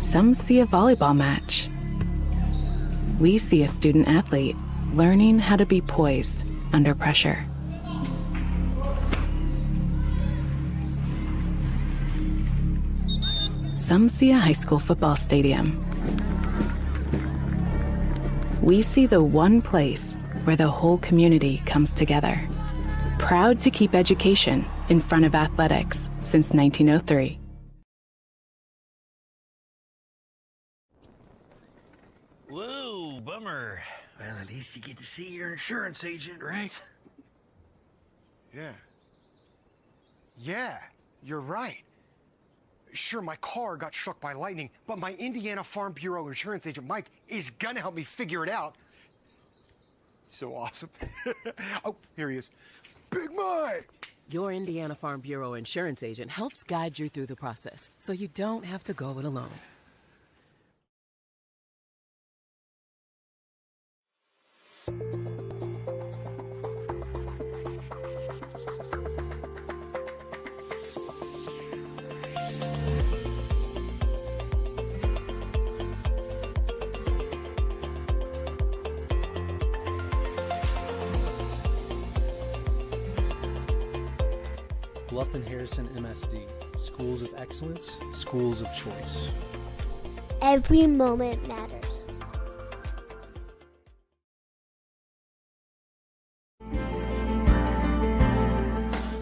Some see a volleyball match. We see a student athlete learning how to be poised under pressure. Some see a high school football stadium. We see the one place where the whole community comes together. Proud to keep education in front of athletics since 1903. Whoa, bummer. Well, at least you get to see your insurance agent, right? Yeah. Yeah, you're right. Sure, my car got struck by lightning, but my Indiana Farm Bureau insurance agent, Mike, is gonna help me figure it out. So awesome. Oh, here he is. Big Mike! Your Indiana Farm Bureau insurance agent helps guide you through the process, so you don't have to go it alone. Bluffton Harrison MSD, schools of excellence, schools of choice. Every moment matters.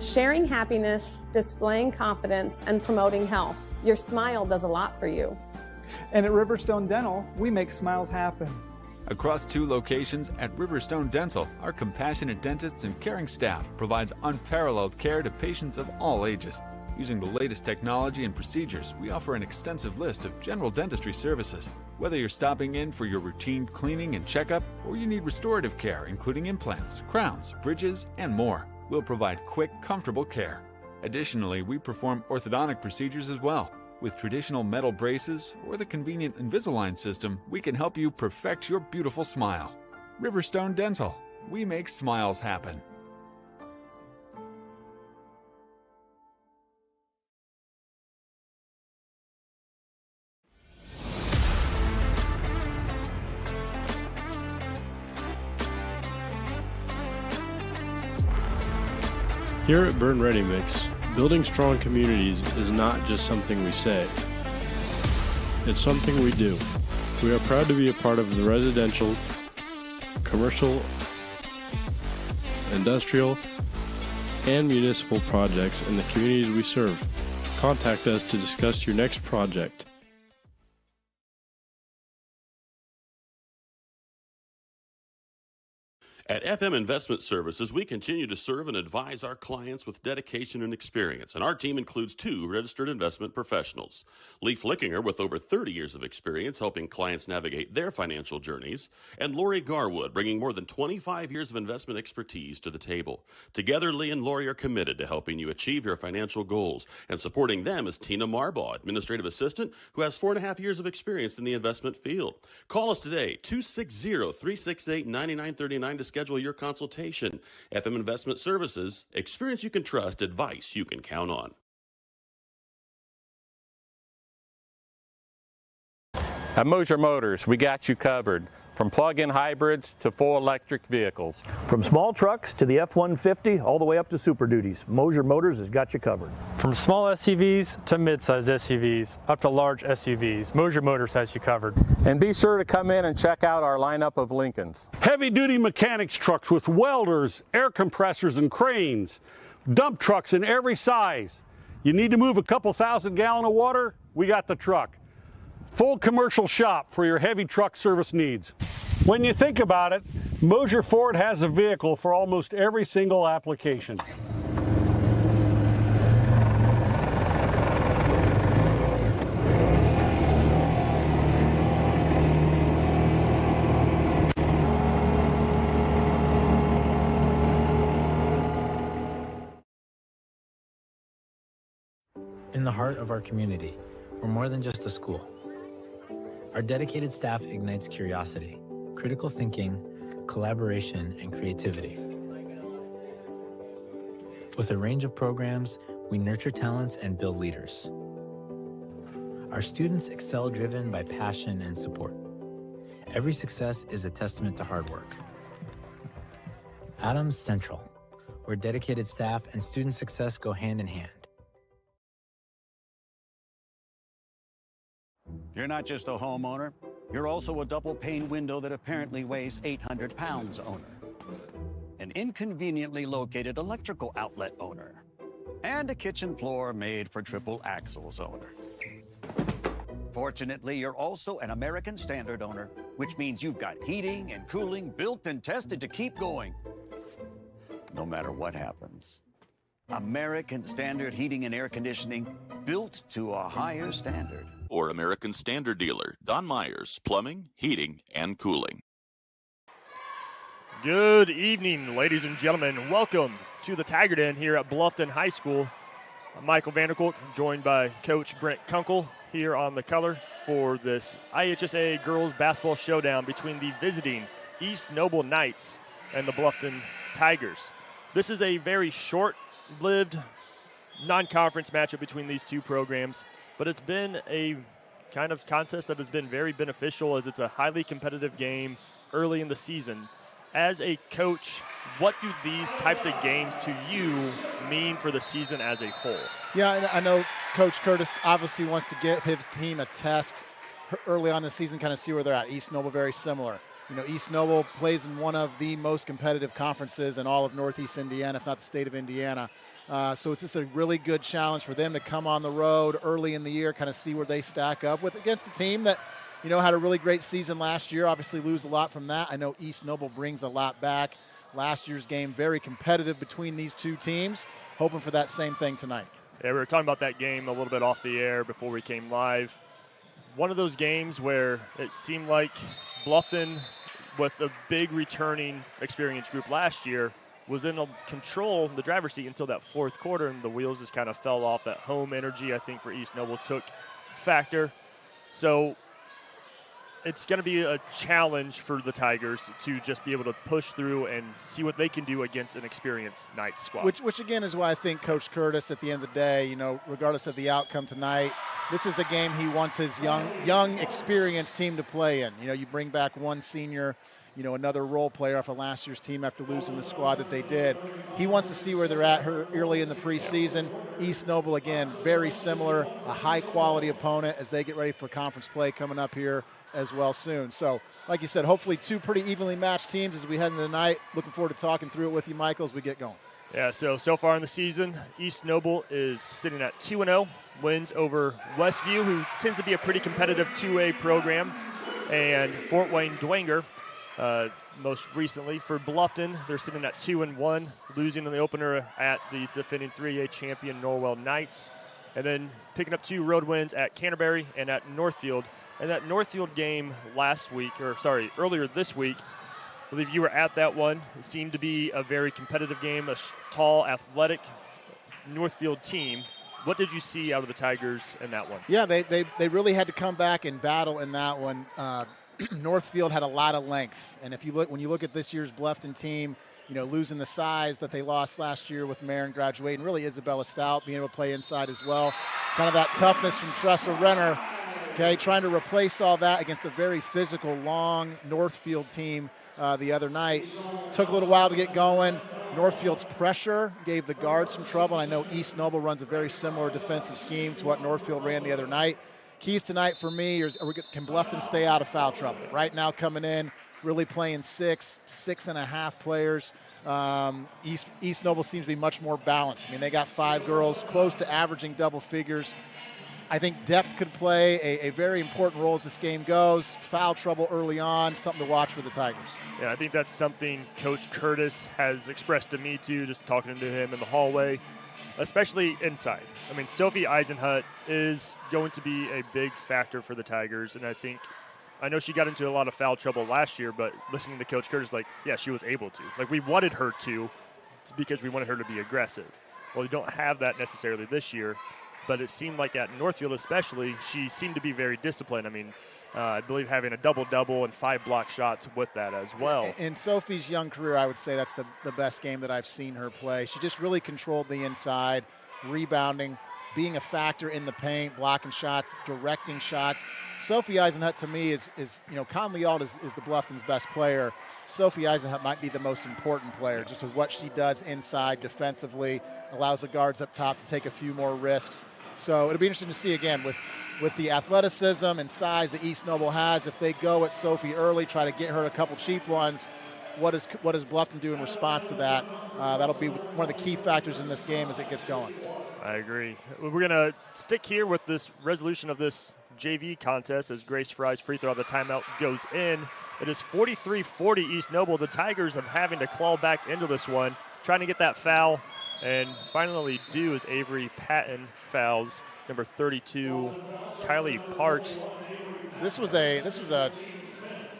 Sharing happiness, displaying confidence, and promoting health. Your smile does a lot for you. And at Riverstone Dental, we make smiles happen. Across 2 locations at Riverstone Dental, our compassionate dentists and caring staff provides unparalleled care to patients of all ages. Using the latest technology and procedures, we offer an extensive list of general dentistry services. Whether you're stopping in for your routine cleaning and checkup, or you need restorative care, including implants, crowns, bridges, and more, we'll provide quick, comfortable care. Additionally, we perform orthodontic procedures as well. With traditional metal braces or the convenient Invisalign system, we can help you perfect your beautiful smile. Riverstone Dental. We make smiles happen. Here at Berne Ready Mix, building strong communities is not just something we say. It's something we do. We are proud to be a part of the residential, commercial, industrial, and municipal projects in the communities we serve. Contact us to discuss your next project. At FM Investment Services, we continue to serve and advise our clients with dedication and experience, and our team includes 2 registered investment professionals. Leif Lickinger, with over 30 years of experience helping clients navigate their financial journeys, and Lori Garwood, bringing more than 25 years of investment expertise to the table. Together, Lee and Lori are committed to helping you achieve your financial goals, and supporting them is Tina Marbaugh, administrative assistant, who has 4.5 years of experience in the investment field. Call us today, 260-368-9939 to schedule your consultation. FM Investment Services, experience you can trust, advice you can count on. At Moser Motors, we got you covered. From plug-in hybrids to full electric vehicles. From small trucks to the F-150, all the way up to Super Duties, Moser Motors has got you covered. From small SUVs to mid-size SUVs, up to large SUVs, Moser Motors has you covered. And be sure to come in and check out our lineup of Lincolns. Heavy-duty mechanics trucks with welders, air compressors, and cranes. Dump trucks in every size. You need to move a couple thousand gallons of water? We got the truck. Full commercial shop for your heavy truck service needs. When you think about it, Moser Ford has a vehicle for almost every single application. In the heart of our community, we're more than just a school. Our dedicated staff ignites curiosity, critical thinking, collaboration, and creativity. With a range of programs, we nurture talents and build leaders. Our students excel driven by passion and support. Every success is a testament to hard work. Adams Central, where dedicated staff and student success go hand in hand. You're not just a homeowner, you're also a double-pane window that apparently weighs 800 pounds owner. An inconveniently located electrical outlet owner. And a kitchen floor made for triple axles owner. Fortunately, you're also an American Standard owner, which means you've got heating and cooling built and tested to keep going, no matter what happens. American Standard Heating and Air Conditioning, built to a higher standard. Or American Standard dealer, Don Myers, Plumbing, Heating, and Cooling. Good evening, ladies and gentlemen. Welcome to the Tiger Den here at Bluffton High School. I'm Michael Vanderkolk, joined by Coach Brent Kunkel here on the color for this IHSA Girls Basketball Showdown between the visiting East Noble Knights and the Bluffton Tigers. This is a very short-lived non-conference matchup between these two programs, but it's been a kind of contest that has been very beneficial as it's a highly competitive game early in the season. As a coach, what do these types of games to you mean for the season as a whole? Yeah, I know Coach Curtis obviously wants to give his team a test early on the season, kind of see where they're at. East Noble, very similar. You know, East Noble plays in one of the most competitive conferences in all of Northeast Indiana, if not the state of Indiana. So it's just a really good challenge for them to come on the road early in the year, kind of see where they stack up with against a team that, you know, had a really great season last year. Obviously lose a lot from that. I know East Noble brings a lot back. Last year's game, very competitive between these two teams. Hoping for that same thing tonight. Yeah, we were talking about that game a little bit off the air before we came live. One of those games where it seemed like Bluffton, with a big returning experienced group last year, was in control, the driver's seat, until that fourth quarter, and the wheels just kind of fell off. That home energy, I think, for East Noble took factor. So it's going to be a challenge for the Tigers to just be able to push through and see what they can do against an experienced Knights squad. Which again, is why I think Coach Curtis, at the end of the day, you know, regardless of the outcome tonight, this is a game he wants his young, experienced team to play in. You know, you bring back one senior, you know, another role player off of last year's team after losing the squad that they did. He wants to see where they're at early in the preseason. East Noble, again, very similar, a high-quality opponent as they get ready for conference play coming up here as well soon. So, like you said, hopefully two pretty evenly matched teams as we head into the night. Looking forward to talking through it with you, Michael, as we get going. Yeah, so far in the season, East Noble is sitting at 2-0, wins over Westview, who tends to be a pretty competitive 2A program, and Fort Wayne Dwenger. Most recently for Bluffton, they're sitting at 2-1, losing in the opener at the defending 3A champion Norwell Knights, and then picking up 2 road wins at Canterbury and at Northfield. And that Northfield game earlier this week, I believe you were at that one. It seemed to be a very competitive game, a tall, athletic Northfield team. What did you see out of the Tigers in that one? Yeah, they really had to come back and battle in that one. Northfield had a lot of length, and when you look at this year's Bluffton team, you know, losing the size that they lost last year with Marin graduating, really Isabella Stout being able to play inside as well. Kind of that toughness from Tressa Renner, okay, trying to replace all that against a very physical, long Northfield team the other night. Took a little while to get going. Northfield's pressure gave the guards some trouble. I know East Noble runs a very similar defensive scheme to what Northfield ran the other night. Keys tonight for me is, can Bluffton stay out of foul trouble? Right now coming in, really playing 6.5 players. East Noble seems to be much more balanced. I mean, they got 5 girls close to averaging double figures. I think depth could play a very important role as this game goes. Foul trouble early on, something to watch for the Tigers. Yeah, I think that's something Coach Curtis has expressed to me too, just talking to him in the hallway, especially inside. I mean, Sophie Eisenhut is going to be a big factor for the Tigers, and I know she got into a lot of foul trouble last year, but listening to Coach Curtis, yeah, she was able to. We wanted her to because we wanted her to be aggressive. Well, we don't have that necessarily this year, but it seemed like at Northfield especially, she seemed to be very disciplined. I mean, I believe having a double-double and 5 block shots with that as well. In Sophie's young career, I would say that's the best game that I've seen her play. She just really controlled the inside, rebounding, being a factor in the paint, blocking shots, directing shots. Sophie Eisenhut, to me, is Conley Ault is the Bluffton's best player. Sophie Eisenhut might be the most important player, just with what she does inside defensively, allows the guards up top to take a few more risks. So it'll be interesting to see, again, with the athleticism and size that East Noble has, if they go at Sophie early, try to get her a couple cheap ones, what does Bluffton do in response to that? That'll be one of the key factors in this game as it gets going. I agree. We're going to stick here with this resolution of this JV contest as Grace Fry's free throw of the timeout goes in. It is 43-40 East Noble. The Tigers are having to claw back into this one, trying to get that foul, and finally do as Avery Patton fouls number 32, Kylie Parks. So this was a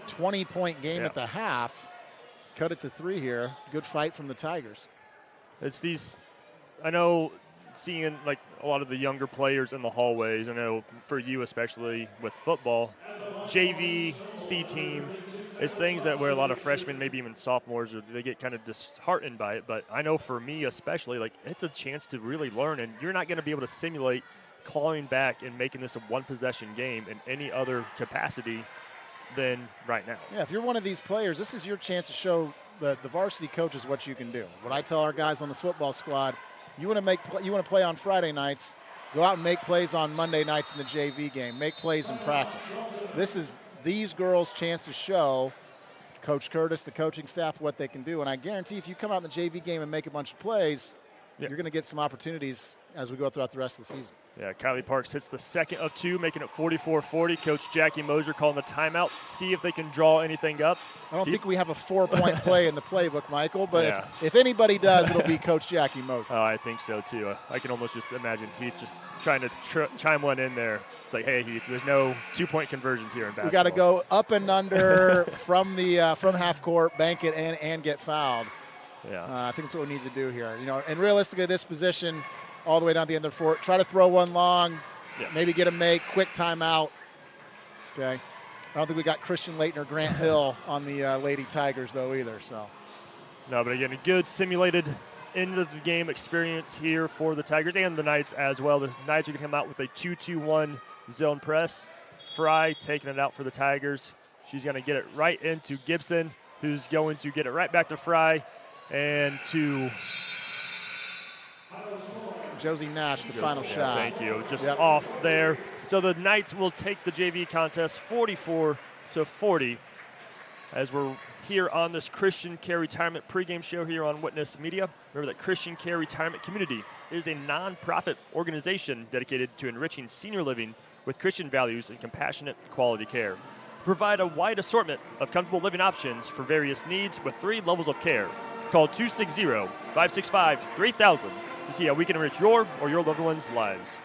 20-point game at the half. Cut it to 3 here. Good fight from the Tigers. It's these, I know, seeing like a lot of the younger players in the hallways. I know for you especially with football, JV, C team, it's things that where a lot of freshmen, maybe even sophomores, they get kind of disheartened by it. But I know for me especially, like it's a chance to really learn, and you're not going to be able to simulate clawing back and making this a one-possession game in any other capacity than right now. Yeah, if you're one of these players, this is your chance to show the varsity coaches what you can do. What I tell our guys on the football squad, you want to play on Friday nights, go out and make plays on Monday nights in the JV game, make plays in practice. This is these girls' chance to show Coach Curtis, the coaching staff, what they can do. And I guarantee if you come out in the JV game and make a bunch of plays, you're going to get some opportunities as we go throughout the rest of the season. Yeah, Kylie Parks hits the second of 2, making it 44-40. Coach Jackie Mosier calling the timeout, see if they can draw anything up. I don't think we have a 4-point play in the playbook, Michael, but if anybody does, it'll be Coach Jackie Mosier. Oh, I think so, too. I can almost just imagine Heath just trying to chime one in there. It's like, hey, Heath, there's no 2-point conversions here in basketball. We got to go up and under from half court, bank it, and get fouled. Yeah, I think that's what we need to do here. And realistically, this position, all the way down to the end of the court, try to throw one long, maybe get a make, quick timeout. Okay. I don't think we got Christian Layton or Grant Hill on the Lady Tigers, though, either. So. No, but again, a good simulated end of the game experience here for the Tigers and the Knights as well. The Knights are going to come out with a 2-2-1 zone press. Fry taking it out for the Tigers. She's going to get it right into Gibson, who's going to get it right back to Fry and to Josie Nash, the final shot. Thank you. Just off there. So the Knights will take the JV contest 44-40 as we're here on this Christian Care Retirement pregame show here on Witness Media. Remember that Christian Care Retirement Community is a nonprofit organization dedicated to enriching senior living with Christian values and compassionate quality care. Provide a wide assortment of comfortable living options for various needs with 3 levels of care. Call 260-565-3000 to see how we can enrich your or your loved ones' lives.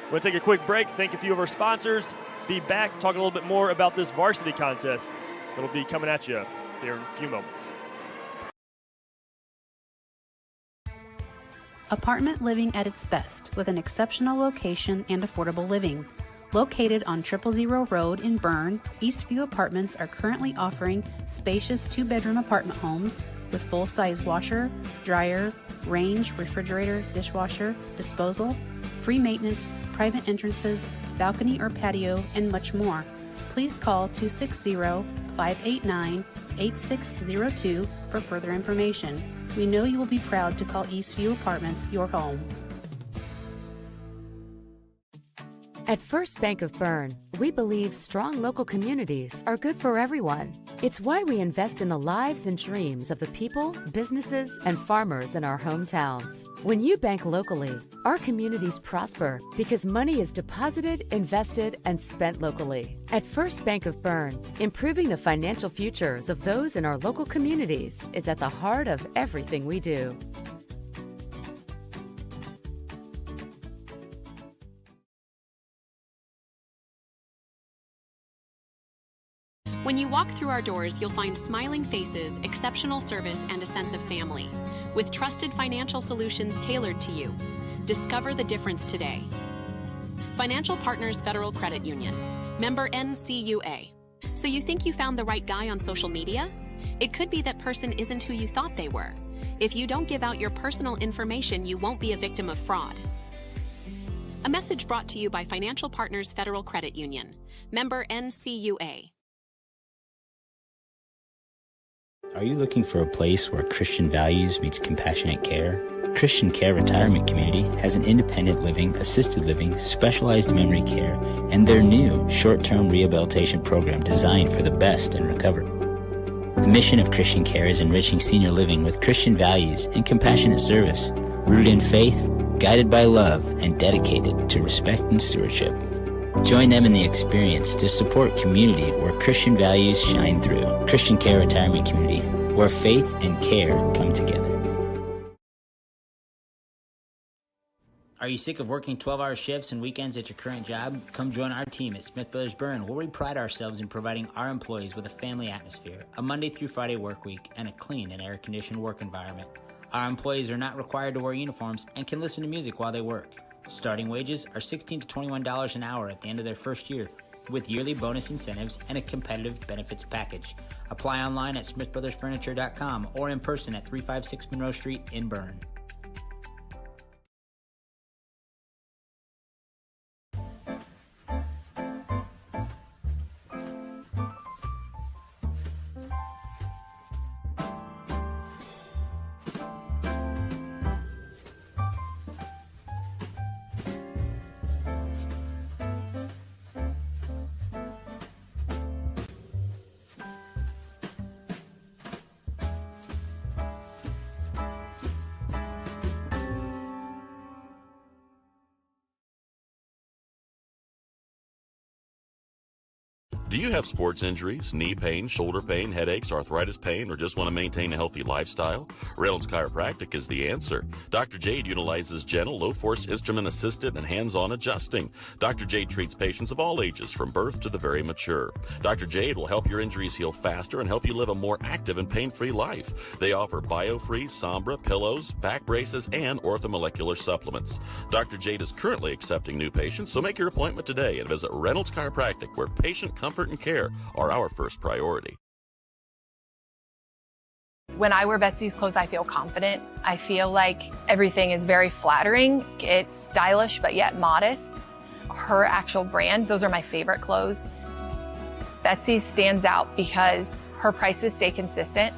We're going to take a quick break, thank a few of our sponsors, be back, talk a little bit more about this varsity contest that'll be coming at you here in a few moments. Apartment living at its best with an exceptional location and affordable living. Located on 000 Road in Berne, Eastview Apartments are currently offering spacious 2-bedroom apartment homes with full-size washer, dryer, range, refrigerator, dishwasher, disposal, free maintenance, private entrances, balcony or patio, and much more. Please call 260-589-8602 for further information. We know you will be proud to call Eastview Apartments your home. At First Bank of Berne, we believe strong local communities are good for everyone. It's why we invest in the lives and dreams of the people, businesses, and farmers in our hometowns. When you bank locally, our communities prosper because money is deposited, invested, and spent locally. At First Bank of Berne, improving the financial futures of those in our local communities is at the heart of everything we do. When you walk through our doors, you'll find smiling faces, exceptional service, and a sense of family. With trusted financial solutions tailored to you. Discover the difference today. Financial Partners Federal Credit Union. Member NCUA. So you think you found the right guy on social media? It could be that person isn't who you thought they were. If you don't give out your personal information, you won't be a victim of fraud. A message brought to you by Financial Partners Federal Credit Union. Member NCUA. Are you looking for a place where Christian values meets compassionate care? Christian Care Retirement Community has an independent living, assisted living, specialized memory care, and their new short-term rehabilitation program designed for the best in recovery. The mission of Christian Care is enriching senior living with Christian values and compassionate service, rooted in faith, guided by love, and dedicated to respect and stewardship. Join them in the experience to support community where Christian values shine through. Christian Care Retirement Community, where faith and care come together. Are you sick of working 12-hour shifts and weekends at your current job? Come join our team at Smith Brothers Berne, where we pride ourselves in providing our employees with a family atmosphere, a Monday through Friday work week, and a clean and air-conditioned work environment. Our employees are not required to wear uniforms and can listen to music while they work. Starting wages are $16 to $21 an hour at the end of their first year, with yearly bonus incentives and a competitive benefits package. Apply online at smithbrothersfurniture.com or in person at 356 Monroe Street in Berne. Do you have sports injuries, knee pain, shoulder pain, headaches, arthritis pain, or just want to maintain a healthy lifestyle? Reynolds Chiropractic is the answer. Dr. Jade utilizes gentle, low-force, instrument-assisted, and hands-on adjusting. Dr. Jade treats patients of all ages, from birth to the very mature. Dr. Jade will help your injuries heal faster and help you live a more active and pain-free life. They offer BioFree, Sombra, pillows, back braces, and orthomolecular supplements. Dr. Jade is currently accepting new patients, so make your appointment today and visit Reynolds Chiropractic, where patient comfort and care are our first priority. When I wear Betsy's clothes, I feel confident. I feel like everything is very flattering. It's stylish, but yet modest. Her actual brand, those are my favorite clothes. Betsy stands out because her prices stay consistent.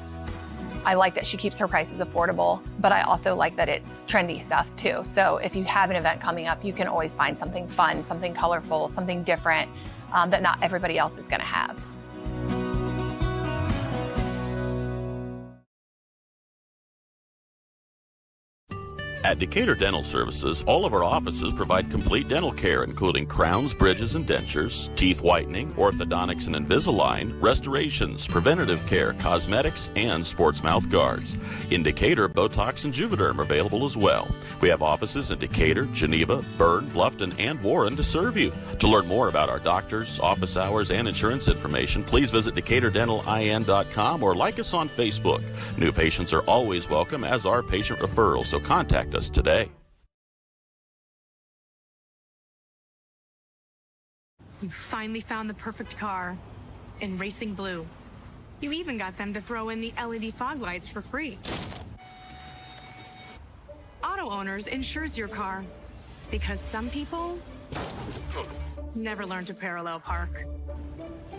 I like that she keeps her prices affordable, but I also like that it's trendy stuff too. So if you have an event coming up, you can always find something fun, something colorful, something different that not everybody else is going to have. At Decatur Dental Services, all of our offices provide complete dental care, including crowns, bridges, and dentures, teeth whitening, orthodontics and Invisalign, restorations, preventative care, cosmetics, and sports mouth guards. In Decatur, Botox and Juvederm are available as well. We have offices in Decatur, Geneva, Berne, Bluffton, and Warren to serve you. To learn more about our doctors, office hours, and insurance information, please visit DecaturDentalIN.com or like us on Facebook. New patients are always welcome, as are patient referrals, so contact us today. You finally found the perfect car in racing blue. You even got them to throw in the LED fog lights for free. Auto Owners insures your car because some people never learn to parallel park.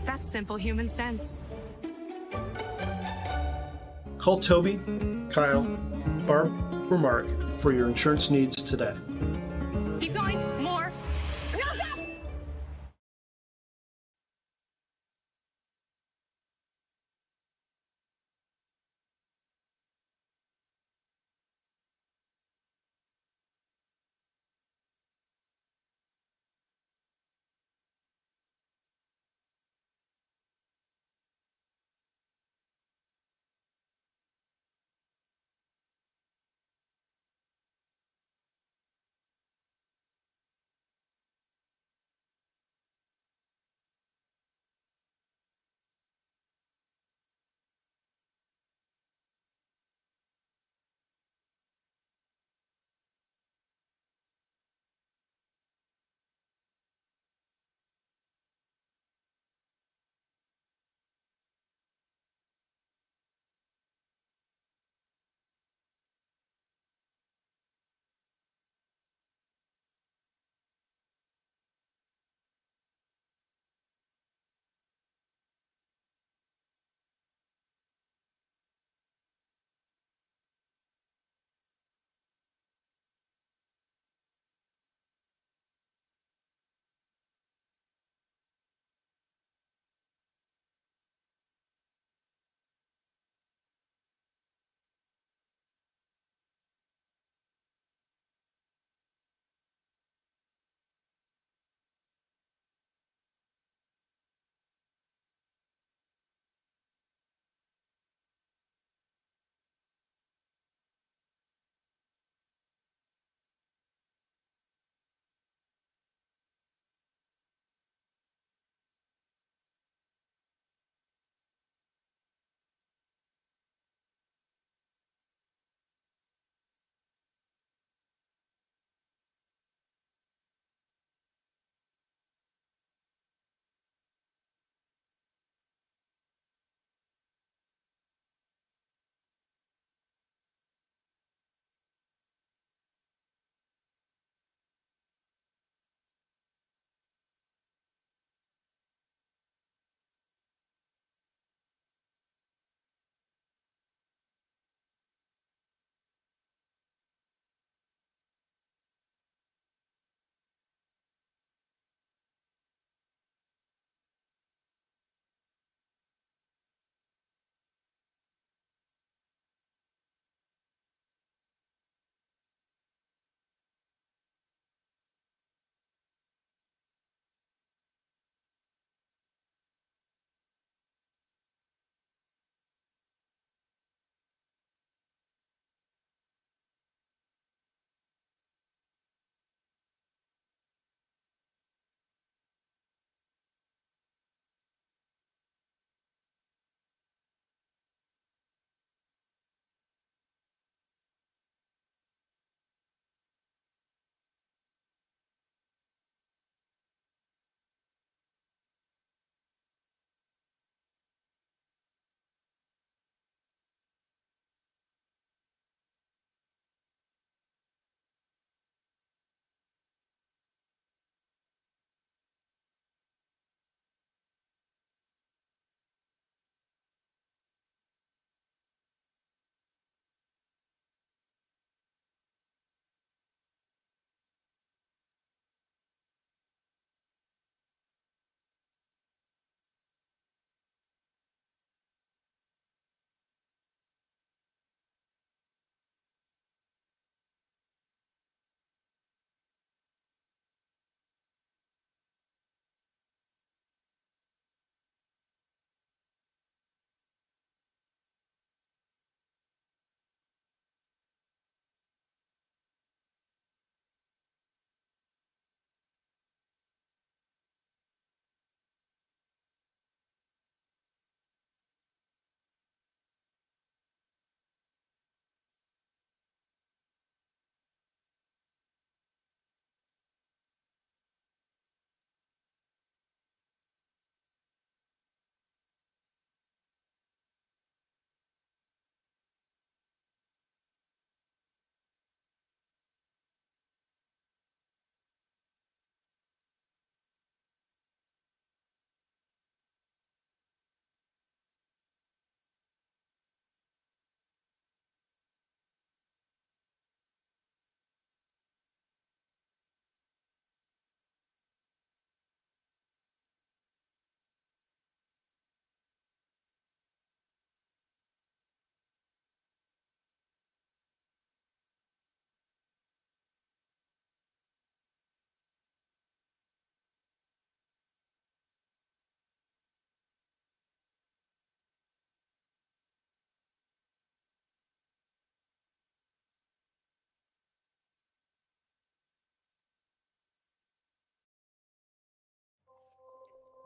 That's simple human sense. Call Toby, Kyle, Barb, or Mark for your insurance needs today. Keep going, more.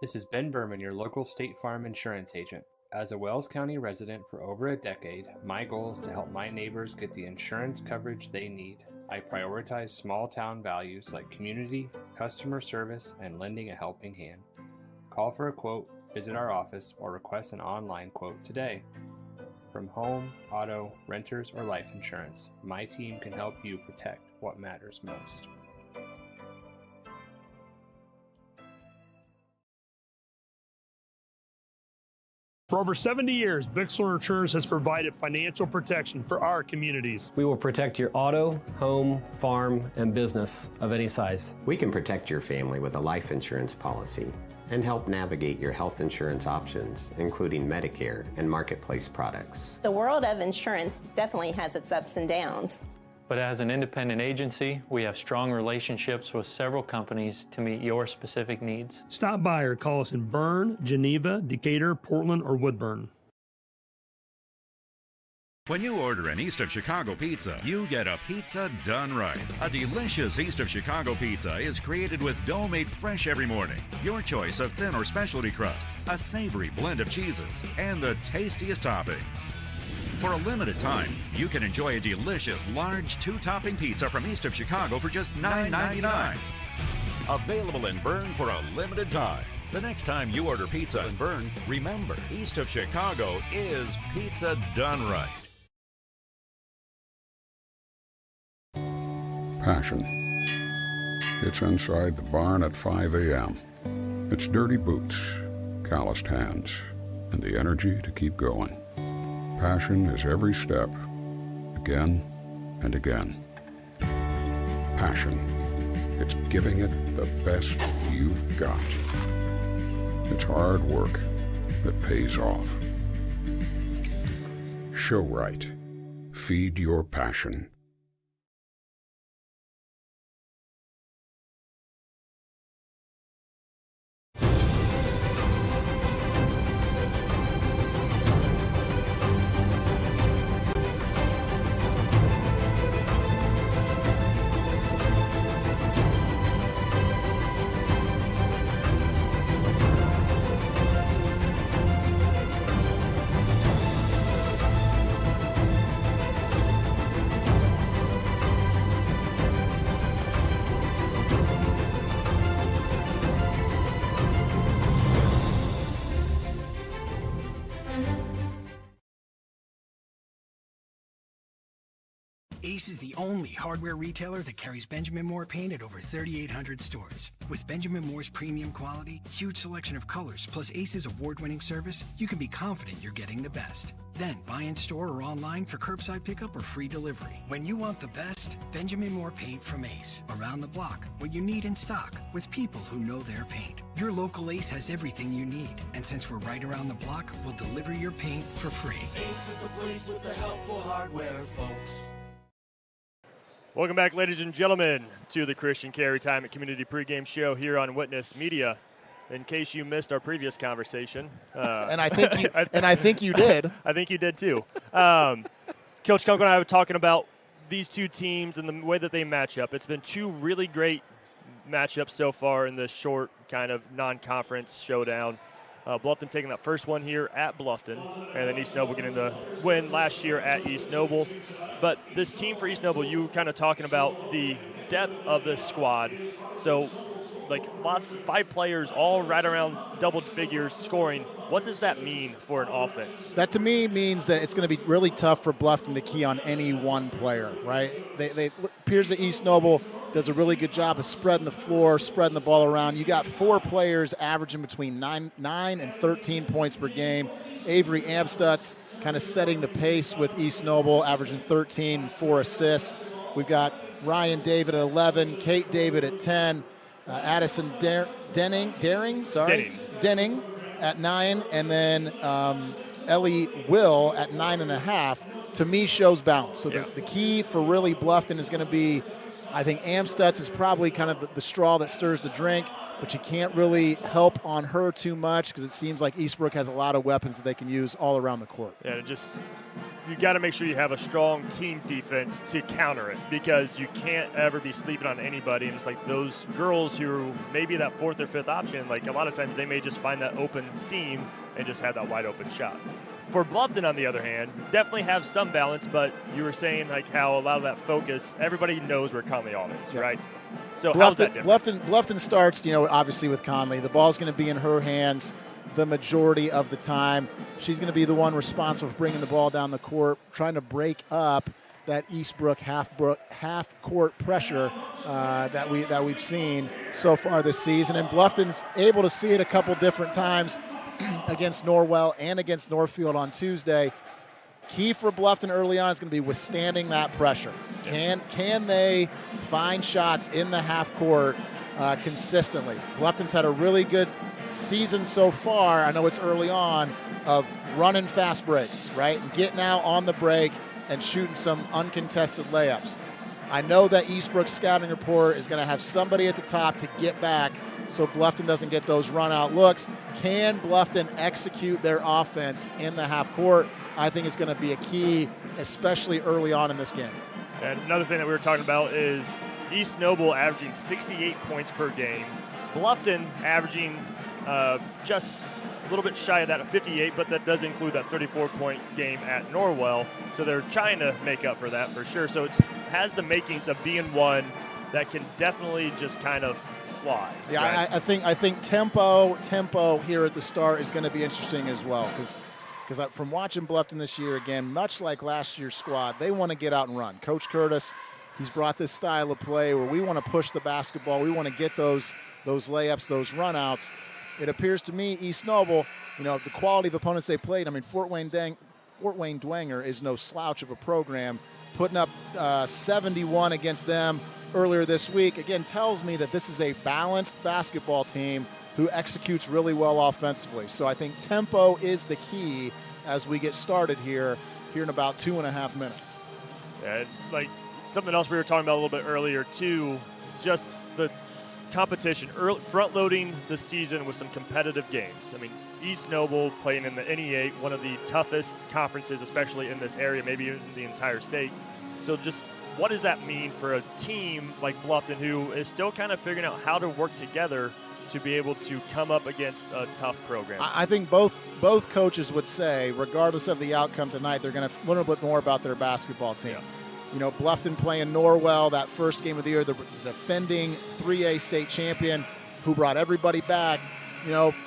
This is Ben Berman, your local State Farm insurance agent. As a Wells County resident for over a decade, my goal is to help my neighbors get the insurance coverage they need. I prioritize small town values like community, customer service, and lending a helping hand. Call for a quote, visit our office, or request an online quote today. From home, auto, renters, or life insurance, my team can help you protect what matters most. For over 70 years, Bixler Insurance has provided financial protection for our communities. We will protect your auto, home, farm, and business of any size. We can protect your family with a life insurance policy and help navigate your health insurance options, including Medicare and Marketplace products. The world of insurance definitely has its ups and downs. But as an independent agency, we have strong relationships with several companies to meet your specific needs. Stop by or call us in Berne, Geneva, Decatur, Portland, or Woodburn. When you order an East of Chicago pizza, you get a pizza done right. A delicious East of Chicago pizza is created with dough made fresh every morning, your choice of thin or specialty crust, a savory blend of cheeses, and the tastiest toppings. For a limited time, you can enjoy a delicious large 2-topping pizza from East of Chicago for just $9.99. Available in Berne for a limited time. The next time you order pizza in Berne, remember, East of Chicago is pizza done right. Passion. It's inside the barn at 5 a.m. It's dirty boots, calloused hands, and the energy to keep going. Passion is every step, again and again. Passion. It's giving it the best you've got. It's hard work that pays off. Show right. Feed your passion. Ace is the only hardware retailer that carries Benjamin Moore paint at over 3,800 stores. With Benjamin Moore's premium quality, huge selection of colors, plus Ace's award-winning service, you can be confident you're getting the best. Then buy in store or online for curbside pickup or free delivery. When you want the best, Benjamin Moore paint from Ace. Around the block, what you need in stock, with people who know their paint. Your local Ace has everything you need. And since we're right around the block, we'll deliver your paint for free. Ace is the place with the helpful hardware, folks. Welcome back, ladies and gentlemen, to the Christian Care Retirement Community pregame show here on Witness Media. In case you missed our previous conversation, and I think you did. I think you did too. Coach Kunkel and I were talking about these two teams and the way that they match up. It's been two really great matchups so far in this short kind of non-conference showdown. Bluffton taking that first one here at Bluffton, and then East Noble getting the win last year at East Noble. But this team for East Noble, you were kind of talking about the depth of this squad. So, like, 5 players all right around double figures scoring. What does that mean for an offense? That to me means that it's going to be really tough for Bluffton to key on any one player, right? They appears that East Noble does a really good job of spreading the floor, spreading the ball around. You got 4 players averaging between 9 and 13 points per game. Avery Amstutz kind of setting the pace with East Noble, averaging 13 and 4 assists. We've got Ryan David at 11, Kate David at 10, Addison Denning at 9, and then Ellie Will at 9.5. To me, shows balance. So the key for really Bluffton is going to be, I think Amstutz is probably kind of the straw that stirs the drink, but you can't really help on her too much because it seems like Eastbrook has a lot of weapons that they can use all around the court. Yeah, just you got to make sure you have a strong team defense to counter it, because you can't ever be sleeping on anybody. And it's like those girls who maybe that fourth or fifth option, like a lot of times they may just find that open seam and just have that wide open shot. For Bluffton, on the other hand, definitely have some balance, but you were saying like how a lot of that focus, everybody knows where Conley all is, right? So how's that different? Bluffton starts, obviously with Conley. The ball's going to be in her hands the majority of the time. She's going to be the one responsible for bringing the ball down the court, trying to break up that Eastbrook half-court pressure that we've seen so far this season. And Bluffton's able to see it a couple different times against Norwell and against Northfield on Tuesday. Key for Bluffton early on is going to be withstanding that pressure. Can they find shots in the half court consistently? Bluffton's had a really good season so far. I know it's early on, of running fast breaks, right, and getting out on the break and shooting some uncontested layups. I know that Eastbrook's scouting report is going to have somebody at the top to get back so Bluffton doesn't get those run-out looks. Can Bluffton execute their offense in the half court? I think is going to be a key, especially early on in this game. And another thing that we were talking about is East Noble averaging 68 points per game. Bluffton averaging just a little bit shy of that at 58, but that does include that 34-point game at Norwell. So they're trying to make up for that for sure. So it has the makings of being one that can definitely just kind of fly. Yeah, right? I think tempo here at the start is going to be interesting as well, because from watching Bluffton this year, again, much like last year's squad, they want to get out and run. Coach Curtis, he's brought this style of play where we want to push the basketball. We want to get those layups, those runouts. It appears to me East Noble, the quality of opponents they played, Fort Wayne Dwenger is no slouch of a program. Putting up 71 against them earlier this week, again, tells me that this is a balanced basketball team who executes really well offensively. So I think tempo is the key as we get started here in about 2.5 minutes. And like something else we were talking about a little bit earlier too, just the competition, front-loading the season with some competitive games. East Noble playing in the NE8, one of the toughest conferences, especially in this area, maybe in the entire state. So just what does that mean for a team like Bluffton, who is still kind of figuring out how to work together to be able to come up against a tough program? I think both coaches would say, regardless of the outcome tonight, they're going to learn a bit more about their basketball team. Yeah. Bluffton playing Norwell, that first game of the year, the defending 3A state champion who brought everybody back.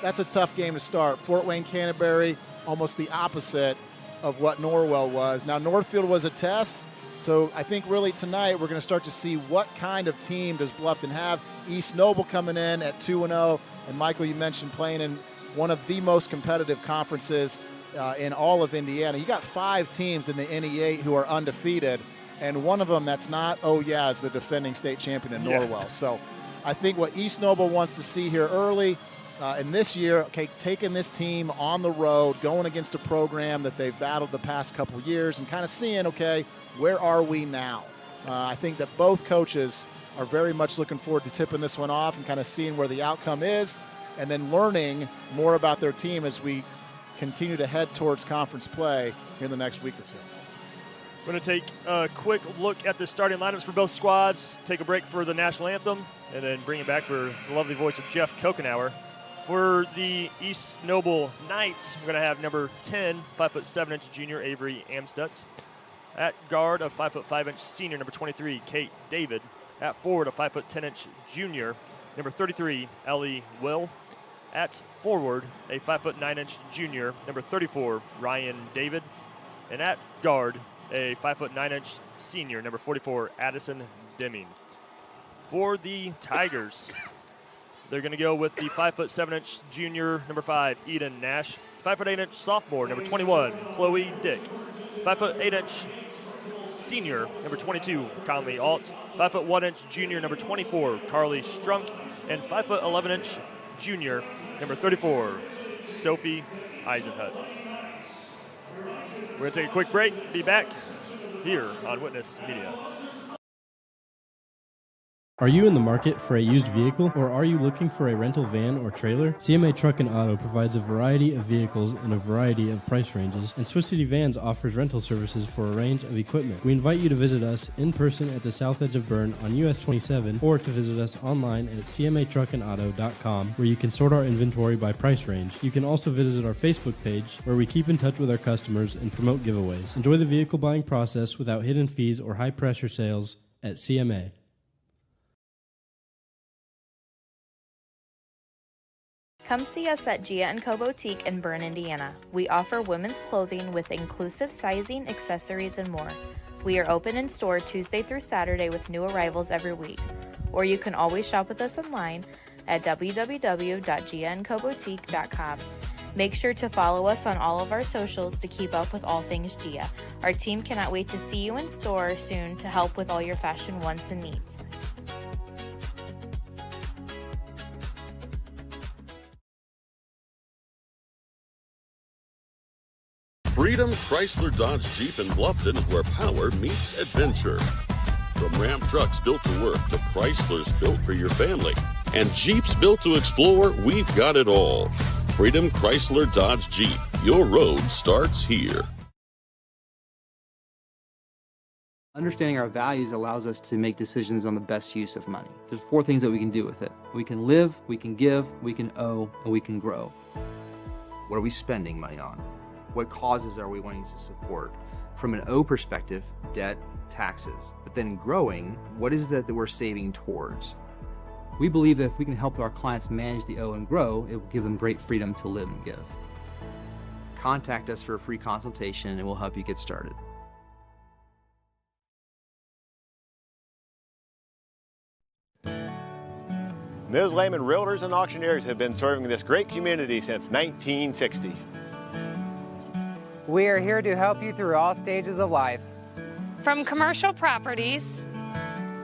That's a tough game to start. Fort Wayne Canterbury, almost the opposite of what Norwell was. Now, Northfield was a test, so I think really tonight we're going to start to see what kind of team does Bluffton have. East Noble coming in at 2-0, and Michael, you mentioned playing in one of the most competitive conferences in all of Indiana. You got 5 teams in the NE8 who are undefeated, and one of them that's not, is the defending state champion in Norwell. Yeah. So I think what East Noble wants to see here early in this year, taking this team on the road, going against a program that they've battled the past couple years, and kind of seeing, where are we now? I think that both coaches are very much looking forward to tipping this one off and kind of seeing where the outcome is, and then learning more about their team as we continue to head towards conference play in the next week or two. We're going to take a quick look at the starting lineups for both squads, take a break for the national anthem, and then bring it back for the lovely voice of Jeff Kokenauer. For the East Noble Knights, we're going to have number 10, 5'7" junior Avery Amstutz. At guard, a 5'5" senior, number 23, Kate David. At forward, a 5'10" junior, number 33, Ellie Will. At forward, a 5'9" junior, number 34, Ryan David. And at guard, a 5'9" senior, number 44, Addison Deming. For the Tigers, they're going to go with the 5'7" junior, number 5, Eden Nash. 5'8" sophomore, number 21, Chloe Dick. 5'8" senior, number 22, Conley Alt. 5'1" junior, number 24, Carly Strunk. And 5'11" junior, number 34, Sophie Eisenhut. We're going to take a quick break. Be back here on Witness Media. Are you in the market for a used vehicle, or are you looking for a rental van or trailer? CMA Truck and Auto provides a variety of vehicles in a variety of price ranges, and Swiss City Vans offers rental services for a range of equipment. We invite you to visit us in person at the south edge of Berne on US 27, or to visit us online at cmatruckandauto.com, where you can sort our inventory by price range. You can also visit our Facebook page, where we keep in touch with our customers and promote giveaways. Enjoy the vehicle buying process without hidden fees or high-pressure sales at CMA. Come see us at Gia & Co. Boutique in Berne, Indiana. We offer women's clothing with inclusive sizing, accessories, and more. We are open in store Tuesday through Saturday with new arrivals every week. Or you can always shop with us online at www.giaandcoboutique.com. Make sure to follow us on all of our socials to keep up with all things Gia. Our team cannot wait to see you in store soon to help with all your fashion wants and needs. Freedom Chrysler Dodge Jeep in Bluffton is where power meets adventure. From Ram trucks built to work to Chryslers built for your family and Jeeps built to explore, we've got it all. Freedom Chrysler Dodge Jeep. Your road starts here. Understanding our values allows us to make decisions on the best use of money. There's 4 things that we can do with it. We can live, we can give, we can owe, and we can grow. What are we spending money on? What causes are we wanting to support? From an O perspective, debt, taxes. But then growing, what is that we're saving towards? We believe that if we can help our clients manage the O and grow, it will give them great freedom to live and give. Contact us for a free consultation and we'll help you get started. Ms. Lehman Realtors and Auctioneers have been serving this great community since 1960. We are here to help you through all stages of life. From commercial properties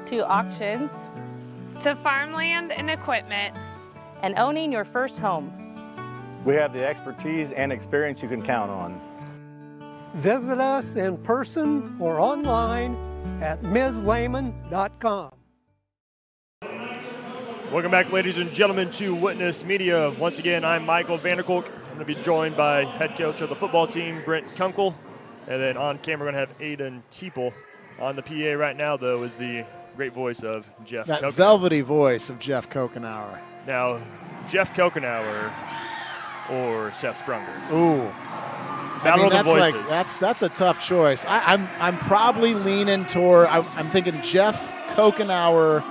To auctions to farmland and equipment and owning your first home. We have the expertise and experience you can count on. Visit us in person or online at mslehman.com. Welcome back, ladies and gentlemen, to Witness Media. Once again, I'm Michael Vanderkolk. I'm going to be joined by head coach of the football team, Brent Kunkel. And then on camera, we're going to have Aiden Teeple. On the PA right now, though, is the great voice of Jeff That Kokenauer. velvety voice of Jeff Kokenauer. Now, Jeff Kokenauer or Seth Sprunger. Ooh. Battle of the voices. That's a tough choice. I'm probably leaning toward, I'm thinking Jeff Kokenauer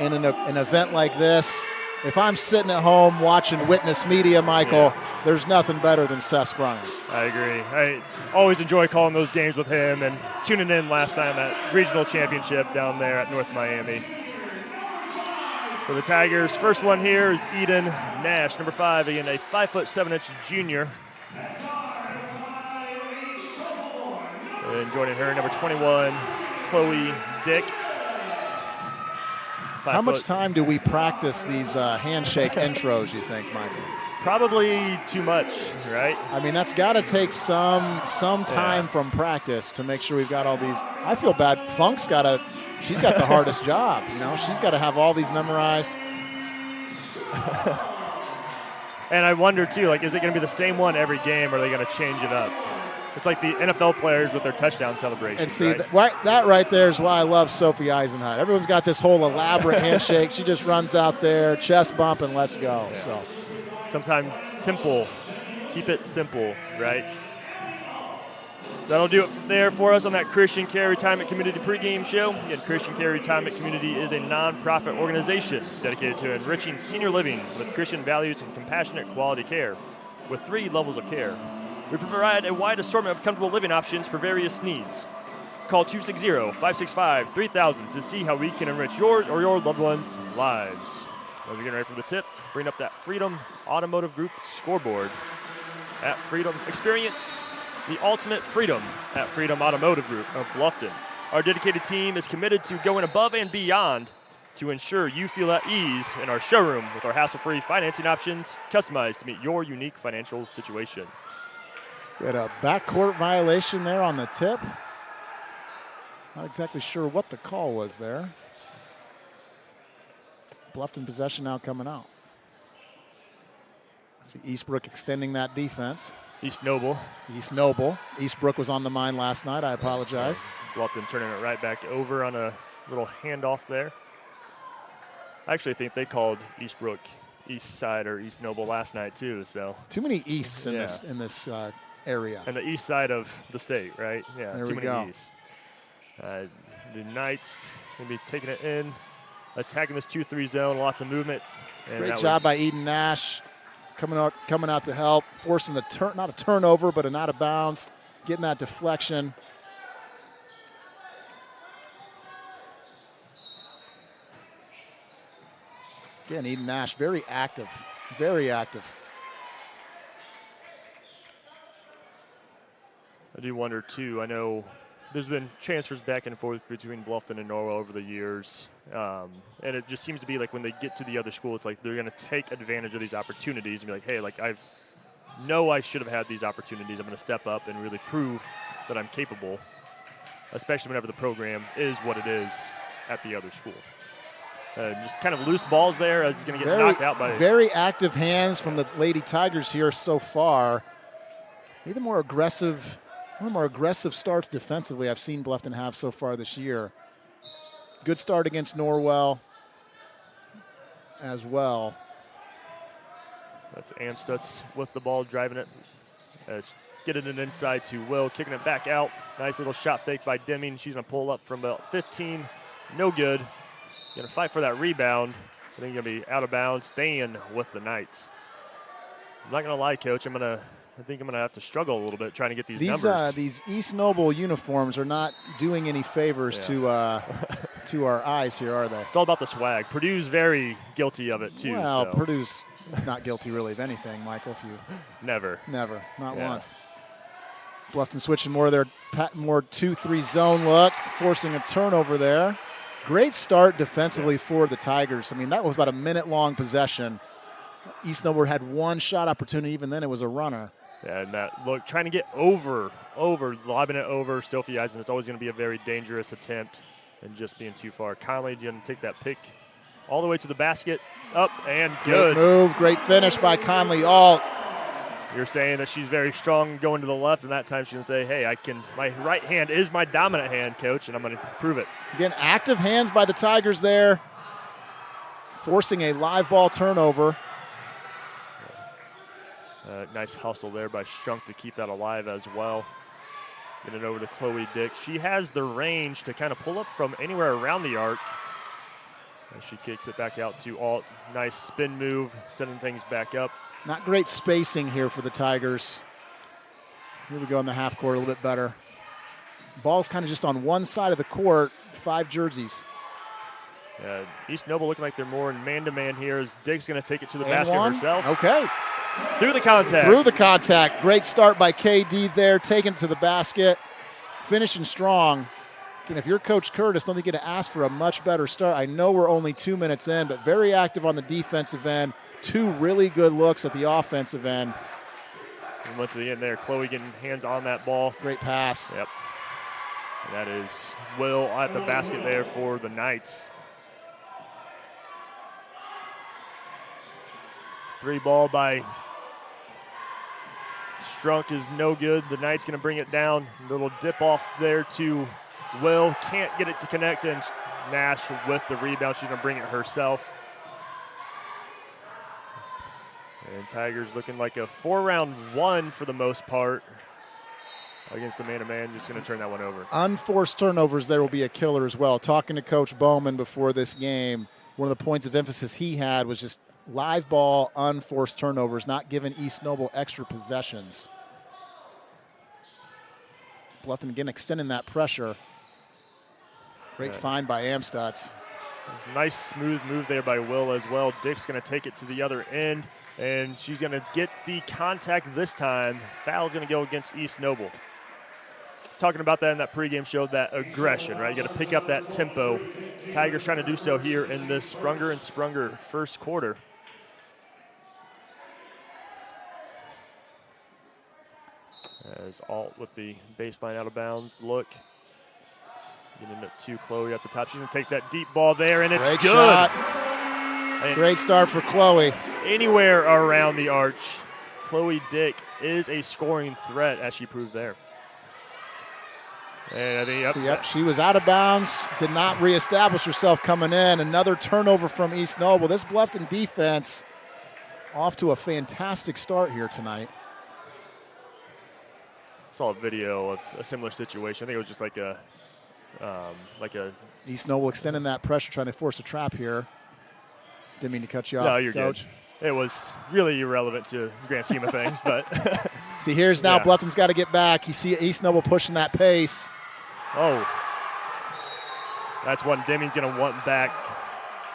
in an event like this. If I'm sitting at home watching Witness Media, Michael, there's nothing better than Seth Sprunger. I agree. I always enjoy calling those games with him and tuning in last time at regional championship down there at North Miami. For the Tigers, first one here is Eden Nash, number 5, again, a 5'7" junior. And joining her, number 21, Chloe Dick. How much time do we practice these handshake intros, you think, Michael? Probably too much, right? I mean, that's got to take some time from practice to make sure we've got all these. I feel bad. Funk's she's got the hardest job. You know, she's got to have all these memorized. And I wonder, too, like, is it going to be the same one every game, or are they going to change it up? It's like the NFL players with their touchdown celebrations. And see, right? that right there is why I love Sophie Eisenhut. Everyone's got this whole elaborate handshake. She just runs out there, chest bump, and let's go. Yeah. So sometimes simple. Keep it simple, right? That'll do it there for us on that Christian Care Retirement Community pregame show. Again, Christian Care Retirement Community is a nonprofit organization dedicated to enriching senior living with Christian values and compassionate quality care with 3 levels of care. We provide a wide assortment of comfortable living options for various needs. Call 260-565-3000 to see how we can enrich your or your loved ones' lives. We're getting ready for the tip. Bring up that Freedom Automotive Group scoreboard at Freedom. Experience the ultimate freedom at Freedom Automotive Group of Bluffton. Our dedicated team is committed to going above and beyond to ensure you feel at ease in our showroom with our hassle-free financing options customized to meet your unique financial situation. we had a backcourt violation there on the tip. Not exactly sure what the call was there. Bluffton possession now coming out. See Eastbrook extending that defense. East Noble. Eastbrook was on the mine last night. I apologize. Bluffton turning it right back over on a little handoff there. I actually think they called Eastbrook East Side or East Noble last night too. So too many Easts in this area. And the east side of the state, right? Yeah, there too we many go. East. The Knights going to be taking it in, attacking this 2-3 zone. Lots of movement. And great job by Eden Nash. Coming out to help, forcing the not a turnover, but an out of bounds, getting that deflection. Again, Eden Nash, very active, very active. I do wonder, too, I know there's been transfers back and forth between Bluffton and Norwell over the years. And it just seems to be like when they get to the other school, it's like they're going to take advantage of these opportunities and be like, hey, like I should have had these opportunities. I'm going to step up and really prove that I'm capable, especially whenever the program is what it is at the other school. Just kind of loose balls there as he's going to get knocked out by. Very active hands from the Lady Tigers here so far. One of the more aggressive starts defensively I've seen Bluffton have so far this year. Good start against Norwell as well. That's Amstutz with the ball, driving it. Getting it inside to Will, kicking it back out. Nice little shot fake by Deming. She's going to pull up from about 15. No good. Going to fight for that rebound. I think going to be out of bounds, staying with the Knights. I'm not going to lie, Coach. I think I'm going to have to struggle a little bit trying to get these numbers. These East Noble uniforms are not doing any favors to our eyes here, are they? It's all about the swag. Purdue's very guilty of it, too. Well, Purdue's not guilty really of anything, Michael. If you Never. Not once. Bluffton switching more of their 2-3 zone look, forcing a turnover there. Great start defensively for the Tigers. I mean, that was about a minute-long possession. East Noble had one shot opportunity. Even then, it was a runner. Yeah, and that look, trying to get over, lobbing it over Sophie Eisen. It's always going to be a very dangerous attempt and just being too far. Conley didn't take that pick all the way to the basket. Up and good. Great move, great finish by Conley Alt. You're saying that she's very strong going to the left, and that time she's going to say, hey, my right hand is my dominant hand, Coach, and I'm going to prove it. Again, active hands by the Tigers there, forcing a live ball turnover. Nice hustle there by Strunk to keep that alive as well. Getting it over to Chloe Dick. She has the range to kind of pull up from anywhere around the arc. As she kicks it back out to Alt. Nice spin move, sending things back up. Not great spacing here for the Tigers. Here we go in the half court a little bit better. Ball's kind of just on one side of the court, 5 jerseys. East Noble looking like they're more in man-to-man here as Dick's going to take it to the basket herself. Okay. Through the contact. Great start by KD there, taking it to the basket, finishing strong. Again, if you're Coach Curtis, don't think you're going to ask for a much better start. I know we're only 2 minutes in, but very active on the defensive end. 2 really good looks at the offensive end. And once to the end there, Chloe getting hands on that ball. Great pass. Yep. And that is Will at the basket there for the Knights. 3 ball by Strunk is no good. The Knights going to bring it down. A little dip off there to Will. Can't get it to connect, and Nash with the rebound. She's going to bring it herself. And Tigers looking like a 4-round 1 for the most part against the man-to-man. Just going to turn that one over. Unforced turnovers there will be a killer as well. Talking to Coach Bowman before this game, one of the points of emphasis he had was just live ball, unforced turnovers, not giving East Noble extra possessions. Bluffton again extending that pressure. Great find by Amstutz. Nice smooth move there by Will as well. Dick's going to take it to the other end, and she's going to get the contact this time. Foul's going to go against East Noble. Talking about that in that pregame show, that aggression, right? You got to pick up that tempo. Tigers trying to do so here in this Sprunger and Sprunger first quarter. As Alt with the baseline out of bounds look. Getting it to Chloe at the top. She's going to take that deep ball there, and it's Great good. Shot. Great start for Chloe. Anywhere around the arch, Chloe Dick is a scoring threat, as she proved there. And I think, She was out of bounds, did not reestablish herself coming in. Another turnover from East Noble. This Bluffton defense off to a fantastic start here tonight. Saw a video of a similar situation. I think it was just like a East Noble extending that pressure, trying to force a trap here. Didn't mean to cut you off, No, you're Coach. good. It was really irrelevant to the grand scheme of things, but see, here's now Bluffton's got to get back. You see East Noble pushing that pace. Oh, that's one Deming's going to want back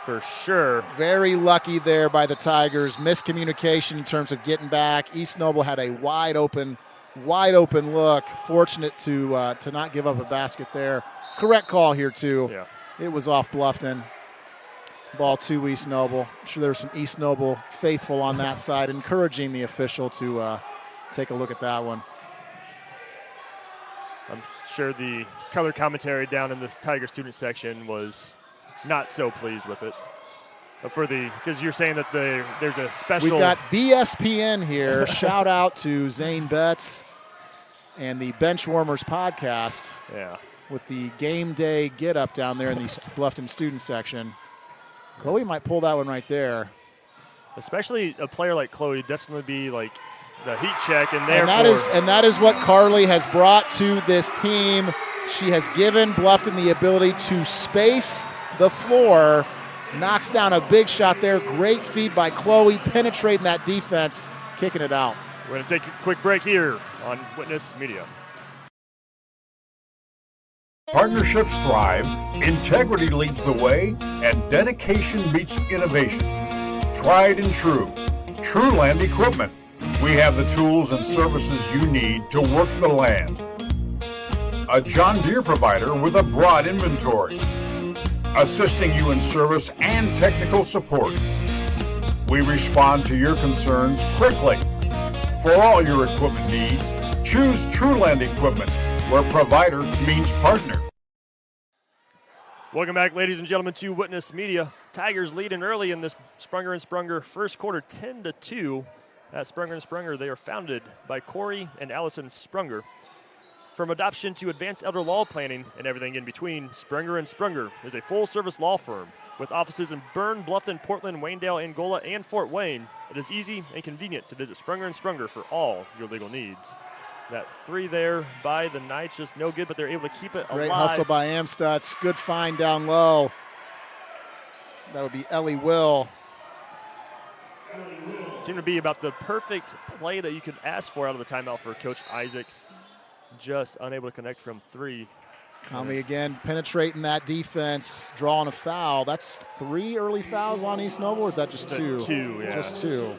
for sure. Very lucky there by the Tigers. Miscommunication in terms of getting back. East Noble had a wide open look. Fortunate to not give up a basket there. Correct call here too. Yeah. It was off Bluffton. Ball to East Noble. I'm sure there was some East Noble faithful on that side, encouraging the official to take a look at that one. I'm sure the color commentary down in the Tiger student section was not so pleased with it. But because you're saying that there's a special. We've got BSPN here. Shout out to Zane Betts and the Benchwarmers podcast. Yeah. With the game day get up down there in the Bluffton student section. Chloe might pull that one right there. Especially a player like Chloe, definitely be like the heat check and that is what Carly has brought to this team. She has given Bluffton the ability to space the floor. Knocks down a big shot there. Great feed by Chloe, penetrating that defense, kicking it out. We're going to take a quick break here on Witness Media. Partnerships thrive, integrity leads the way, and dedication beats innovation. Tried and true. Trueland Equipment. We have the tools and services you need to work the land. A John Deere provider with a broad inventory, assisting you in service and technical support. We respond to your concerns quickly. For all your equipment needs, choose Trueland Equipment, where provider means partner. Welcome back, ladies and gentlemen, to Witness Media. Tigers leading early in this Sprunger and Sprunger first quarter, 10-2. At Sprunger and Sprunger, they are founded by Corey and Allison Sprunger. From adoption to advanced elder law planning and everything in between, Sprunger and Sprunger is a full-service law firm with offices in Berne, Bluffton, Portland, Waynedale, Angola, and Fort Wayne. It is easy and convenient to visit Sprunger and Sprunger for all your legal needs. That three there by the Knights just no good, but they're able to keep it alive. Great hustle by Amstutz. Good find down low. That would be Ellie Will. Seemed to be about the perfect play that you could ask for out of the timeout for Coach Isaacs. Just unable to connect from three. Conley again penetrating that defense, drawing a foul. That's 3 early fouls on East Noble, or is that just 2? 2, yeah. Just 2.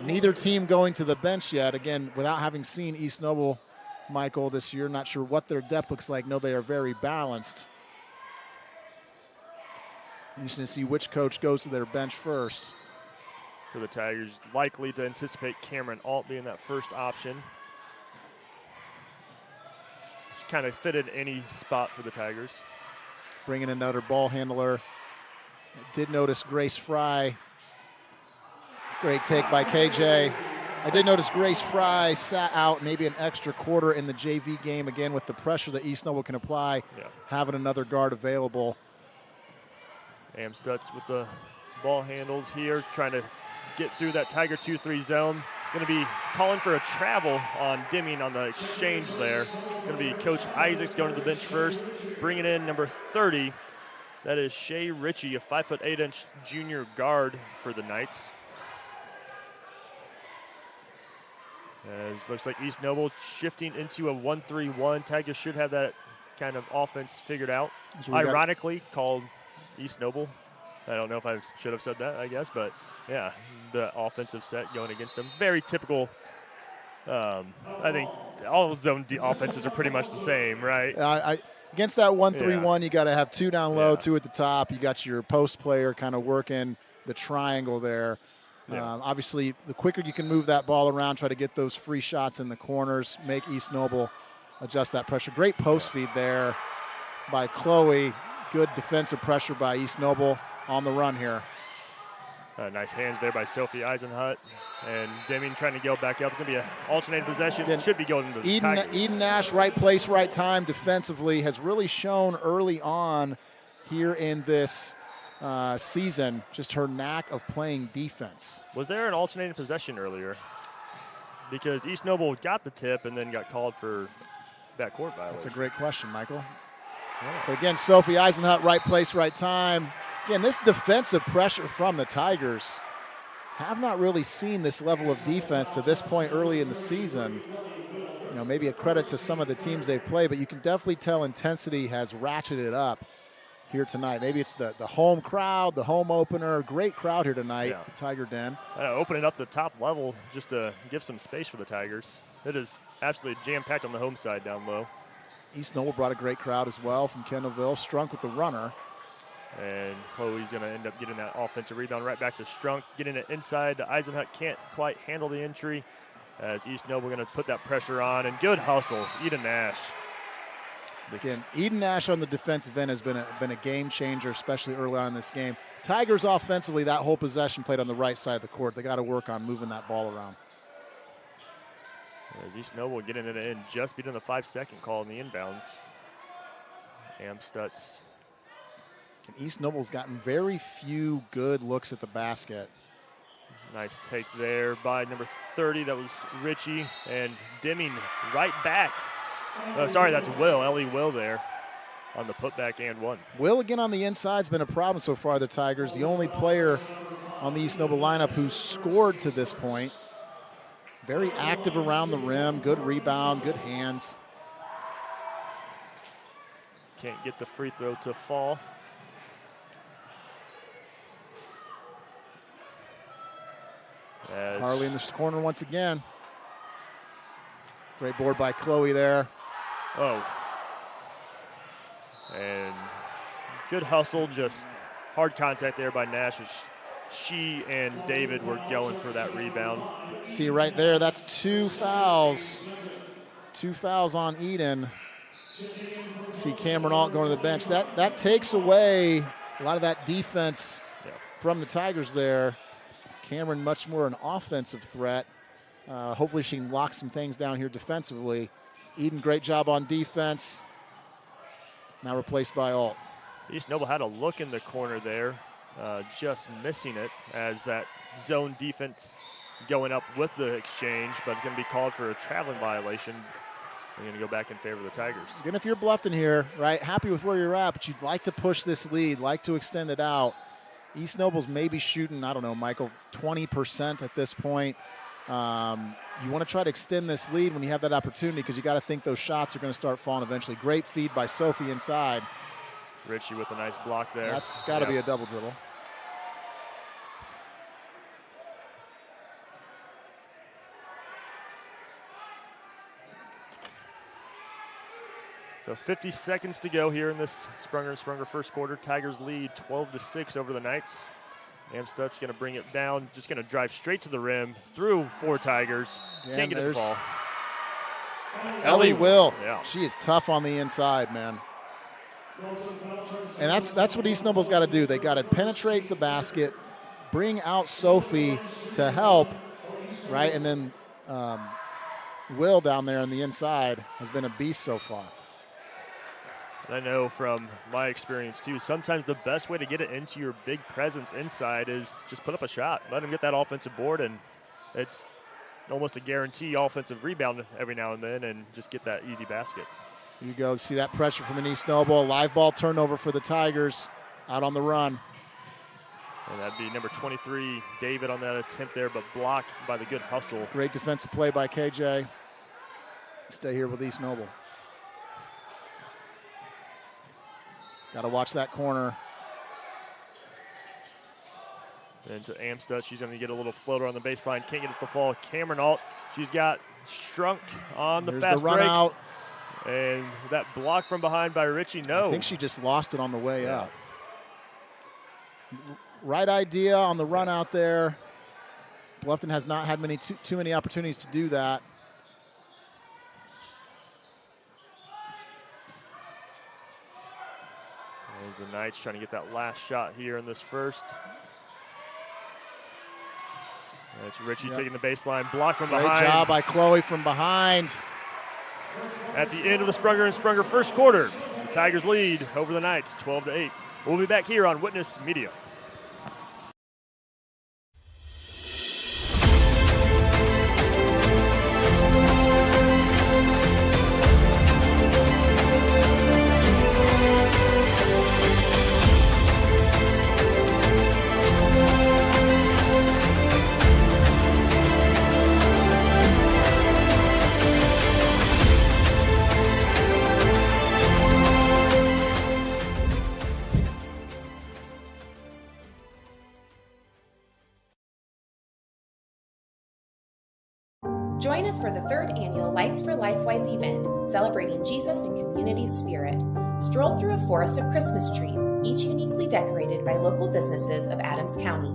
Neither team going to the bench yet. Again, without having seen East Noble, Michael, this year, not sure what their depth looks like. No, they are very balanced. Interesting to see which coach goes to their bench first. For the Tigers, likely to anticipate Cameron Alt being that first option. She kind of fitted any spot for the Tigers. Bringing another ball handler. Did notice Grace Fry. Great take by KJ. I did notice Grace Fry sat out maybe an extra quarter in the JV game, again with the pressure that East Noble can apply, having another guard available. Amstutz with the ball handles here, trying to get through that Tiger 2-3 zone. Going to be calling for a travel on Deming on the exchange there. It's going to be Coach Isaacs going to the bench first, bringing in number 30. That is Shea Ritchie, a 5'8" junior guard for the Knights. As looks like East Noble shifting into a 1-3-1. Tigers should have that kind of offense figured out. Ironically, called East Noble. I don't know if I should have said that, I guess, but yeah, the offensive set going against them. Very typical. I think all zone offenses are pretty much the same, right? Against that 1-3-1, you got to have 2 down low, 2 at the top. You got your post player kind of working the triangle there. Obviously, the quicker you can move that ball around, try to get those free shots in the corners, make East Noble adjust that pressure. Great post feed there by Chloe. Good defensive pressure by East Noble. on the run here. Nice hands there by Sophie Eisenhut. And Deming trying to go back up. It's going to be an alternating possession. It should be going to the Tigers. Eden Nash, right place, right time defensively, has really shown early on here in this season just her knack of playing defense. Was there an alternating possession earlier? Because East Noble got the tip and then got called for backcourt violation. That's a great question, Michael. Yeah. But again, Sophie Eisenhut, right place, right time. Again, this defensive pressure from the Tigers have not really seen this level of defense to this point early in the season. You know, maybe a credit to some of the teams they've played, but you can definitely tell intensity has ratcheted up here tonight. Maybe it's the home crowd, the home opener. Great crowd here tonight, the Tiger Den. Opening up the top level just to give some space for the Tigers. It is absolutely jam-packed on the home side down low. East Noble brought a great crowd as well from Kendallville. Strunk with the runner. And Chloe's going to end up getting that offensive rebound right back to Strunk, getting it inside. Eisenhut can't quite handle the entry as East Noble going to put that pressure on. And good hustle, Eden Nash. Again, Eden Nash on the defensive end has been a game changer, especially early on in this game. Tigers offensively, that whole possession played on the right side of the court. They got to work on moving that ball around. As East Noble getting it in, just beating the 5-second call in the inbounds. Amstutz. East Noble's gotten very few good looks at the basket. Nice take there by number 30. That was Richie. And Deming right back. Oh, sorry, that's Will. Ellie Will there on the putback and one. Will again on the inside has been a problem so far, the Tigers. The only player on the East Noble lineup who's scored to this point. Very active around the rim, good rebound, good hands. Can't get the free throw to fall. Harley in the corner once again. Great board by Chloe there. Oh. And good hustle, just hard contact there by Nash. She and David were going for that rebound. See right there, that's 2 fouls. 2 fouls on Eden. See Cameron Alt going to the bench. That takes away a lot of that defense from the Tigers there. Cameron much more an offensive threat. Hopefully she can lock some things down here defensively. Eden, great job on defense. Now replaced by Alt. East Noble had a look in the corner there, just missing it as that zone defense going up with the exchange, but it's going to be called for a traveling violation. They're going to go back in favor of the Tigers. Again, if you're Bluffton here, right, happy with where you're at, but you'd like to push this lead, like to extend it out. East Noble's maybe shooting, I don't know, Michael, 20% at this point. You want to try to extend this lead when you have that opportunity because you got to think those shots are going to start falling eventually. Great feed by Sophie inside. Richie with a nice block there. That's got to be a double dribble. So 50 seconds to go here in this Sprunger first quarter. Tigers lead 12-6 over the Knights. Amstutz going to bring it down, just going to drive straight to the rim through 4 Tigers. Can't get it to fall. Ellie Will. Yeah. She is tough on the inside, man. And that's what East Noble's got to do. They got to penetrate the basket, bring out Sophie to help, right? And then Will down there on the inside has been a beast so far. I know from my experience, too, sometimes the best way to get it into your big presence inside is just put up a shot. Let him get that offensive board, and it's almost a guarantee offensive rebound every now and then and just get that easy basket. Here you go. See that pressure from an East Noble. Live ball turnover for the Tigers out on the run. And that'd be number 23, David, on that attempt there, but blocked by the good hustle. Great defensive play by KJ. Stay here with East Noble. Got to watch that corner. And to Amstutz, she's going to get a little floater on the baseline. Can't get it to fall. Cameron Alt, she's got Strunk on the fast the run break. Out. And that block from behind by Richie, no. I think she just lost it on the way up. Right idea on the run out there. Bluffton has not had too many opportunities to do that. The Knights trying to get that last shot here in this first. That's Richie taking the baseline, block from behind. Great job by Chloe from behind. At the end of the Sprunger and Sprunger first quarter, the Tigers lead over the Knights, 12-8. We'll be back here on Witness Media. Join us for the 3rd annual Lights for Lifewise event, celebrating Jesus and community spirit. Stroll through a forest of Christmas trees, each uniquely decorated by local businesses of Adams County.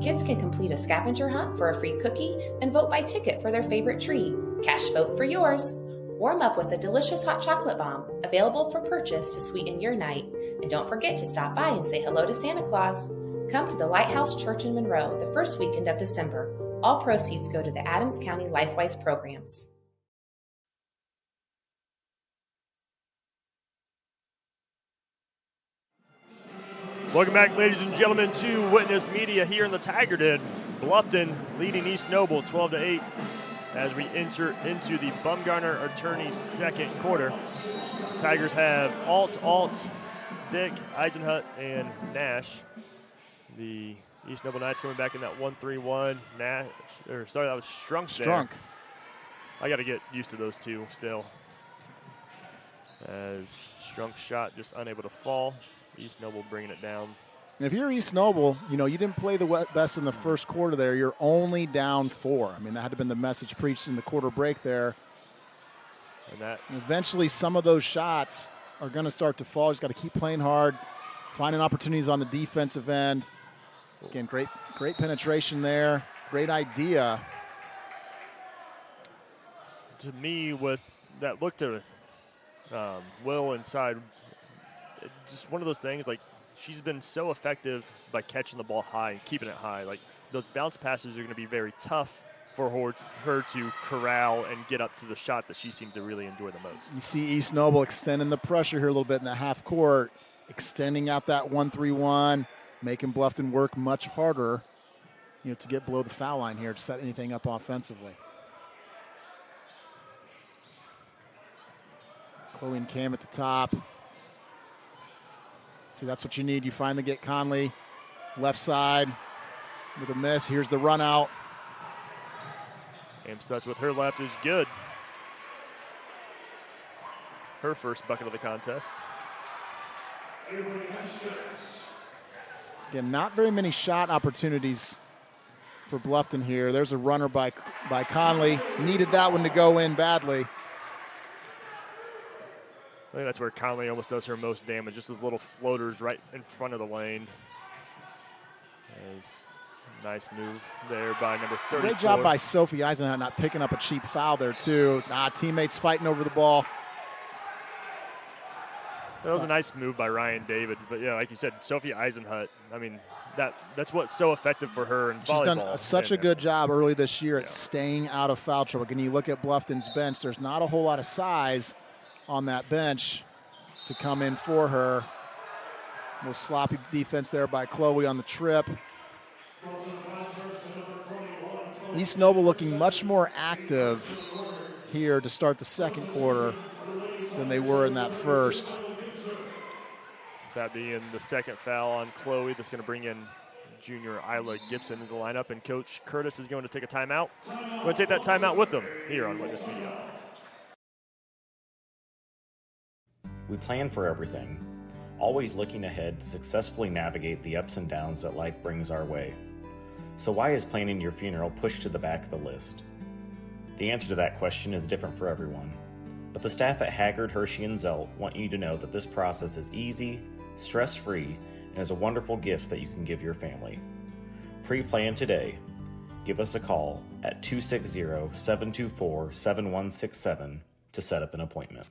Kids can complete a scavenger hunt for a free cookie and vote by ticket for their favorite tree. Cash vote for yours. Warm up with a delicious hot chocolate bomb, available for purchase to sweeten your night. And don't forget to stop by and say hello to Santa Claus. Come to the Lighthouse Church in Monroe the first weekend of December. All proceeds go to the Adams County LifeWise programs. Welcome back, ladies and gentlemen, to Witness Media here in the Tiger Den. Bluffton leading East Noble 12-8 as we enter into the Bumgarner Attorney's second quarter. Tigers have Alt, Dick, Eisenhut, and Nash. The East Noble Knights coming back in that 1-3-1. That was Strunk there. Strunk. I got to get used to those two still. As Strunk's shot just unable to fall. East Noble bringing it down. And if you're East Noble, you didn't play the best in the first quarter there. You're only down 4. I mean, that had to have been the message preached in the quarter break there. And eventually some of those shots are going to start to fall. Just got to keep playing hard, finding opportunities on the defensive end. Again, great penetration there. Great idea. To me, with that look to Will inside, just one of those things, like, she's been so effective by catching the ball high and keeping it high. Like, those bounce passes are going to be very tough for her to corral and get up to the shot that she seems to really enjoy the most. You see East Noble extending the pressure here a little bit in the half court, extending out that 1-3-1, making Bluffton work much harder, to get below the foul line here to set anything up offensively. Chloe and Cam at the top. See, that's what you need. You finally get Conley left side with a miss. Here's the run out. Amstutz with her left is good. Her first bucket of the contest. Again, not very many shot opportunities for Bluffton here. There's a runner by Conley. Needed that one to go in badly. I think that's where Conley almost does her most damage, just those little floaters right in front of the lane. Nice move there by number 34. Great job by Sophie Eisenhut not picking up a cheap foul there, too. Teammates fighting over the ball. That was a nice move by Ryan David. But, yeah, like you said, Sophie Eisenhut, I mean, that's what's so effective for her in volleyball. She's done such a good job early this year at staying out of foul trouble. When you look at Bluffton's bench, there's not a whole lot of size on that bench to come in for her. A little sloppy defense there by Chloe on the trip. East Noble looking much more active here to start the second quarter than they were in that first. That being the second foul on Chloe, that's going to bring in junior Isla Gibson into the lineup, and Coach Curtis is going to take a timeout. We're going to take that timeout with them here on Witness Media. We plan for everything, always looking ahead to successfully navigate the ups and downs that life brings our way. So why is planning your funeral pushed to the back of the list? The answer to that question is different for everyone, but the staff at Haggard, Hershey, and Zelt want you to know that this process is easy, stress-free, and is a wonderful gift that you can give your family. Pre-plan today. Give us a call at 260-724-7167 to set up an appointment.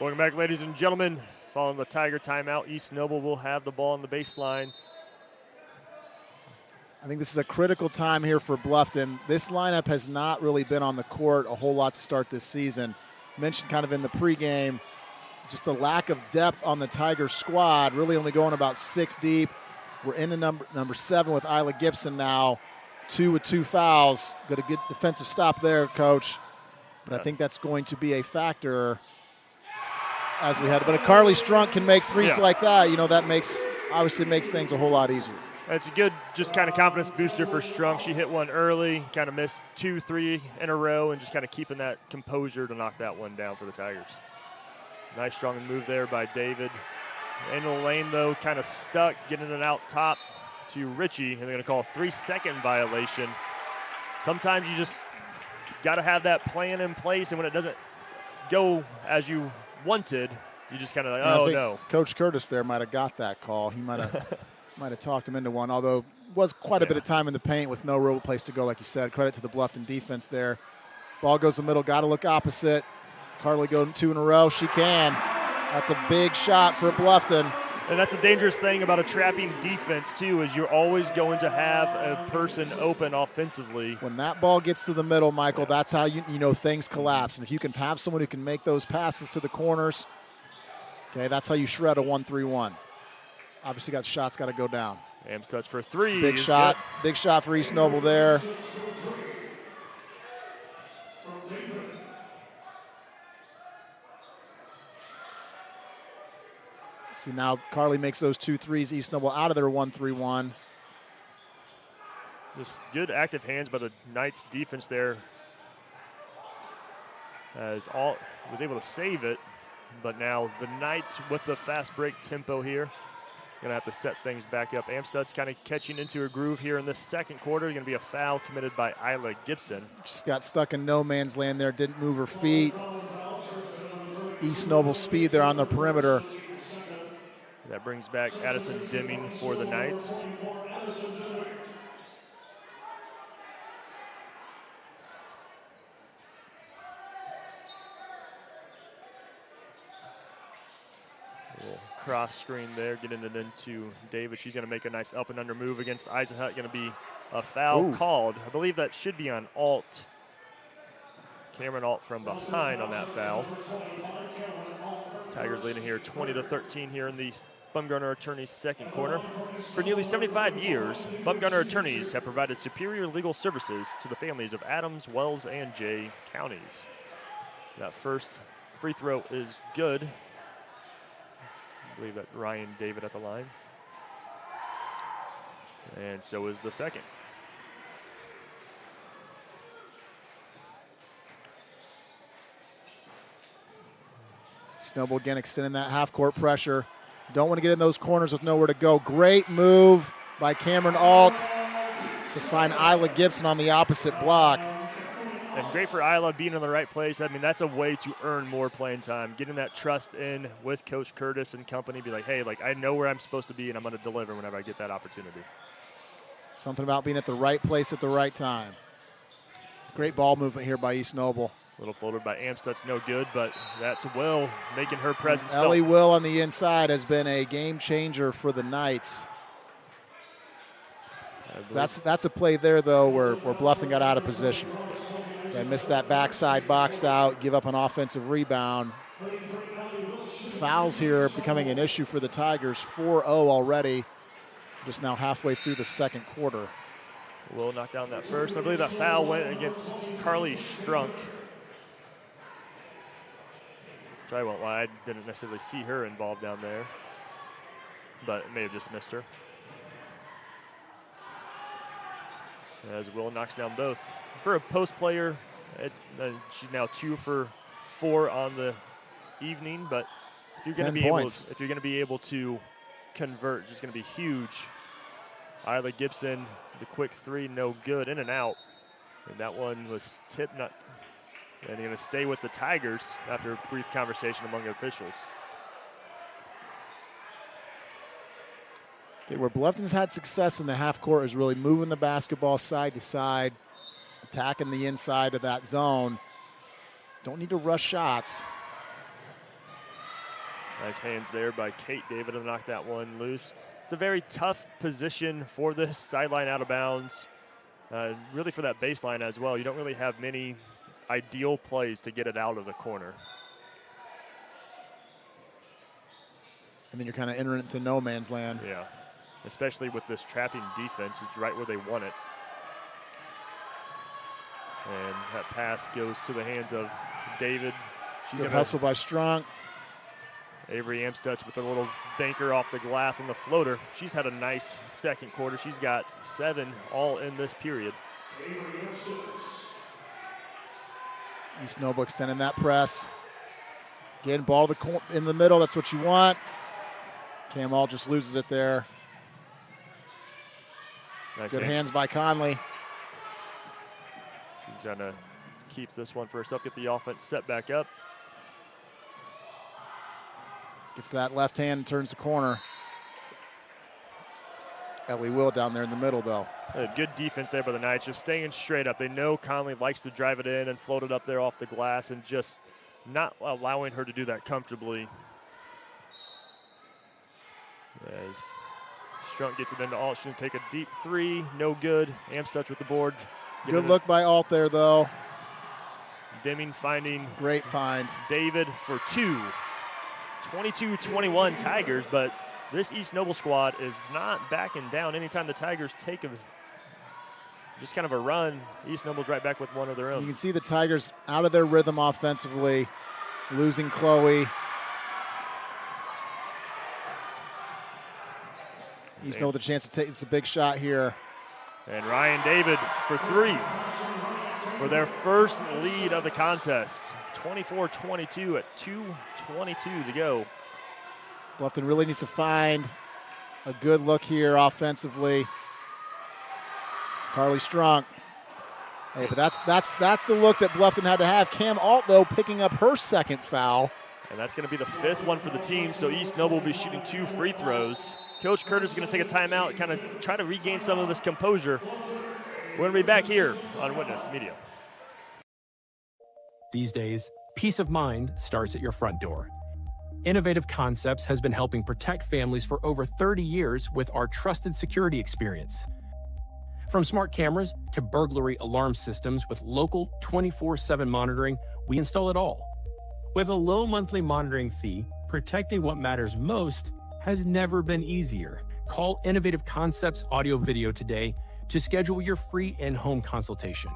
Welcome back, ladies and gentlemen. Following the Tiger timeout, East Noble will have the ball on the baseline. I think this is a critical time here for Bluffton. This lineup has not really been on the court a whole lot to start this season. Mentioned kind of in the pregame, just the lack of depth on the Tiger squad, really only going about 6 deep. We're into number 7 with Isla Gibson now, 2 with 2 fouls. Got a good defensive stop there, Coach. But I think that's going to be a factor as we had. But if Carly Strunk can make threes like that, that obviously makes things a whole lot easier. It's a good just kind of confidence booster for Strunk. She hit one early, kind of missed 2, 3 in a row, and just kind of keeping that composure to knock that one down for the Tigers. Nice strong move there by David. In the lane, though, kind of stuck, getting it out top to Richie, and they're going to call a 3-second violation. Sometimes you just got to have that plan in place, and when it doesn't go as you wanted, you just kind of like, oh, no. Coach Curtis there might have got that call. He might have talked him into one, although was quite a bit of time in the paint with no real place to go, like you said. Credit to the Bluffton defense there. Ball goes to the middle, got to look opposite. Carly going 2 in a row. She can. That's a big shot for Bluffton. And that's a dangerous thing about a trapping defense, too, is you're always going to have a person open offensively. When that ball gets to the middle, Michael, that's how you know things collapse. And if you can have someone who can make those passes to the corners, okay, that's how you shred a 1-3-1. Obviously got shots got to go down. Amstutz for 3. Big shot. Yep. Big shot for East Noble there. See, now Carly makes those 2 threes. East Noble out of their 1-3-1. Just good active hands by the Knights defense there. Was able to save it, but now the Knights with the fast break tempo here. Going to have to set things back up. Amstutz kind of catching into a groove here in this second quarter. Going to be a foul committed by Isla Gibson. Just got stuck in no man's land there. Didn't move her feet. East Noble speed there on the perimeter. That brings back Addison Deming for the Knights. Cross screen there, getting it into David. She's going to make a nice up and under move against Eisenhut. Going to be a foul called. I believe that should be on Alt. Cameron Alt from behind on that foul. Tigers leading here 20-13 here in the Bumgarner Attorneys second quarter. For nearly 75 years, Bumgarner Attorneys have provided superior legal services to the families of Adams, Wells, and Jay counties. That first free throw is good. I believe that Ryan David at the line. And so is the second. Snowball again extending that half-court pressure. Don't want to get in those corners with nowhere to go. Great move by Cameron Alt to find Isla Gibson on the opposite block. And great for Isla being in the right place. I mean, that's a way to earn more playing time. Getting that trust in with Coach Curtis and company. Be like, hey, I know where I'm supposed to be, and I'm going to deliver whenever I get that opportunity. Something about being at the right place at the right time. Great ball movement here by East Noble. Little floater by Amstutz, no good, but that's Will making her presence felt. Ellie felt. Will on the inside has been a game changer for the Knights. That's a play there, though, where Bluffton got out of position. They missed that backside box out, give up an offensive rebound. Fouls here becoming an issue for the Tigers, 4-0 already, just now halfway through the second quarter. Will knock down that first. I believe that foul went against Carly Strunk. I won't lie, I didn't necessarily see her involved down there, but it may have just missed her. As Will knocks down both. For a post player, she's now 2 for 4 on the evening, but if you're going to be able to convert, it's just going to be huge. Isla Gibson, the quick 3, no good, in and out. And that one was tipped, and going to stay with the Tigers after a brief conversation among the officials. Okay, where Bluffton's had success in the half court is really moving the basketball side to side, attacking the inside of that zone. Don't need to rush shots. Nice hands there by Kate David to knock that one loose. It's a very tough position for this sideline out of bounds. Really for that baseline as well. You don't really have many ideal plays to get it out of the corner. And then you're kind of entering into no man's land. Yeah, especially with this trapping defense. It's right where they want it. And that pass goes to the hands of David. She's a hustle by Strong. Avery Amstutz with a little banker off the glass on the floater. She's had a nice second quarter. She's got 7 all in this period. East Noble extending that press. Getting ball in the middle. That's what you want. Cam All just loses it there. Nice Good hands by Conley. She's going to keep this one for herself, get the offense set back up. Gets that left hand and turns the corner. Ellie Will down there in the middle, though. Good defense there by the Knights, just staying straight up. They know Conley likes to drive it in and float it up there off the glass and just not allowing her to do that comfortably. As Strunk gets it into Alt, she's going to take a deep 3, no good. Amstutz with the board. Good look by Alt there, though. Deming finding great find. David for 2. 22-21 Tigers, but this East Noble squad is not backing down. Anytime the Tigers take just kind of a run, East Noble's right back with one of their own. You can see the Tigers out of their rhythm offensively, losing Chloe. East Noble with a chance to take, it's a big shot here. And Ryan David for 3 for their first lead of the contest. 24-22 at 2:22 to go. Bluffton really needs to find a good look here offensively. Carly Strong. Hey, but that's the look that Bluffton had to have. Cam Alt, though, picking up her second foul. And that's going to be the 5th one for the team, so East Noble will be shooting 2 free throws. Coach Curtis is going to take a timeout, kind of try to regain some of this composure. We're going to be back here on Witness Media. These days, peace of mind starts at your front door. Innovative Concepts has been helping protect families for over 30 years with our trusted security experience. From smart cameras to burglary alarm systems with local 24/7 monitoring, we install it all. With a low monthly monitoring fee, protecting what matters most has never been easier. Call Innovative Concepts Audio Video today to schedule your free in-home consultation.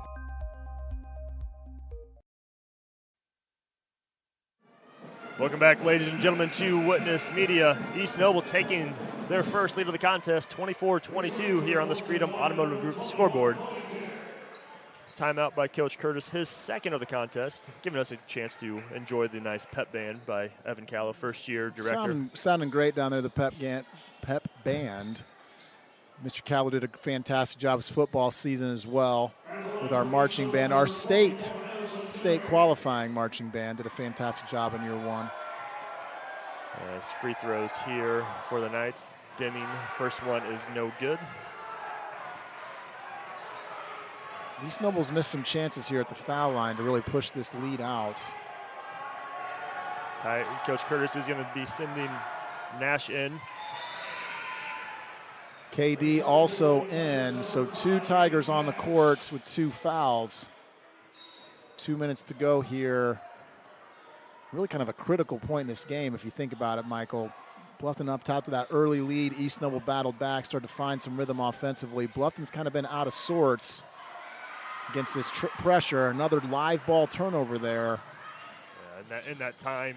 Welcome back, ladies and gentlemen, to Witness Media. East Noble taking their first lead of the contest, 24-22 here on this Freedom Automotive Group scoreboard. Timeout by Coach Curtis, his second of the contest, giving us a chance to enjoy the nice pep band by Evan Callow, first-year director. Sounding great down there, the pep band. Mr. Callow did a fantastic job this football season as well with our marching band. Our state qualifying marching band did a fantastic job in year 1. Nice free throws here for the Knights. Deming, first one is no good. East Noble's missed some chances here at the foul line to really push this lead out. Coach Curtis is going to be sending Nash in. KD also in, so 2 Tigers on the court with 2 fouls. 2 minutes to go here. Really kind of a critical point in this game if you think about it, Michael. Bluffton up top to that early lead. East Noble battled back, started to find some rhythm offensively. Bluffton's kind of been out of sorts against this pressure. Another live ball turnover there. In that time,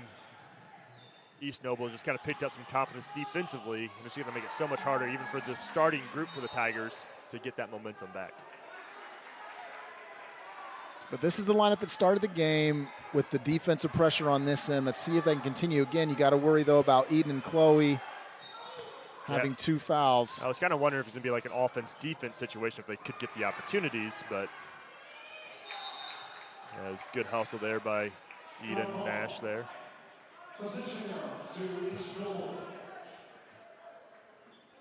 East Noble just kind of picked up some confidence defensively, and it's going to make it so much harder even for the starting group for the Tigers to get that momentum back. But this is the lineup that started the game with the defensive pressure on this end. Let's see if they can continue. Again, you got to worry, though, about Eden and Chloe having 2 fouls. I was kind of wondering if it's going to be like an offense-defense situation, if they could get the opportunities, but it was good hustle there by Eden Nash there.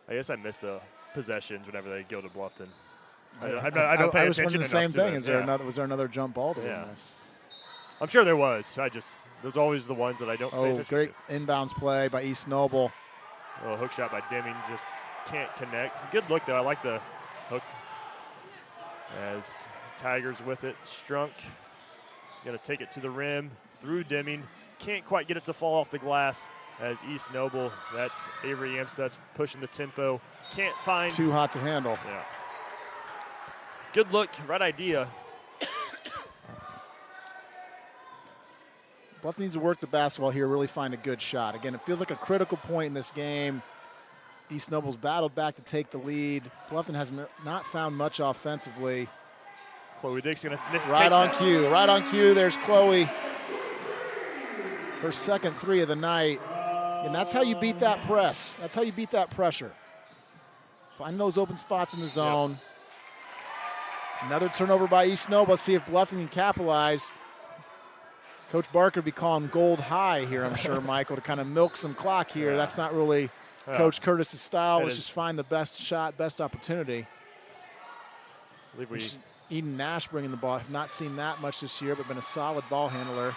I guess I missed the possessions whenever they go to Bluffton. I don't pay I was attention wondering the same enough to thing. it. Was there another jump ball that we missed? I'm sure there was. Those are always the ones that I don't pay attention great to. inbounds play by East Noble. A little hook shot by Deming, just can't connect. Good look, though. I like the hook. As Tigers with it. Strunk going to take it to the rim through Deming. Can't quite get it to fall off the glass as East Noble. That's Avery Amstutz pushing the tempo. Can't find. Too hot to handle. Yeah. Good look, right idea. Bluffton needs to work the basketball here, really find a good shot. Again, it feels like a critical point in this game. East Noble's battled back to take the lead. Bluffton has not found much offensively. Chloe Dick's going to right on cue. Right on cue. There's Chloe. Her second three of the night. And that's how you beat that press. That's how you beat that pressure. Find those open spots in the zone. Yep. Another turnover by East Noble. Let's see if Bluffton can capitalize. Coach Barker will be calling gold high here, I'm sure, Michael, to kind of milk some clock here. Yeah. That's not really Coach Curtis's style. Let's just find the best shot, best opportunity. Eden Nash bringing the ball. I've not seen that much this year, but been a solid ball handler.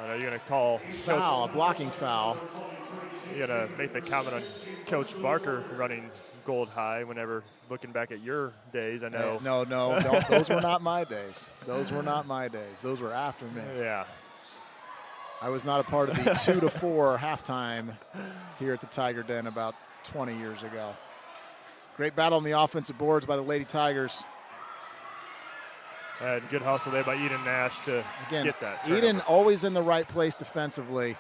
I know you're going to call foul, a blocking foul. You're going to make the comment on Coach Barker running gold high whenever looking back at your days. I know. No, those were not my days. Those were not my days. Those were after me. Yeah. I was not a part of the 2-4 halftime here at the Tiger Den about 20 years ago. Great battle on the offensive boards by the Lady Tigers. And good hustle there by Eden Nash to get that turnover. Eden always in the right place defensively.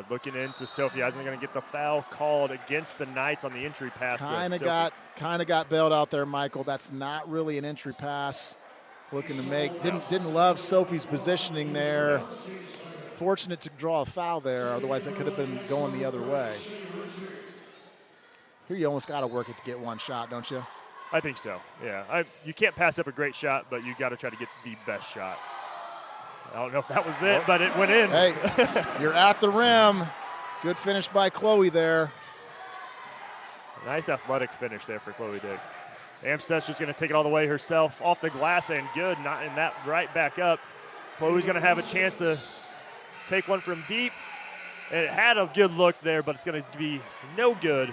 Looking into Sophie Eisman, going to get the foul called against the Knights on the entry pass. Kind of got bailed out there, Michael. That's not really an entry pass. Looking to make didn't love Sophie's positioning there. Fortunate to draw a foul there, otherwise it could have been going the other way. Here you almost got to work it to get one shot, don't you? I think so. Yeah, you can't pass up a great shot, but you got to try to get the best shot. I don't know if that was it, but it went in. Hey, you're at the rim. Good finish by Chloe there. Nice athletic finish there for Chloe Dick. Amstutz just going to take it all the way herself off the glass and good. Not in that right back up. Chloe's going to have a chance to take one from deep. It had a good look there, but it's going to be no good.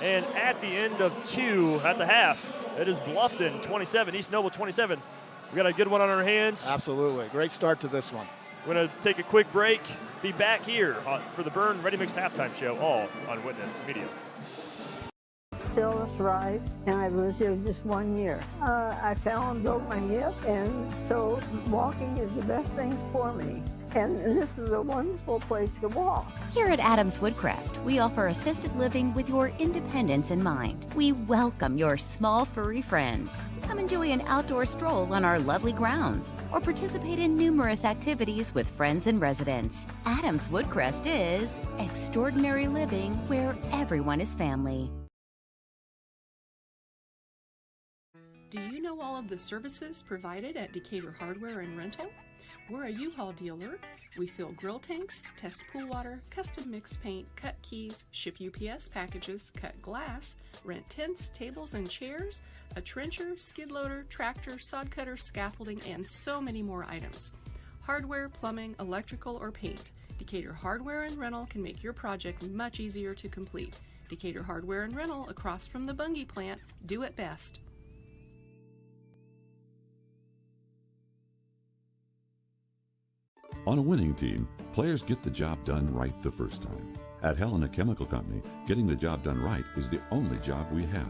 And at the end of two, at the half, it is Bluffton 27, East Noble 27. We got a good one on our hands. Absolutely. Great start to this one. We're going to take a quick break. Be back here for the Berne Ready Mix halftime show, all on Witness Media. Still thrive, and I've lived here just 1 year. I fell and broke my hip, and so walking is the best thing for me. And this is a wonderful place to walk. Here at Adams Woodcrest, we offer assisted living with your independence in mind. We welcome your small furry friends. Come enjoy an outdoor stroll on our lovely grounds or participate in numerous activities with friends and residents. Adams Woodcrest is extraordinary living where everyone is family. Do you know all of the services provided at Decatur Hardware and Rental? We're a U-Haul dealer. We fill grill tanks, test pool water, custom mix paint, cut keys, ship UPS packages, cut glass, rent tents, tables and chairs, a trencher, skid loader, tractor, sod cutter, scaffolding, and so many more items. Hardware, plumbing, electrical, or paint. Decatur Hardware and Rental can make your project much easier to complete. Decatur Hardware and Rental, across from the Bungie plant, do it best. On a winning team, players get the job done right the first time. At Helena Chemical Company, getting the job done right is the only job we have.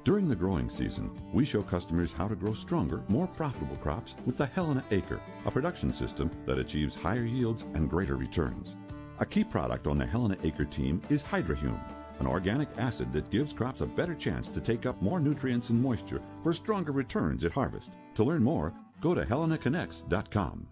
During the growing season, we show customers how to grow stronger, more profitable crops with the Helena Acre, a production system that achieves higher yields and greater returns. A key product on the Helena Acre team is Hydrahume, an organic acid that gives crops a better chance to take up more nutrients and moisture for stronger returns at harvest. To learn more, go to helenaconnects.com.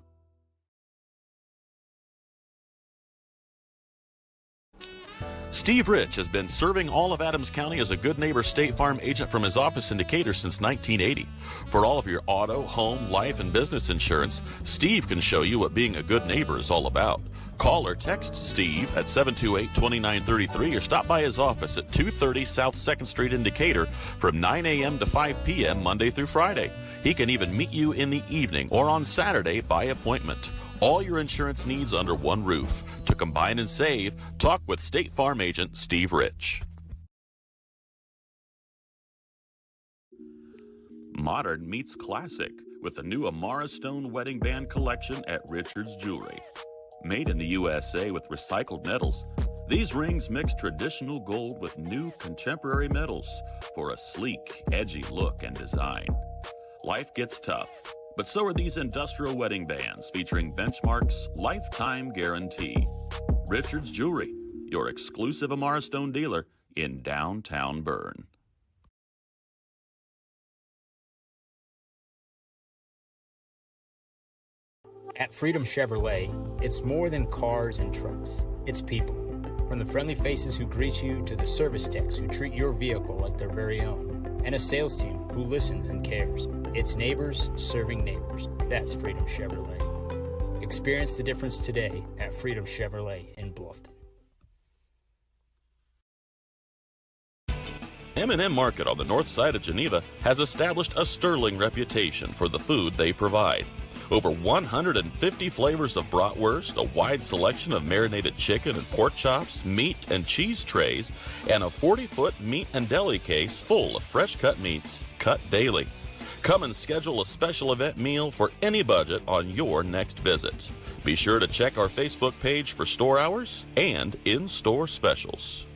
Steve Rich has been serving all of Adams County as a Good Neighbor State Farm agent from his office in Decatur since 1980. For all of your auto, home, life, and business insurance, Steve can show you what being a good neighbor is all about. Call or text Steve at 728-2933 or stop by his office at 230 South 2nd Street in Decatur from 9 a.m. to 5 p.m. Monday through Friday. He can even meet you in the evening or on Saturday by appointment. All your insurance needs under one roof. To combine and save, talk with State Farm agent Steve Rich. Modern meets classic with the new Amara Stone Wedding Band collection at Richard's Jewelry. Made in the USA with recycled metals, these rings mix traditional gold with new contemporary metals for a sleek, edgy look and design. Life gets tough, but so are these industrial wedding bands featuring Benchmark's lifetime guarantee. Richard's Jewelry, your exclusive Amara Stone dealer in downtown Berne. At Freedom Chevrolet, it's more than cars and trucks. It's people. From the friendly faces who greet you to the service techs who treat your vehicle like their very own. And a sales team who listens and cares. It's neighbors serving neighbors. That's Freedom Chevrolet. Experience the difference today at Freedom Chevrolet in Bluffton. M&M Market on the north side of Geneva has established a sterling reputation for the food they provide. Over 150 flavors of bratwurst, a wide selection of marinated chicken and pork chops, meat and cheese trays, and a 40-foot meat and deli case full of fresh-cut meats, cut daily. Come and schedule a special event meal for any budget on your next visit. Be sure to check our Facebook page for store hours and in-store specials.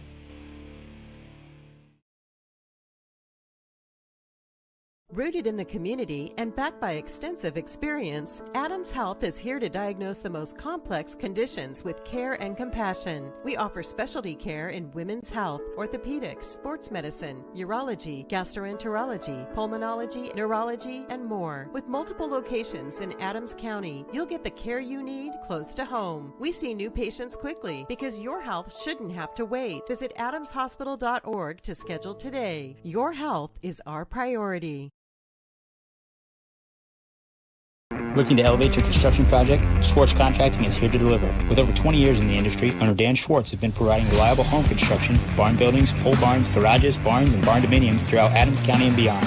Rooted in the community and backed by extensive experience, Adams Health is here to diagnose the most complex conditions with care and compassion. We offer specialty care in women's health, orthopedics, sports medicine, urology, gastroenterology, pulmonology, neurology, and more. With multiple locations in Adams County, you'll get the care you need close to home. We see new patients quickly because your health shouldn't have to wait. Visit adamshospital.org to schedule today. Your health is our priority. Looking to elevate your construction project? Schwartz Contracting is here to deliver. With over 20 years in the industry, owner Dan Schwartz has been providing reliable home construction, barn buildings, pole barns, garages, barns, and barn dominiums throughout Adams County and beyond.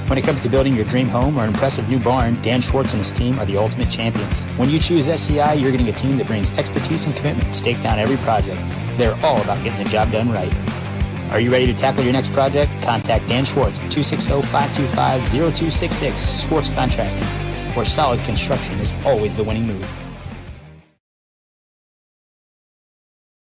When it comes to building your dream home or an impressive new barn, Dan Schwartz and his team are the ultimate champions. When you choose SCI, you're getting a team that brings expertise and commitment to take down every project. They're all about getting the job done right. Are you ready to tackle your next project? Contact Dan Schwartz at 260-525-0266, Schwartz Contracting, where solid construction is always the winning move.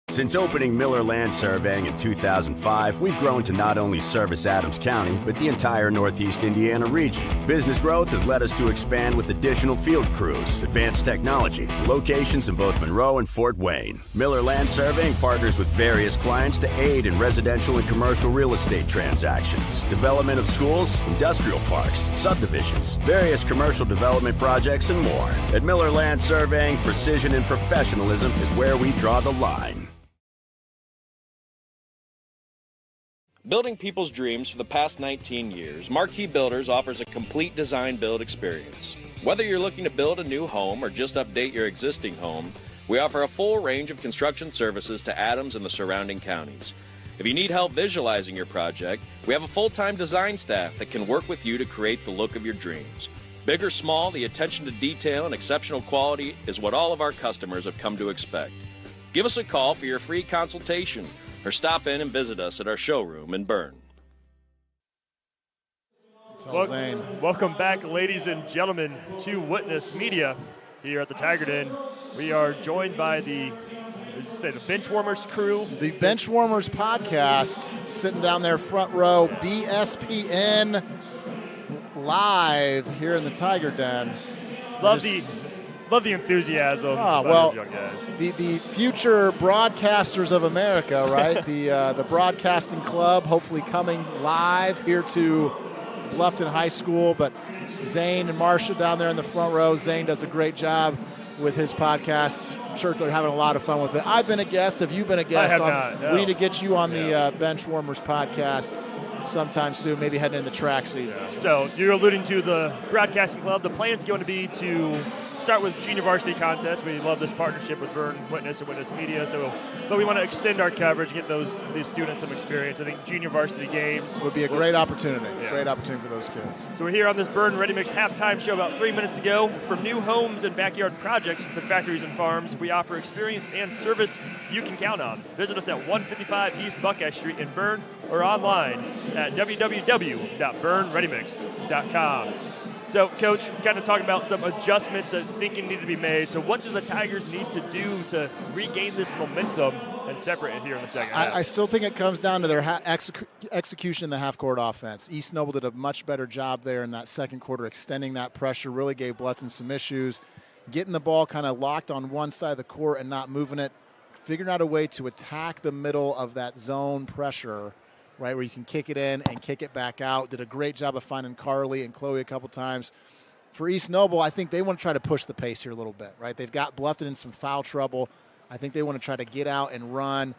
Since opening Miller Land Surveying in 2005, we've grown to not only service Adams County, but the entire Northeast Indiana region. Business growth has led us to expand with additional field crews, advanced technology, locations in both Monroe and Fort Wayne. Miller Land Surveying partners with various clients to aid in residential and commercial real estate transactions, development of schools, industrial parks, subdivisions, various commercial development projects, and more. At Miller Land Surveying, precision and professionalism is where we draw the line. Building people's dreams for the past 19 years, Marquee Builders offers a complete design build experience. Whether you're looking to build a new home or just update your existing home, we offer a full range of construction services to Adams and the surrounding counties. If you need help visualizing your project, we have a full-time design staff that can work with you to create the look of your dreams. Big or small, the attention to detail and exceptional quality is what all of our customers have come to expect. Give us a call for your free consultation, or stop in and visit us at our showroom in Berne. Welcome back, ladies and gentlemen, to Witness Media here at the Tiger Den. We are joined by the Benchwarmers crew. The Benchwarmers podcast, sitting down there front row, BSPN live here in the Tiger Den. Love the enthusiasm. Well, young guys. The future broadcasters of America, right? the Broadcasting Club, hopefully coming live here to Bluffton High School. But Zane and Marcia down there in the front row. Zane does a great job with his podcast. I'm sure they're having a lot of fun with it. I've been a guest. Have you been a guest? I have not. No. We need to get you on the Benchwarmers podcast sometime soon, maybe heading into track season. Yeah. So you're alluding to the Broadcasting Club. The plan's going to be to start with junior varsity contest. We love this partnership with Berne Witness and Witness Media. But we want to extend our coverage, get these students some experience. I think junior varsity games would be a great opportunity. Yeah. Great opportunity for those kids. So we're here on this Berne Ready Mix halftime show about 3 minutes ago. From new homes and backyard projects to factories and farms, we offer experience and service you can count on. Visit us at 155 East Buckeye Street in Berne or online at www.bernereadymix.com. So, Coach, we're kind of talking about some adjustments that thinking need to be made. So what do the Tigers need to do to regain this momentum and separate it here in the second half? I still think it comes down to their execution in the half-court offense. East Noble did a much better job there in that second quarter, extending that pressure, really gave Bluffton some issues, getting the ball kind of locked on one side of the court and not moving it, figuring out a way to attack the middle of that zone pressure, right, where you can kick it in and kick it back out. Did a great job of finding Carly and Chloe a couple times. For East Noble, I think they want to try to push the pace here a little bit, right? They've got Bluffton in some foul trouble. I think they want to try to get out and run.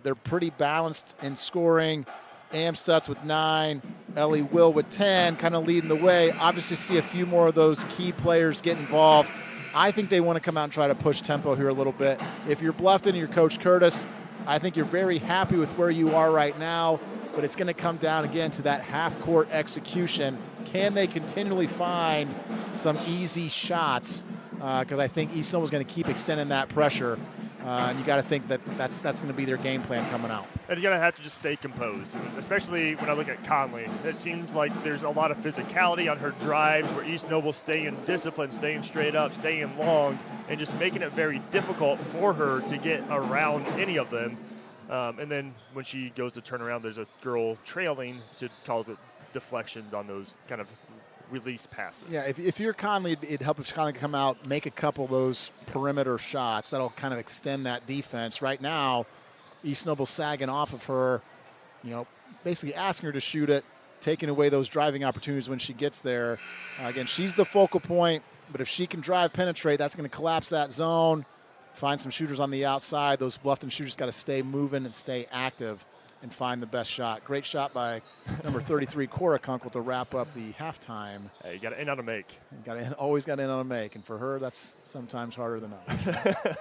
They're pretty balanced in scoring. Amstutz with 9, Ellie Will with 10, kind of leading the way. Obviously see a few more of those key players get involved. I think they want to come out and try to push tempo here a little bit. If you're Bluffton and you're Coach Curtis, I think you're very happy with where you are right now, but it's going to come down again to that half-court execution. Can they continually find some easy shots? Because I think East Noble is going to keep extending that pressure, and you got to think that's going to be their game plan coming out. And you're going to have to just stay composed, especially when I look at Conley. It seems like there's a lot of physicality on her drives where East Noble staying disciplined, staying straight up, staying long, and just making it very difficult for her to get around any of them. And then when she goes to turn around, there's a girl trailing to cause it deflections on those kind of release passes. Yeah, if you're Conley, it'd help if Conley come out, make a couple of those perimeter shots. That'll kind of extend that defense. Right now, East Noble sagging off of her, basically asking her to shoot it, taking away those driving opportunities when she gets there. Again, she's the focal point, but if she can drive, penetrate, that's going to collapse that zone, find some shooters on the outside. Those Bluffton shooters got to stay moving and stay active and find the best shot. Great shot by number 33, Cora Kunkel, to wrap up the halftime. Hey, you got to end on a make. Always got to end on a make, and for her, that's sometimes harder than others.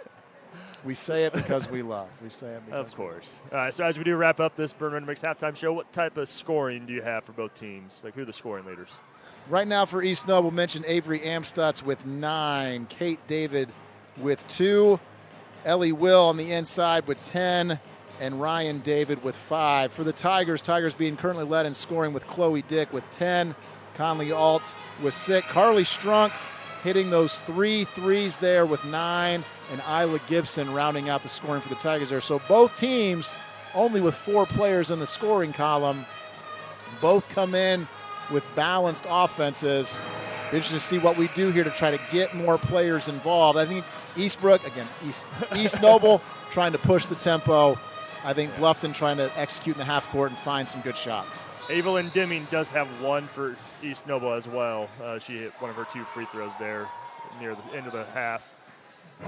We say it because we love. We say it because of course. All right, so as we do wrap up this Berne Ready Mix halftime show, what type of scoring do you have for both teams? Like, who are the scoring leaders? Right now for East Noble, mentioned Avery Amstutz with 9, Kate David with 2, Ellie Will on the inside with 10, and Ryan David with 5. For the Tigers being currently led in scoring with Chloe Dick with 10, Conley Alt with 6, Carly Strunk hitting those 3 threes there with 9, and Isla Gibson rounding out the scoring for the Tigers there. So both teams only with 4 players in the scoring column. Both come in with balanced offenses. Interesting to see what we do here to try to get more players involved. I think East Noble trying to push the tempo. I think Bluffton trying to execute in the half court and find some good shots. Evelyn Deming does have 1 for East Noble as well. She hit one of her 2 free throws there near the end of the half.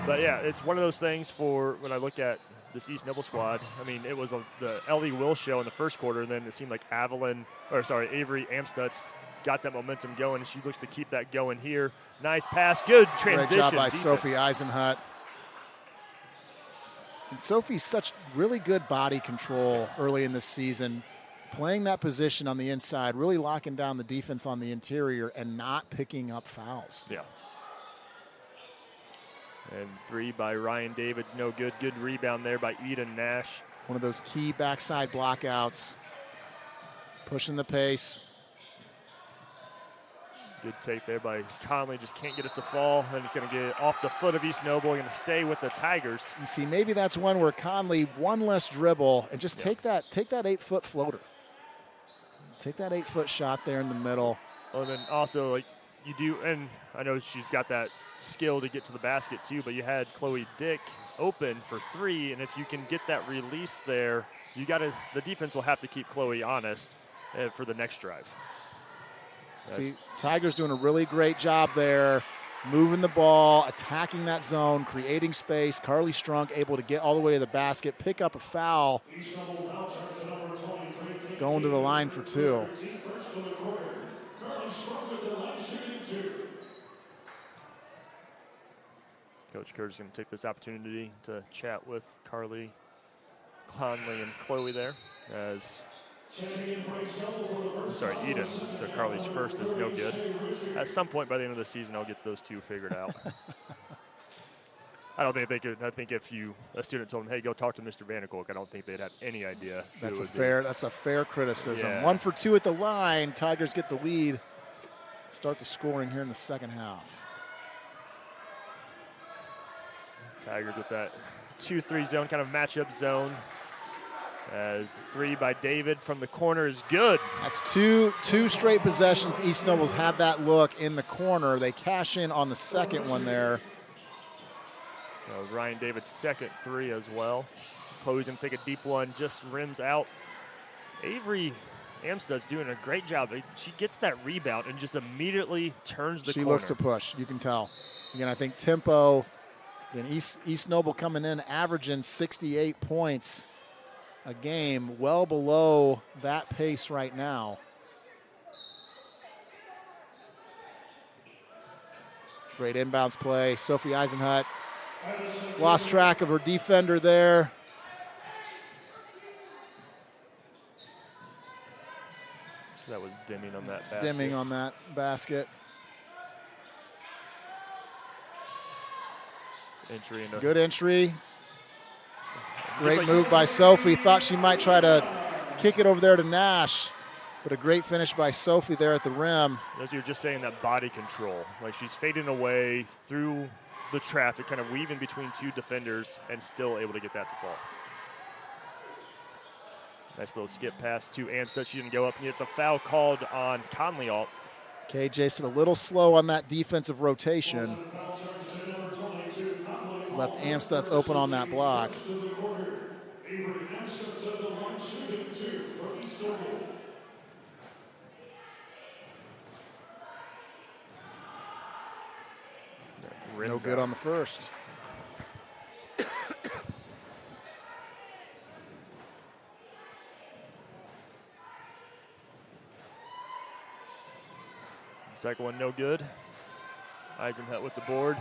But yeah, it's one of those things for when I look at this East Noble squad. I mean, it was the Ellie Will show in the first quarter, and then it seemed like Avery Amstutz got that momentum going, and she looks to keep that going here. Nice pass, good transition. Great job by defense. Sophie Eisenhut. And Sophie's such really good body control early in this season, playing that position on the inside, really locking down the defense on the interior and not picking up fouls. Yeah. And 3 by Ryan Davids, no good. Good rebound there by Eden Nash. One of those key backside blockouts, pushing the pace. Good take there by Conley, just can't get it to fall, and it's going to get off the foot of East Noble, going to stay with the Tigers. You see, maybe that's one where Conley, one less dribble, and just take that 8-foot floater. Take that 8-foot shot there in the middle. Well, and then also, like, you do, and I know she's got that skill to get to the basket too, but you had Chloe Dick open for 3, and if you can get that release there, the defense will have to keep Chloe honest for the next drive. See, Tigers doing a really great job there, moving the ball, attacking that zone, creating space. Carly Strunk able to get all the way to the basket, pick up a foul, going to the line for 2. Coach Curtis is going to take this opportunity to chat with Carly, Conley, and Chloe there as Eden. So Carly's first is no good. At some point by the end of the season, I'll get those two figured out. I don't think they could. I think if a student told them, "Hey, go talk to Mr. Vanderkolk," I don't think they'd have any idea. That's a fair criticism. Yeah. 1 for 2 at the line. Tigers get the lead. Start the scoring here in the second half. Tigers with that 2-3 zone, kind of matchup zone. As 3 by David from the corner is good. That's two straight possessions. East Noble's had that look in the corner. They cash in on the second one there. Ryan David's second 3 as well. Chloe's going to take a deep one, just rims out. Avery Amstut's doing a great job. She gets that rebound and just immediately turns the corner. She looks to push, you can tell. Again, I think tempo. Again, East Noble coming in, averaging 68 points a game, well below that pace right now. Great inbounds play. Sophie Eisenhut lost track of her defender there. That was Dimming on that basket. Dimming on that basket. Entry into good entry. Great move by Sophie. Thought she might try to kick it over there to Nash, but a great finish by Sophie there at the rim. As you were just saying, that body control. Like she's fading away through the traffic, kind of weaving between two defenders and still able to get that to fall. Nice little skip pass to Amstutz. She didn't go up and get the foul called on Conley Alt. Okay, Jason, a little slow on that defensive rotation. Left Amstutz open on that block. No good on the first. Second one, no good. Eisenhut with the board.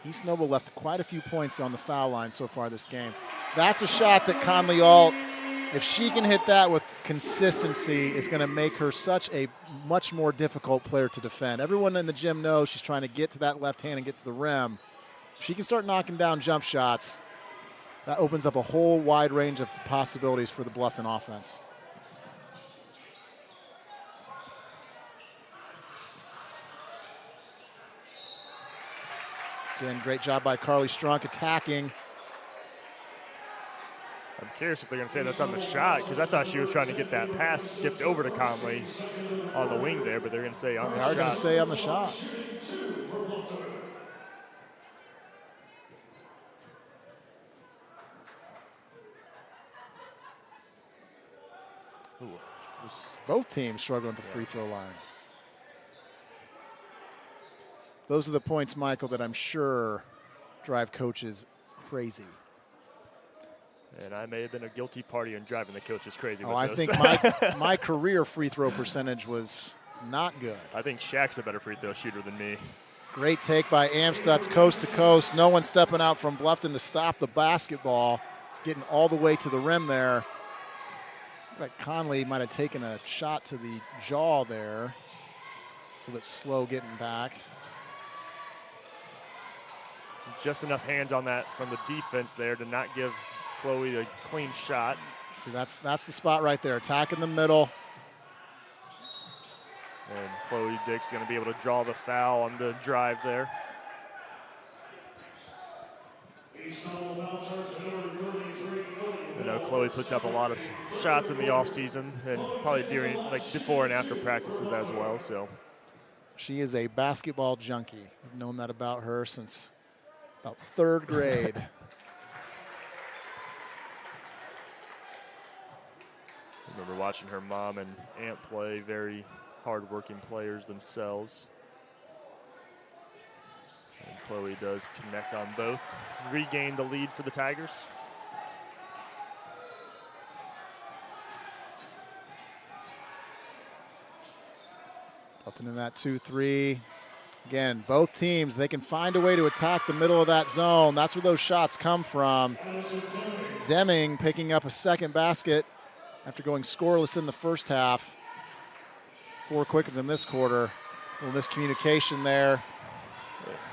East Noble left quite a few points on the foul line so far this game. That's a shot that Conley Alt, if she can hit that with consistency, is going to make her such a much more difficult player to defend. Everyone in the gym knows she's trying to get to that left hand and get to the rim. If she can start knocking down jump shots, that opens up a whole wide range of possibilities for the Bluffton offense. Again, great job by Carly Strunk attacking. I'm curious if they're going to say that's on the shot, because I thought she was trying to get that pass skipped over to Conley on the wing there, but they're going to say on the shot. They are going to say on the shot. Ooh, both teams struggling at the free throw line. Those are the points, Michael, that I'm sure drive coaches crazy. And I may have been a guilty party in driving the coaches crazy. Oh, I think my career free throw percentage was not good. I think Shaq's a better free throw shooter than me. Great take by Amstutz, coast to coast. No one stepping out from Bluffton to stop the basketball, getting all the way to the rim there. Looks like Conley might have taken a shot to the jaw there. A little bit slow getting back. Just enough hands on that from the defense there to not give Chloe a clean shot. See, that's the spot right there. Attack in the middle. And Chloe Dick's going to be able to draw the foul on the drive there. I know Chloe puts up a lot of shots in the offseason and probably during, like, before and after practices as well. So she is a basketball junkie. I've known that about her since about third grade. I remember watching her mom and aunt play, very hard-working players themselves. And Chloe does connect on both, regain the lead for the Tigers. Bluffton in that 2-3. Again, both teams, they can find a way to attack the middle of that zone. That's where those shots come from. Deming picking up a second basket after going scoreless in the first half. 4 quickens in this quarter. A little miscommunication there.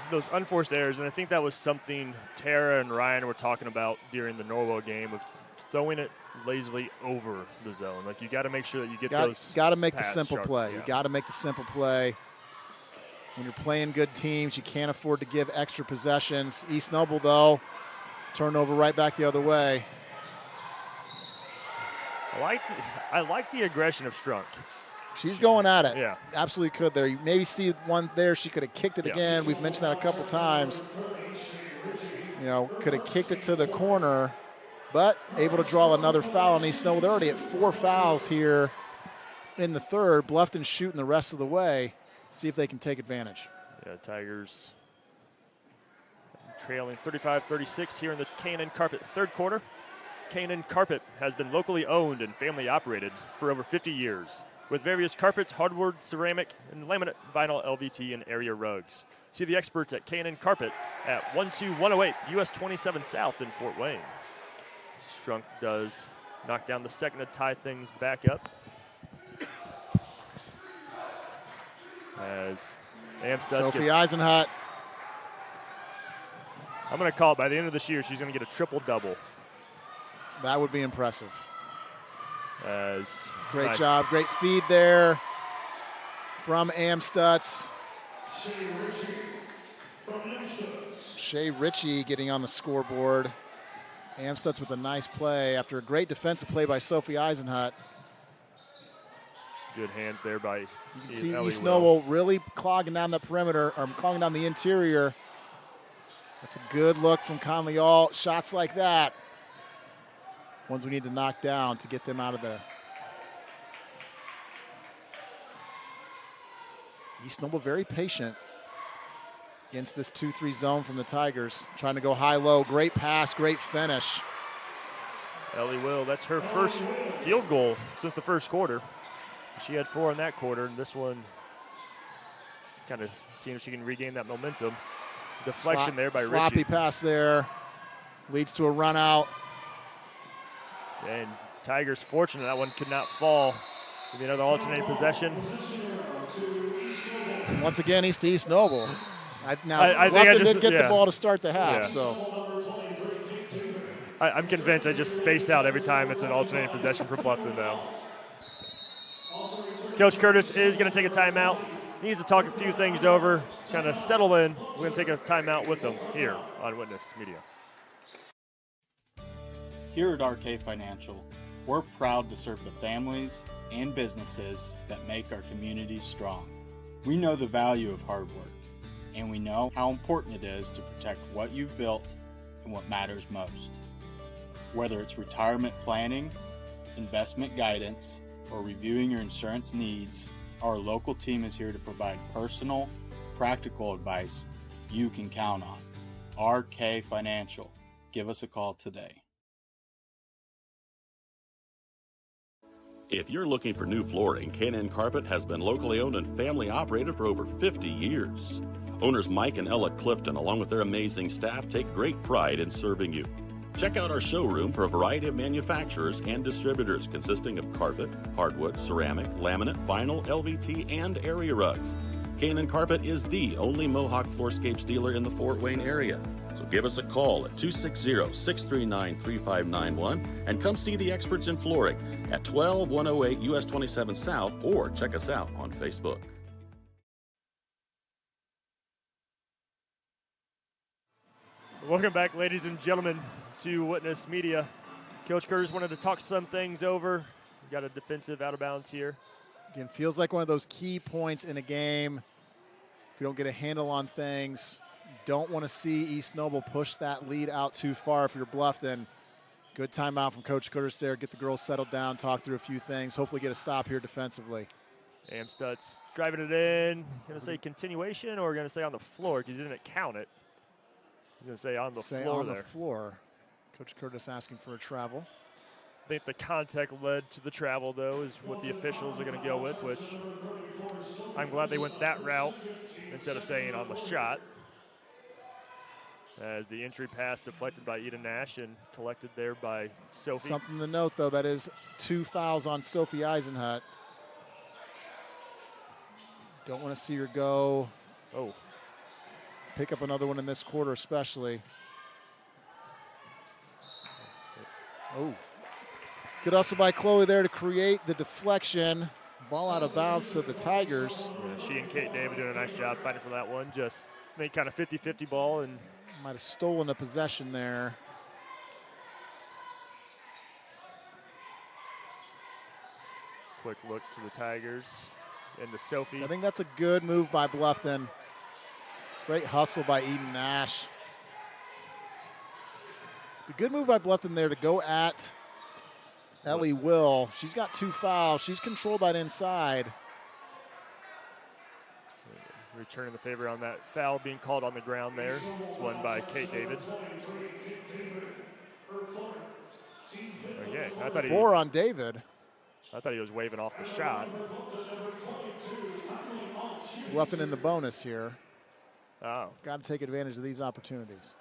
Those unforced errors, and I think that was something Tara and Ryan were talking about during the Norwell game of throwing it lazily over the zone. Like, you got to make sure that you get those. Got to make the pass simple sharp. play. Yeah. You got to make the simple play. When you're playing good teams, you can't afford to give extra possessions. East Noble, though, turnover right back the other way. I like the aggression of Strunk. She's going at it. Yeah. Absolutely could there. You maybe see one there. She could have kicked it again. We've mentioned that a couple times. Could have kicked it to the corner, but able to draw another foul on East Noble. They're already at 4 fouls here in the third. Bluffton shooting the rest of the way. See if they can take advantage. Yeah, Tigers trailing 35-36 here in the K&N Carpet third quarter. K&N Carpet has been locally owned and family operated for over 50 years with various carpets, hardwood, ceramic, and laminate, vinyl, LVT, and area rugs. See the experts at K&N Carpet at 12108 US 27 South in Fort Wayne. Strunk does knock down the second to tie things back up. As Amstutz Sophie Eisenhut. I'm going to call it by the end of this year, she's going to get a triple-double. That would be impressive. Great Nice. job. Great feed there from Amstutz. Shea Ritchie getting on the scoreboard. Amstutz with a nice play after a great defensive play by Sophie Eisenhut. Good hands there by You can see Ellie East Will. Noble really clogging down the perimeter, or clogging down the interior. That's a good look from Conley Alt. Shots like that, ones we need to knock down to get them out of the. East Noble very patient against this 2-3 zone from the Tigers. Trying to go high-low. Great pass, great finish. Ellie Will, that's her first field goal since the first quarter. She had 4 in that quarter, and this one kind of seeing if she can regain that momentum. Deflection there by Sloppy Ritchie. pass there. Leads to a run out. And Tigers fortunate that one could not fall. Maybe another alternating possession. And once again, East Noble. I Bluffton did get the ball to start the half, Yeah. so. I'm convinced I just space out every time it's an alternating possession for Bluffton, though. Coach Curtis is going to take a timeout. He needs to talk a few things over, kind of settle in. We're going to take a timeout with him here on Witness Media. Here at RK Financial, we're proud to serve the families and businesses that make our communities strong. We know the value of hard work, and we know how important it is to protect what you've built and what matters most. Whether it's retirement planning, investment guidance, or reviewing your insurance needs, our local team is here to provide personal, practical advice you can count on. RK Financial. Give us a call today. If you're looking for new flooring, K&N Carpet has been locally owned and family operated for over 50 years. Owners Mike and Ella Clifton, along with their amazing staff, take great pride in serving you. Check out our showroom for a variety of manufacturers and distributors consisting of carpet, hardwood, ceramic, laminate, vinyl, LVT, and area rugs. K&N Carpet is the only Mohawk Floorscapes dealer in the Fort Wayne area. So give us a call at 260-639-3591 and come see the experts in flooring at 12108 US 27 South, or check us out on Facebook. Welcome back, ladies and gentlemen, to Witness Media. Coach Curtis wanted to talk some things over. We got a defensive out of bounds here. Again, feels like one of those key points in a game. If you don't get a handle on things, don't want to see East Noble push that lead out too far if you're Bluffton. Good timeout from Coach Curtis there. Get the girls settled down, talk through a few things, hopefully get a stop here defensively. Amstutz driving it in. Going to say continuation or going to say on the floor because he didn't count it. He's going to say on the floor on there. the floor. Coach Curtis asking for a travel. I think the contact led to the travel, though, is what the officials are going to go with, which I'm glad they went that route instead of saying on the shot. As the entry pass deflected by Eden Nash and collected there by Sophie. Something to note, though, that is 2 fouls on Sophie Eisenhut. Don't want to see her go. Oh. Pick up another one in this quarter, especially. Oh. Good hustle by Chloe there to create the deflection. Ball out of bounds to the Tigers. Yeah, she and Kate David doing a nice job fighting for that one. Just made kind of 50-50 ball and might have stolen a possession there. Quick look to the Tigers and to Sophie. So I think that's a good move by Bluffton. Great hustle by Eden Nash. A good move by Bluffton there to go at Ellie Will. She's got 2 fouls. She's controlled that inside. Returning the favor on that foul being called on the ground there. It's won by Kate David. Okay, I thought 4 on David. I thought he was waving off the shot. Bluffton in the bonus here. Oh. Got to take advantage of these opportunities.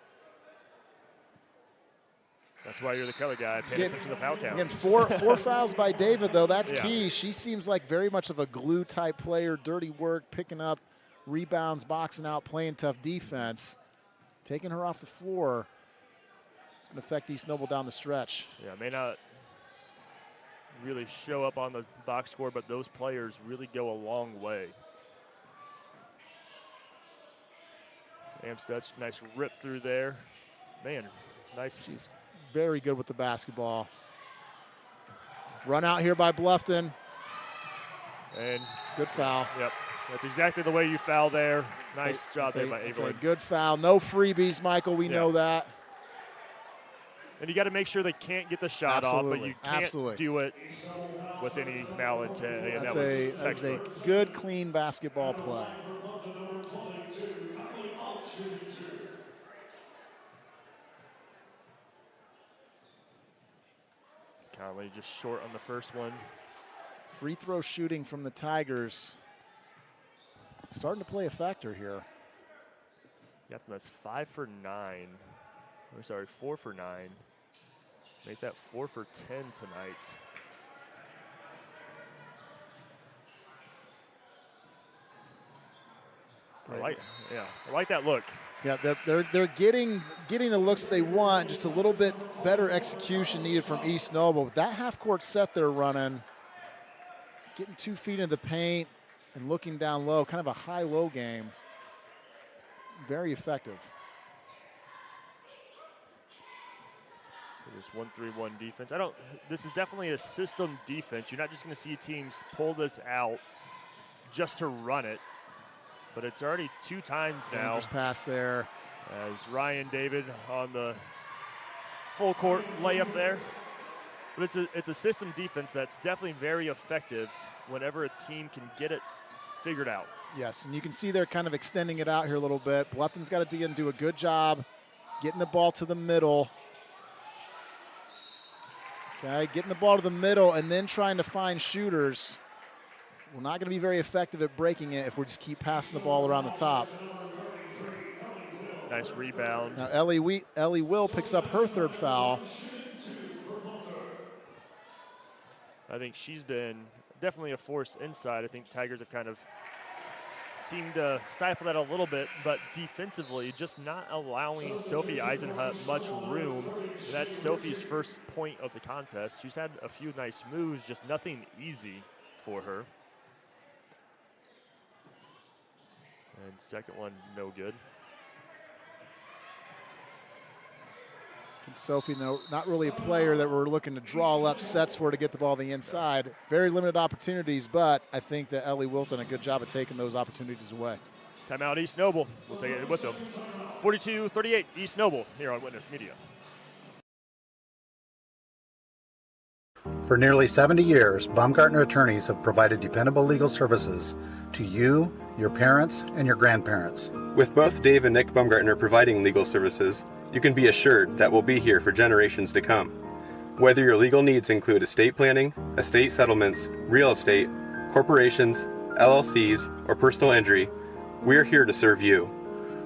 That's why you're the color guy, paying attention to the foul count. Again, four fouls by David, though. That's Yeah. key. She seems like very much of a glue-type player, dirty work, picking up rebounds, boxing out, playing tough defense. Taking her off the floor. It's going to affect East Noble down the stretch. Yeah, may not really show up on the box score, but those players really go a long way. Amstutz, nice rip through there. Man, nice. She's very good with the basketball. Run out here by Bluffton. And good foul. Yep, that's exactly the way you foul there. Nice job there by It's a Evelyn. good foul. No freebies, Michael. We know that. And you got to make sure they can't get the shot off, but you can't Absolutely. do it with any malintent. And That's that a was good, clean basketball play. Conley just short on the first one. Free throw shooting from the Tigers. Starting to play a factor here. Yep, that's 5 for 9. Or sorry, 4 for 9. Make that 4 for 10 tonight. I like that look. Yeah, they're getting the looks they want. Just a little bit better execution needed from East Noble. That half-court set they're running, getting 2 feet in the paint and looking down low, kind of a high-low game. Very effective. This 1-3-1 defense. This is definitely a system defense. You're not just going to see teams pull this out just to run it, but it's already 2 times now. Dangerous pass there. As Ryan David on the full court layup there. But it's a system defense that's definitely very effective whenever a team can get it figured out. Yes, and you can see they're kind of extending it out here a little bit. Bluffton's got to do a good job getting the ball to the middle. Okay, getting the ball to the middle and then trying to find shooters. We're not going to be very effective at breaking it if we just keep passing the ball around the top. Nice rebound. Now Ellie Will picks up her 3rd foul. I think she's been definitely a force inside. I think Tigers have kind of seemed to stifle that a little bit, but defensively, just not allowing Sophie Eisenhut much room. That's Sophie's first point of the contest. She's had a few nice moves, just nothing easy for her. And second one, no good. And Sophie, though, not really a player that we're looking to draw up sets for to get the ball to the inside. Very limited opportunities, but I think that Ellie Will's done a good job of taking those opportunities away. Timeout East Noble. We'll take it with them. 42-38 East Noble here on Witness Media. For nearly 70 years, Baumgartner attorneys have provided dependable legal services to you, your parents, and your grandparents. With both Dave and Nick Baumgartner providing legal services, you can be assured that we'll be here for generations to come. Whether your legal needs include estate planning, estate settlements, real estate, corporations, LLCs, or personal injury, we're here to serve you.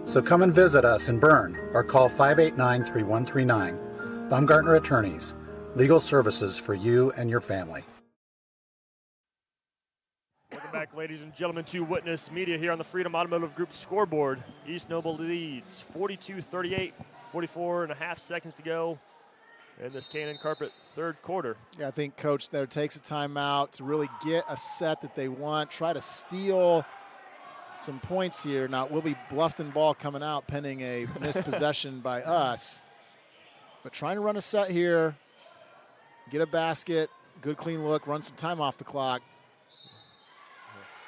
So come and visit us in Berne or call 589-3139. Baumgartner Attorneys, legal services for you and your family. Welcome back, ladies and gentlemen, to Witness Media here on the Freedom Automotive Group scoreboard. East Noble leads 42-38, 44 and a half seconds to go in this Cannon Carpet third quarter. Yeah, I think Coach there takes a timeout to really get a set that they want, try to steal some points here. Now, it will be Bluffton ball coming out pending a missed possession by us. But trying to run a set here, get a basket, good clean look, run some time off the clock.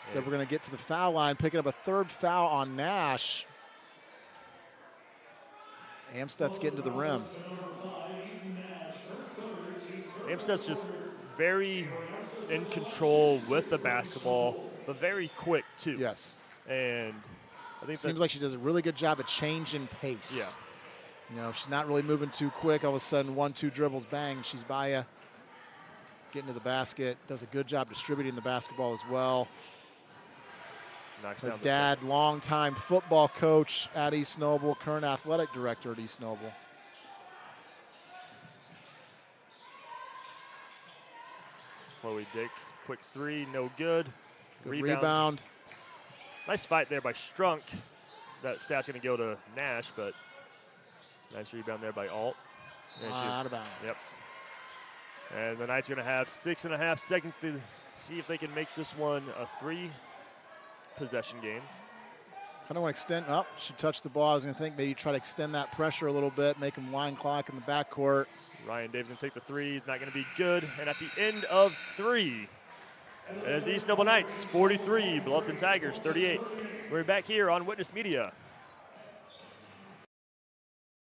Instead, we're going to get to the foul line, picking up a third foul on Nash. Amsted's getting to the rim. Amsted's just very in control with the basketball, but very quick, too. Yes. And I think seems like she does a really good job of changing pace. Yeah. You know, if she's not really moving too quick, all of a sudden 1-2 dribbles, bang, she's by you. Getting to the basket, does a good job distributing the basketball as well. Knocks Her down the dad, longtime football coach at East Noble, current athletic director at East Noble. Chloe Dick, quick three, no good. Good rebound. Nice fight there by Strunk. That stat's going to go to Nash, but nice rebound there by Alt. Out of bounds. Yep. And the Knights are going to have 6.5 seconds to see if they can make this one a 3-possession game. I don't want to extend. Oh, she touched the ball. I was going to think maybe try to extend that pressure a little bit, make them line clock in the backcourt. Ryan Davis going to take the three. He's not going to be good. And at the end of 3, as the East Noble Knights 43, Bluffton Tigers 38. We're back here on Witness Media.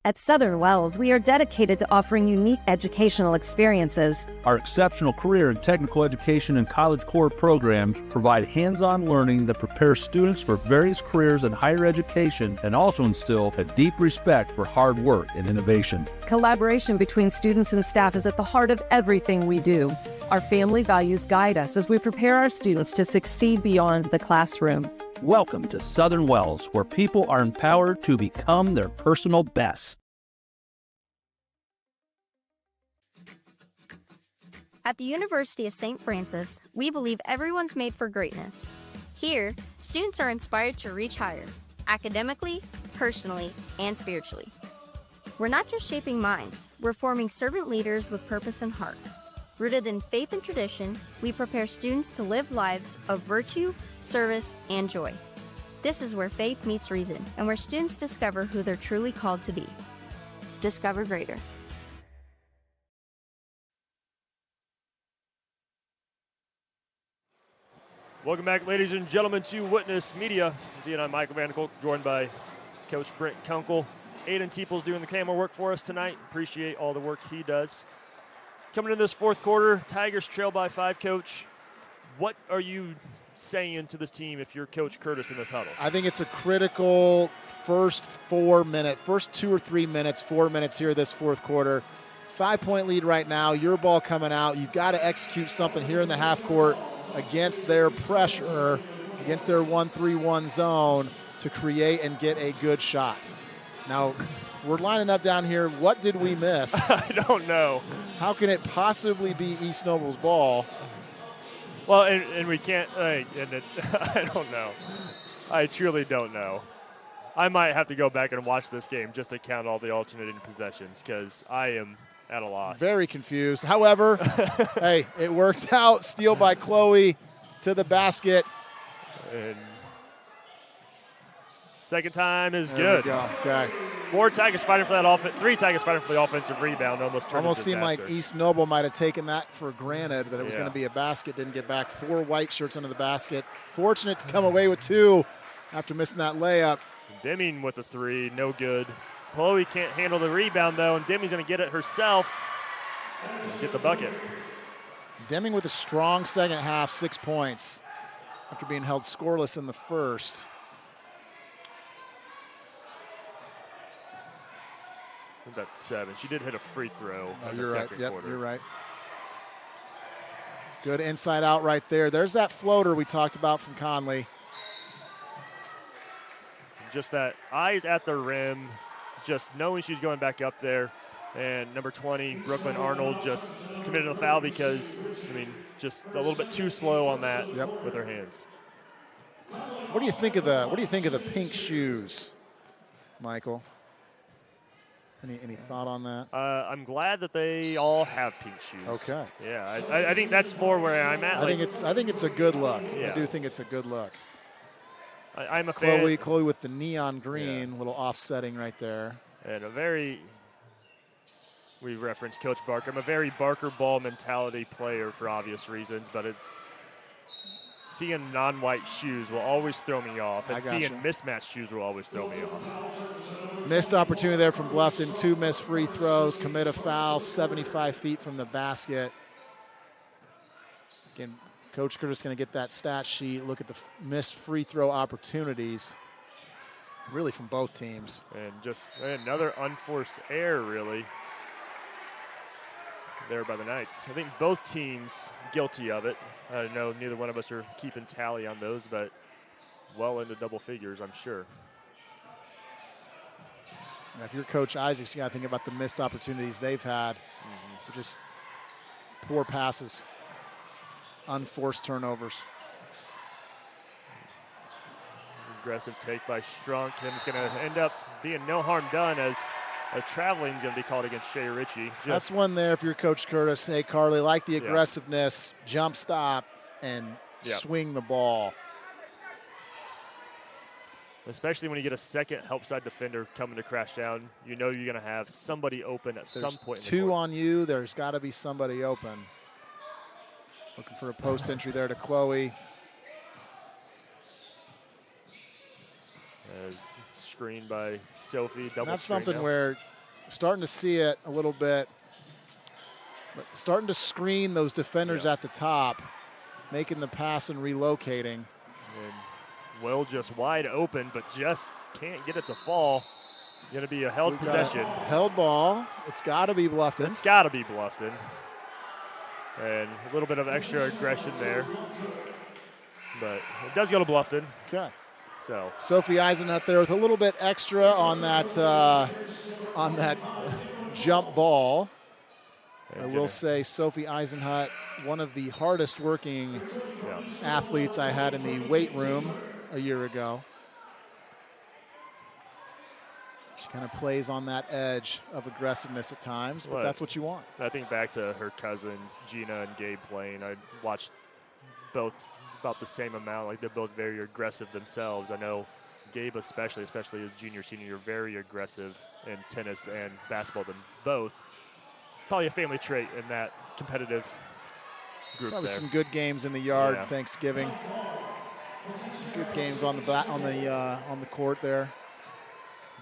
At Southern Wells, we are dedicated to offering unique educational experiences. Our exceptional career and technical education and College Core programs provide hands-on learning that prepares students for various careers in higher education and also instill a deep respect for hard work and innovation. Collaboration between students and staff is at the heart of everything we do. Our family values guide us as we prepare our students to succeed beyond the classroom. Welcome to Southern Wells, where people are empowered to become their personal best. At the University of St. Francis, we believe everyone's made for greatness. Here, students are inspired to reach higher, academically, personally, and spiritually. We're not just shaping minds, we're forming servant leaders with purpose and heart. Rooted in faith and tradition, we prepare students to live lives of virtue, service, and joy. This is where faith meets reason, and where students discover who they're truly called to be. Discover greater. Welcome back, ladies and gentlemen, to Witness Media. And I'm Michael Vanderkolk, joined by Coach Brent Kunkel. Aiden Teeple's doing the camera work for us tonight. Appreciate all the work he does. Coming into this fourth quarter, Tigers trail by 5, Coach. What are you saying to this team if you're Coach Curtis in this huddle? I think it's a critical first 4 or 3 minutes, 4 minutes here this fourth quarter. 5-point lead right now, your ball coming out. You've got to execute something here in the half court against their pressure, against their 1-3-1 zone to create and get a good shot. Now, we're lining up down here. What did we miss? I don't know. How can it possibly be East Noble's ball? Well, and we can't, I don't know. I truly don't know. I might have to go back and watch this game just to count all the alternating possessions because I am at a loss. Very confused. However, hey, it worked out. Steal by Chloe to the basket. And second time is There good. we go. Okay. 4 Tigers fighting for that offense. 3 Tigers fighting for the offensive rebound. Almost seemed like East Noble might have taken that for granted, that it was Yeah. going to be a basket. Didn't get back. 4 white shirts under the basket. Fortunate to come away with 2 after missing that layup. Deming with a 3, no good. Chloe can't handle the rebound, though, and Deming's going to get it herself and get the bucket. Deming with a strong second half, 6 points after being held scoreless in the first. think that's 7. She did hit a free throw in the you're right. second Yep, quarter. you're right. Good inside out right there. There's that floater we talked about from Conley. Just that eyes at the rim, just knowing she's going back up there. And number 20, Brooklyn Arnold, just committed a foul because, just a little bit too slow on that with her hands. What do you think of the pink shoes, Michael? Any thought on that? I'm glad that they all have pink shoes. Okay. Yeah, I think that's more where I'm at. I think it's a good look. Yeah. I do think it's a good look. I'm a fan. Chloe with the neon green, little offsetting right there. And we referenced Coach Barker. I'm a very Barker ball mentality player for obvious reasons, but it's seeing non-white shoes will always throw me off, and seeing mismatched shoes will always throw me off. Missed opportunity there from Bluffton. 2 missed free throws, commit a foul, 75 feet from the basket. Again, Coach Curtis going to get that stat sheet, look at the missed free throw opportunities, really from both teams. And just another unforced error, really, there by the Knights. I think both teams guilty of it. I know neither one of us are keeping tally on those, but well into double figures, I'm sure. Now, if you're Coach Isaacs, you got to think about the missed opportunities they've had. Just poor passes, unforced turnovers. Aggressive take by Strunk, and it's going to end up being no harm done as a traveling is going to be called against Shea Ritchie. That's one there if you're Coach Curtis. Hey, Carly, like the aggressiveness, jump stop, and swing the ball. Especially when you get a second help side defender coming to crash down, you know you're going to have somebody open at some point in the two court. on you. There's got to be somebody open. Looking for a post entry there to Chloe. As screened by Sophie, double That's screen something now. where we're starting to see it a little bit. But starting to screen those defenders at the top, making the pass and relocating. And Will just wide open, but just can't get it to fall. Going to be a held possession. Held ball. It's got to be Bluffton. It's got to be Bluffton. And a little bit of extra aggression there. But it does go to Bluffton. Okay. So Sophie Eisenhut there with a little bit extra on that jump ball. I will say Sophie Eisenhut, one of the hardest working athletes I had in the weight room a year ago. She kind of plays on that edge of aggressiveness at times, but that's what you want. I think back to her cousins, Gina and Gabe, playing. I watched both about the same amount. Like, they're both very aggressive themselves. I know Gabe especially as junior, senior year, very aggressive in tennis and basketball than both. Probably a family trait in that competitive group. Probably there. some good games in the yard Thanksgiving. Good games on the court there.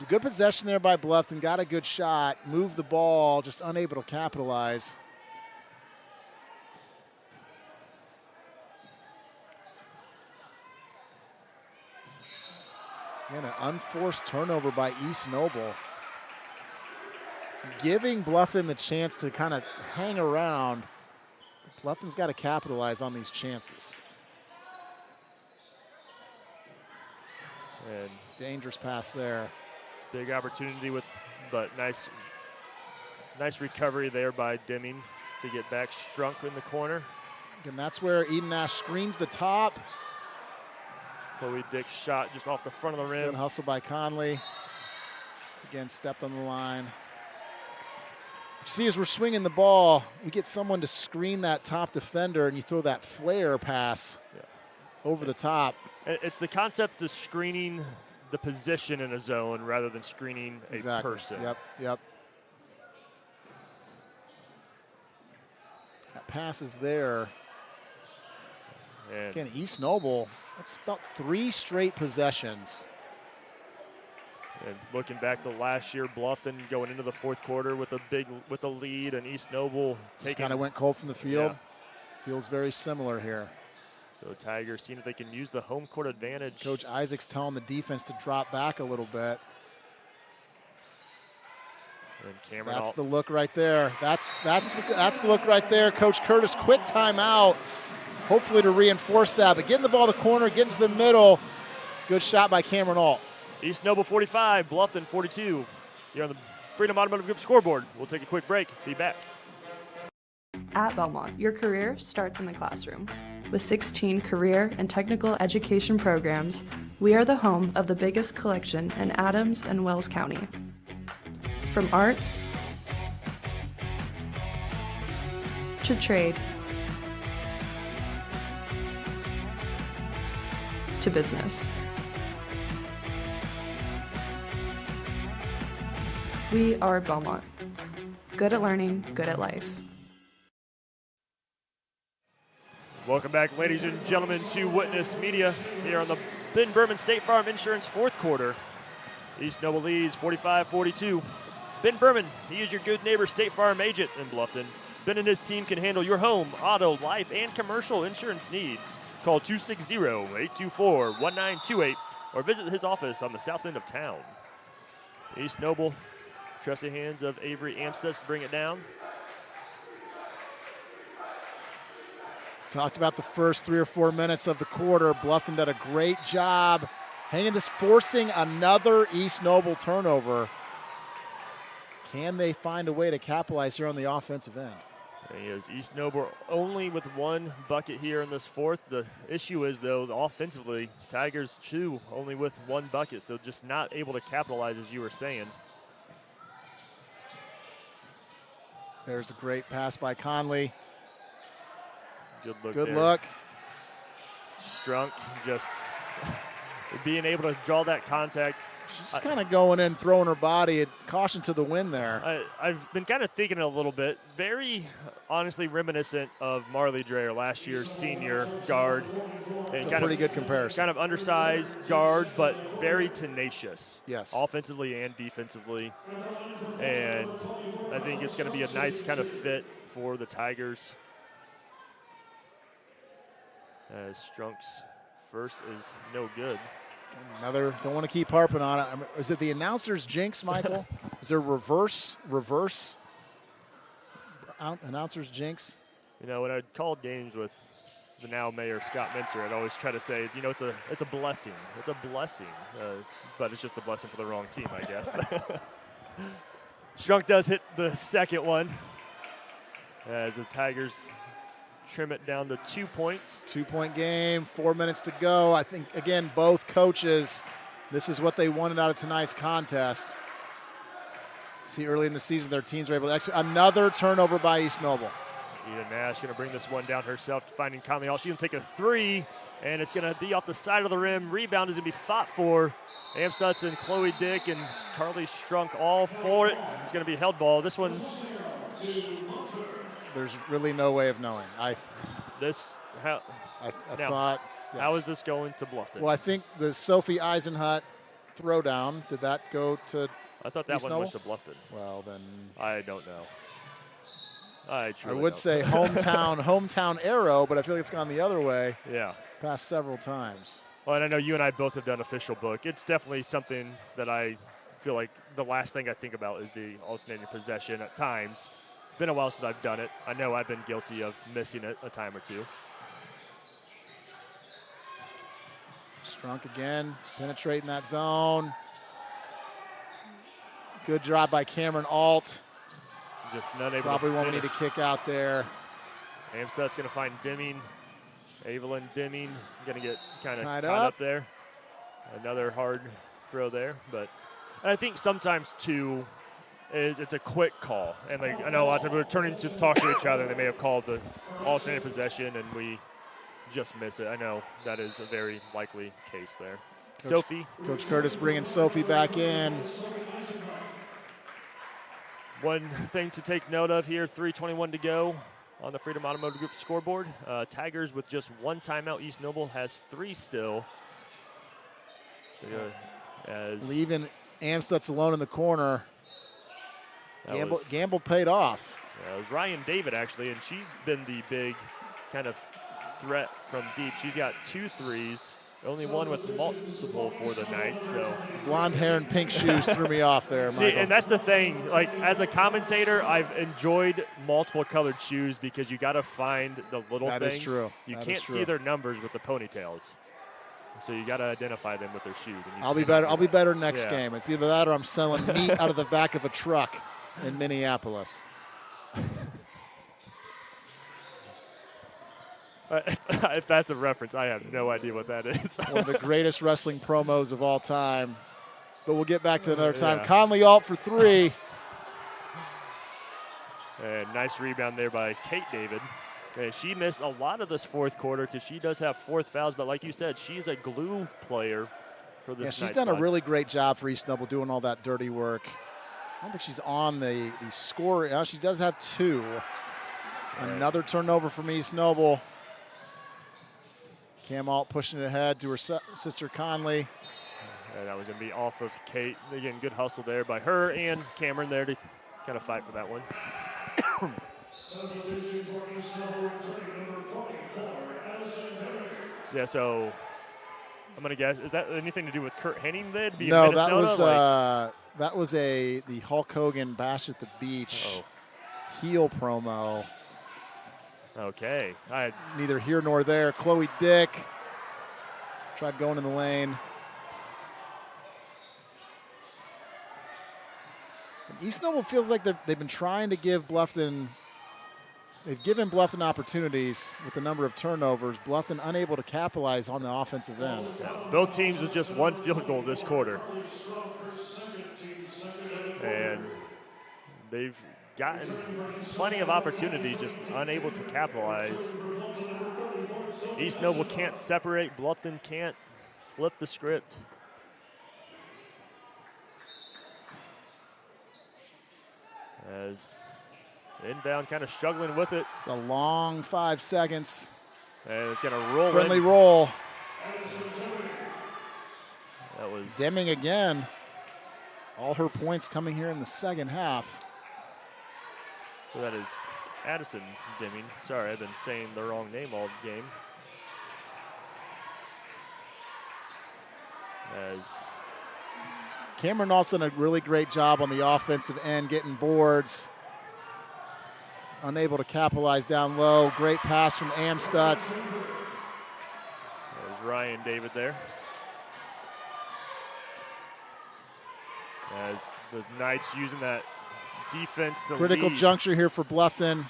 Good possession there by Bluffton. Got a good shot. Moved the ball, just unable to capitalize. And an unforced turnover by East Noble. Giving Bluffton the chance to kind of hang around. Bluffton's got to capitalize on these chances. And dangerous pass there. Big opportunity but nice recovery there by Deming to get back Strunk in the corner. And that's where Eden Nash screens the top. Chloe Dick's shot just off the front of the rim. Good hustle by Conley. It's again stepped on the line. You see, as we're swinging the ball, we get someone to screen that top defender, and you throw that flare pass over the top. It's the concept of screening the position in a zone rather than screening a person. Yep. That pass is there. And again, East Noble, that's about 3 straight possessions. And looking back to last year, Bluffton going into the fourth quarter with a lead, and East Noble Just kind of went cold from the field. Feels very similar here. So Tigers seeing if they can use the home court advantage. Coach Isaacs telling the defense to drop back a little bit. And Cameron That's the look right there. That's the look right there. Coach Curtis, quick timeout, hopefully to reinforce that. But getting the ball to the corner, getting to the middle. Good shot by Cameron Alt. East Noble 45, Bluffton 42. Here on the Freedom Automotive Group scoreboard. We'll take a quick break. Be back. At Belmont, your career starts in the classroom. With 16 career and technical education programs, we are the home of the biggest collection in Adams and Wells County. From arts to trade to business. We are Belmont. Good at learning, good at life. Welcome back, ladies and gentlemen, to Witness Media here on the Ben Berman State Farm Insurance fourth quarter. East Noble leads 45-42. Ben Berman, he is your good neighbor State Farm agent in Bluffton. Ben and his team can handle your home, auto, life, and commercial insurance needs. Call 260-824-1928 or visit his office on the south end of town. East Noble, trusty hands of Avery Amstutz to bring it down. Talked about the first 3 or 4 minutes of the quarter. Bluffton did a great job hanging this, forcing another East Noble turnover. Can they find a way to capitalize here on the offensive end? He is East Noble only with one bucket here in this fourth. The issue is, though, offensively, Tigers too only with one bucket, so just not able to capitalize, as you were saying. There's a great pass by Conley. Good look. Good there. look. Strunk just being able to draw that contact. She's kind of going in, throwing her body. Caution to the wind there. I've been kind of thinking a little bit. Very, honestly, reminiscent of Marley Dreyer, last year's senior guard. It's a pretty good comparison. Kind of undersized guard, but very tenacious. Yes. Offensively and defensively. And I think it's going to be a nice kind of fit for the Tigers. As Strunk's first is no good. Another, don't want to keep harping on it. Is it the announcer's jinx, Michael? Is there reverse announcer's jinx? You know, when I called games with the now mayor, Scott Mincer, I'd always try to say, you know, it's a blessing. It's a blessing. But it's just a blessing for the wrong team, I guess. Strunk does hit the second one as the Tigers trim it down to 2 points. 2-point game, 4 minutes to go. I think, again, both coaches, this is what they wanted out of tonight's contest. See, early in the season, their teams were able to execute. Another turnover by East Noble. Eden Nash going to bring this one down herself, finding Conley Hall. She's going to take a three, and it's going to be off the side of the rim. Rebound is going to be fought for. Amstutz and Chloe Dick and Carly Strunk all for it. It's going to be a held ball. This one, there's really no way of knowing. I thought, yes. How is this going to Bluffton? Well, I think the Sophie Eisenhut throwdown, did that go to I thought that East one Noble? went to Bluffton. Well, then I don't know. I would say hometown arrow, but I feel like it's gone the other way. Yeah. Past several times. Well, and I know you and I both have done official book. It's definitely something that I feel like the last thing I think about is the alternating possession at times. Been a while since I've done it. I know I've been guilty of missing it a time or two. Strunk again, penetrating that zone. Good job by Cameron Alt. Just none able Probably to won't finish. need a kick out there. Amstutz going to find Dimming. Evelyn Dimming going to get kind of Tied caught up. up there. Another hard throw there. But I think sometimes, too, it's a quick call. And like, I know a lot of times we're turning to talk to each other. They may have called the alternative possession, and we just miss it. I know that is a very likely case there. Sophie. Coach Curtis bringing Sophie back in. One thing to take note of here, 3:21 to go on the Freedom Automotive Group scoreboard. Tigers with just one timeout. East Noble has three still. Leaving Amstutz alone in the corner. Gamble paid off. Yeah, it was Ryan David, actually, and she's been the big kind of threat from deep. She's got 2 threes. only one with multiple for the Knights. So blonde hair and pink shoes threw me off there, Michael. See, and that's the thing. Like, as a commentator, I've enjoyed multiple colored shoes because you got to find the little things. That is true. You That can't is true. see their numbers with the ponytails. So you got to identify them with their shoes. And I'll be better next game. It's either that or I'm selling meat out of the back of a truck in Minneapolis. If that's a reference, I have no idea what that is. One of the greatest wrestling promos of all time. But we'll get back to another time. Yeah. Conley alt for 3. And nice rebound there by Kate David. And she missed a lot of this fourth quarter because she does have 4th fouls. But like you said, she's a glue player for this. Yeah, she's done a really great job for East Noble doing all that dirty work. I don't think she's on the score. She does have 2. Another turnover from East Noble. Cam Alt pushing it ahead to her sister Conley. And that was going to be off of Kate. Again, good hustle there by her and Cameron there to kind of fight for that one. Yeah, so I'm going to guess, is that anything to do with Kurt Henning then? No, that was the Hulk Hogan Bash at the Beach heel promo. Okay. Neither here nor there. Chloe Dick tried going in the lane. And East Noble feels like they've been trying to give Bluffton. They've given Bluffton opportunities with the number of turnovers. Bluffton unable to capitalize on the offensive end. Yeah, both teams with just 1 field goal this quarter. And they've gotten plenty of opportunity, just unable to capitalize. East Noble can't separate. Bluffton can't flip the script. As inbound kind of struggling with it. It's a long 5 seconds. And it's going to roll Friendly in. roll. That was Deming again. All her points coming here in the second half. So that is Addison Deming. Sorry, I've been saying the wrong name all game. As Cameron also done a really great job on the offensive end, getting boards. Unable to capitalize down low. Great pass from Amstutz. There's Ryan David there. As the Knights using that defense to Critical lead. juncture here for Bluffton.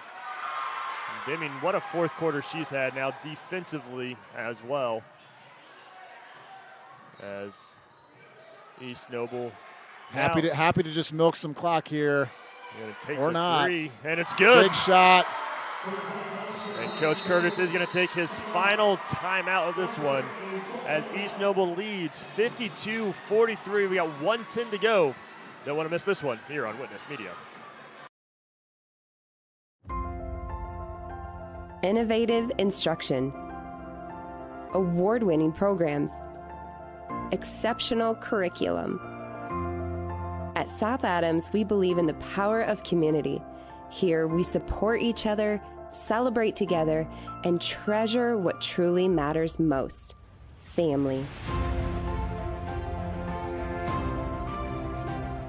Deming, what a fourth quarter she's had now defensively as well. As East Noble Happy to just milk some clock here. Take or the not. 3, and it's good. Big shot. And Coach Curtis is going to take his final timeout of this one as East Noble leads 52-43. We got 1:10 to go. Don't want to miss this one here on Witness Media. Innovative instruction, award-winning programs, exceptional curriculum. At South Adams, we believe in the power of community. Here, we support each other, celebrate together, and treasure what truly matters most: family.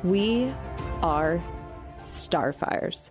We are Starfires.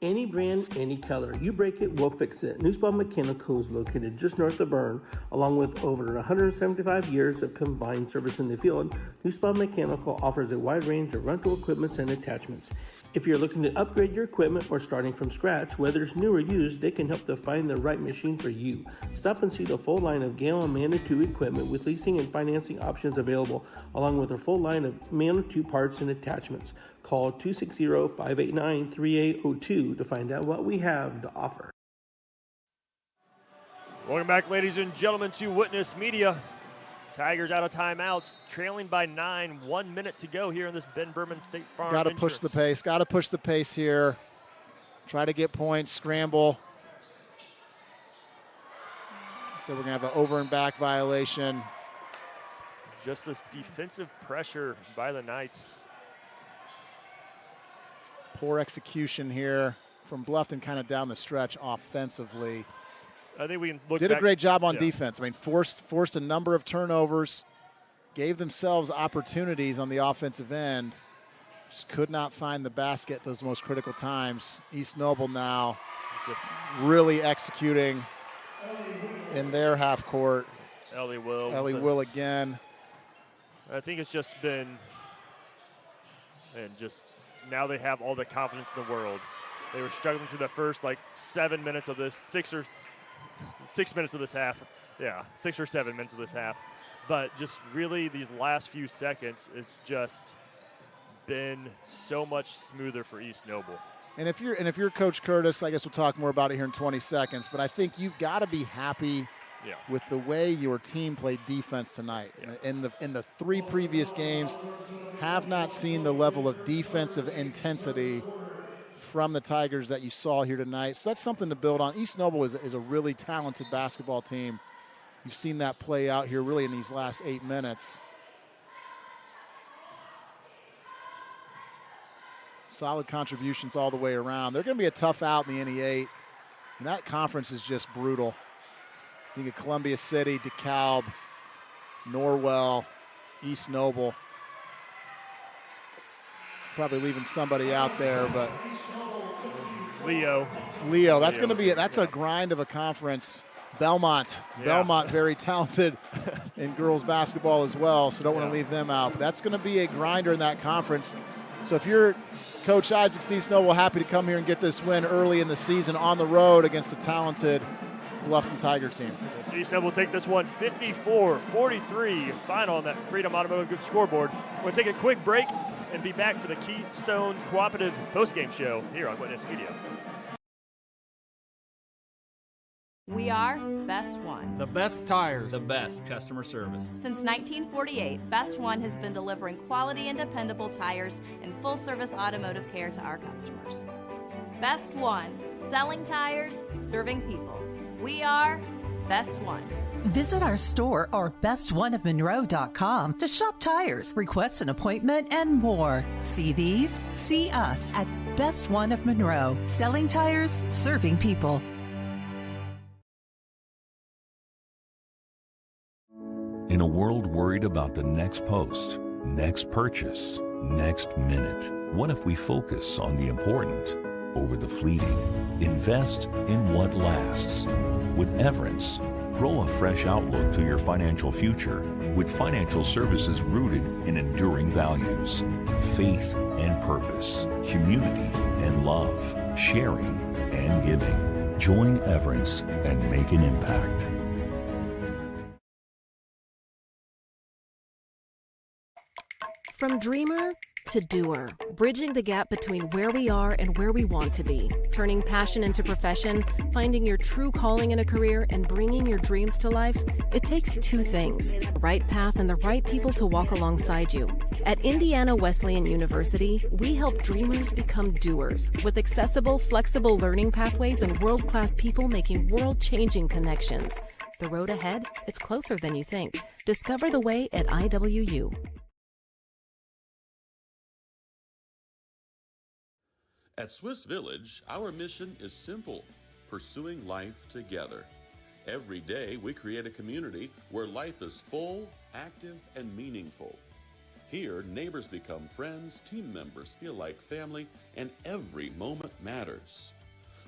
Any brand, any color. You break it, we'll fix it. Nussbaum Mechanical is located just north of Berne, along with over 175 years of combined service in the field. Nussbaum Mechanical offers a wide range of rental equipment and attachments. If you're looking to upgrade your equipment or starting from scratch, whether it's new or used, they can help to find the right machine for you. Stop and see the full line of Gale and Manitou equipment with leasing and financing options available, along with a full line of Manitou parts and attachments. Call 260-589-3802 to find out what we have to offer. Welcome back, ladies and gentlemen, to Witness Media. Tigers out of timeouts, trailing by 9, 1 minute to go here in this Ben Berman State Farm. Got to push the pace. Got to push the pace here. Try to get points, scramble. So we're going to have an over and back violation. Just this defensive pressure by the Knights. Poor execution here from Bluffton kind of down the stretch offensively. I think we can look Did back. a great job on defense. I mean, forced a number of turnovers, gave themselves opportunities on the offensive end. Just could not find the basket those most critical times. East Noble now just really executing in their half court. Ellie Will again. I think it's just been, and just now they have all the confidence in the world. They were struggling through the first 7 minutes of this, 6 minutes of this half. Yeah, 6 or 7 minutes of this half. But just really these last few seconds, it's just been so much smoother for East Noble. And if you're Coach Curtis, I guess we'll talk more about it here in 20 seconds, but I think you've got to be happy with the way your team played defense tonight. In the 3 previous games, have not seen the level of defensive intensity from the Tigers that you saw here tonight. So that's something to build on. East Noble is a really talented basketball team. You've seen that play out here really in these last 8 minutes. Solid contributions all the way around. They're going to be a tough out in the NE8. And that conference is just brutal. Think of Columbia City, DeKalb, Norwell, East Noble. Probably leaving somebody out there, but Leo. That's going to be that's a grind of a conference. Belmont, very talented in girls basketball as well, so don't want to leave them out. But that's going to be a grinder in that conference. So if you're Coach Isaac East Noble, happy to come here and get this win early in the season on the road against a talented Bluffton Tiger team. So East Noble will take this one 54-43 final on that Freedom Automotive Group scoreboard. We're going to take a quick break and be back for the Keystone Cooperative postgame show here on Witness Media. We are Best One. The best tires. The best customer service. Since 1948, Best One has been delivering quality and dependable tires and full-service automotive care to our customers. Best One, selling tires, serving people. We are Best One. Visit our store or bestoneofmonroe.com to shop tires, request an appointment, and more. See these? See us at Best One of Monroe. Selling tires, serving people. In a world worried about the next post, next purchase, next minute, what if we focus on the important over the fleeting? Invest in what lasts. With Everence, grow a fresh outlook to your financial future with financial services rooted in enduring values, faith and purpose, community and love, sharing and giving. Join Everence and make an impact. From dreamer to doer, bridging the gap between where we are and where we want to be, turning passion into profession, finding your true calling in a career, and bringing your dreams to life, it takes 2 things, the right path and the right people to walk alongside you. At Indiana Wesleyan University, we help dreamers become doers with accessible, flexible learning pathways and world-class people making world-changing connections. The road ahead, it's closer than you think. Discover the way at IWU. At Swiss Village, our mission is simple: pursuing life together. Every day, we create a community where life is full, active, and meaningful. Here, neighbors become friends, team members feel like family, and every moment matters.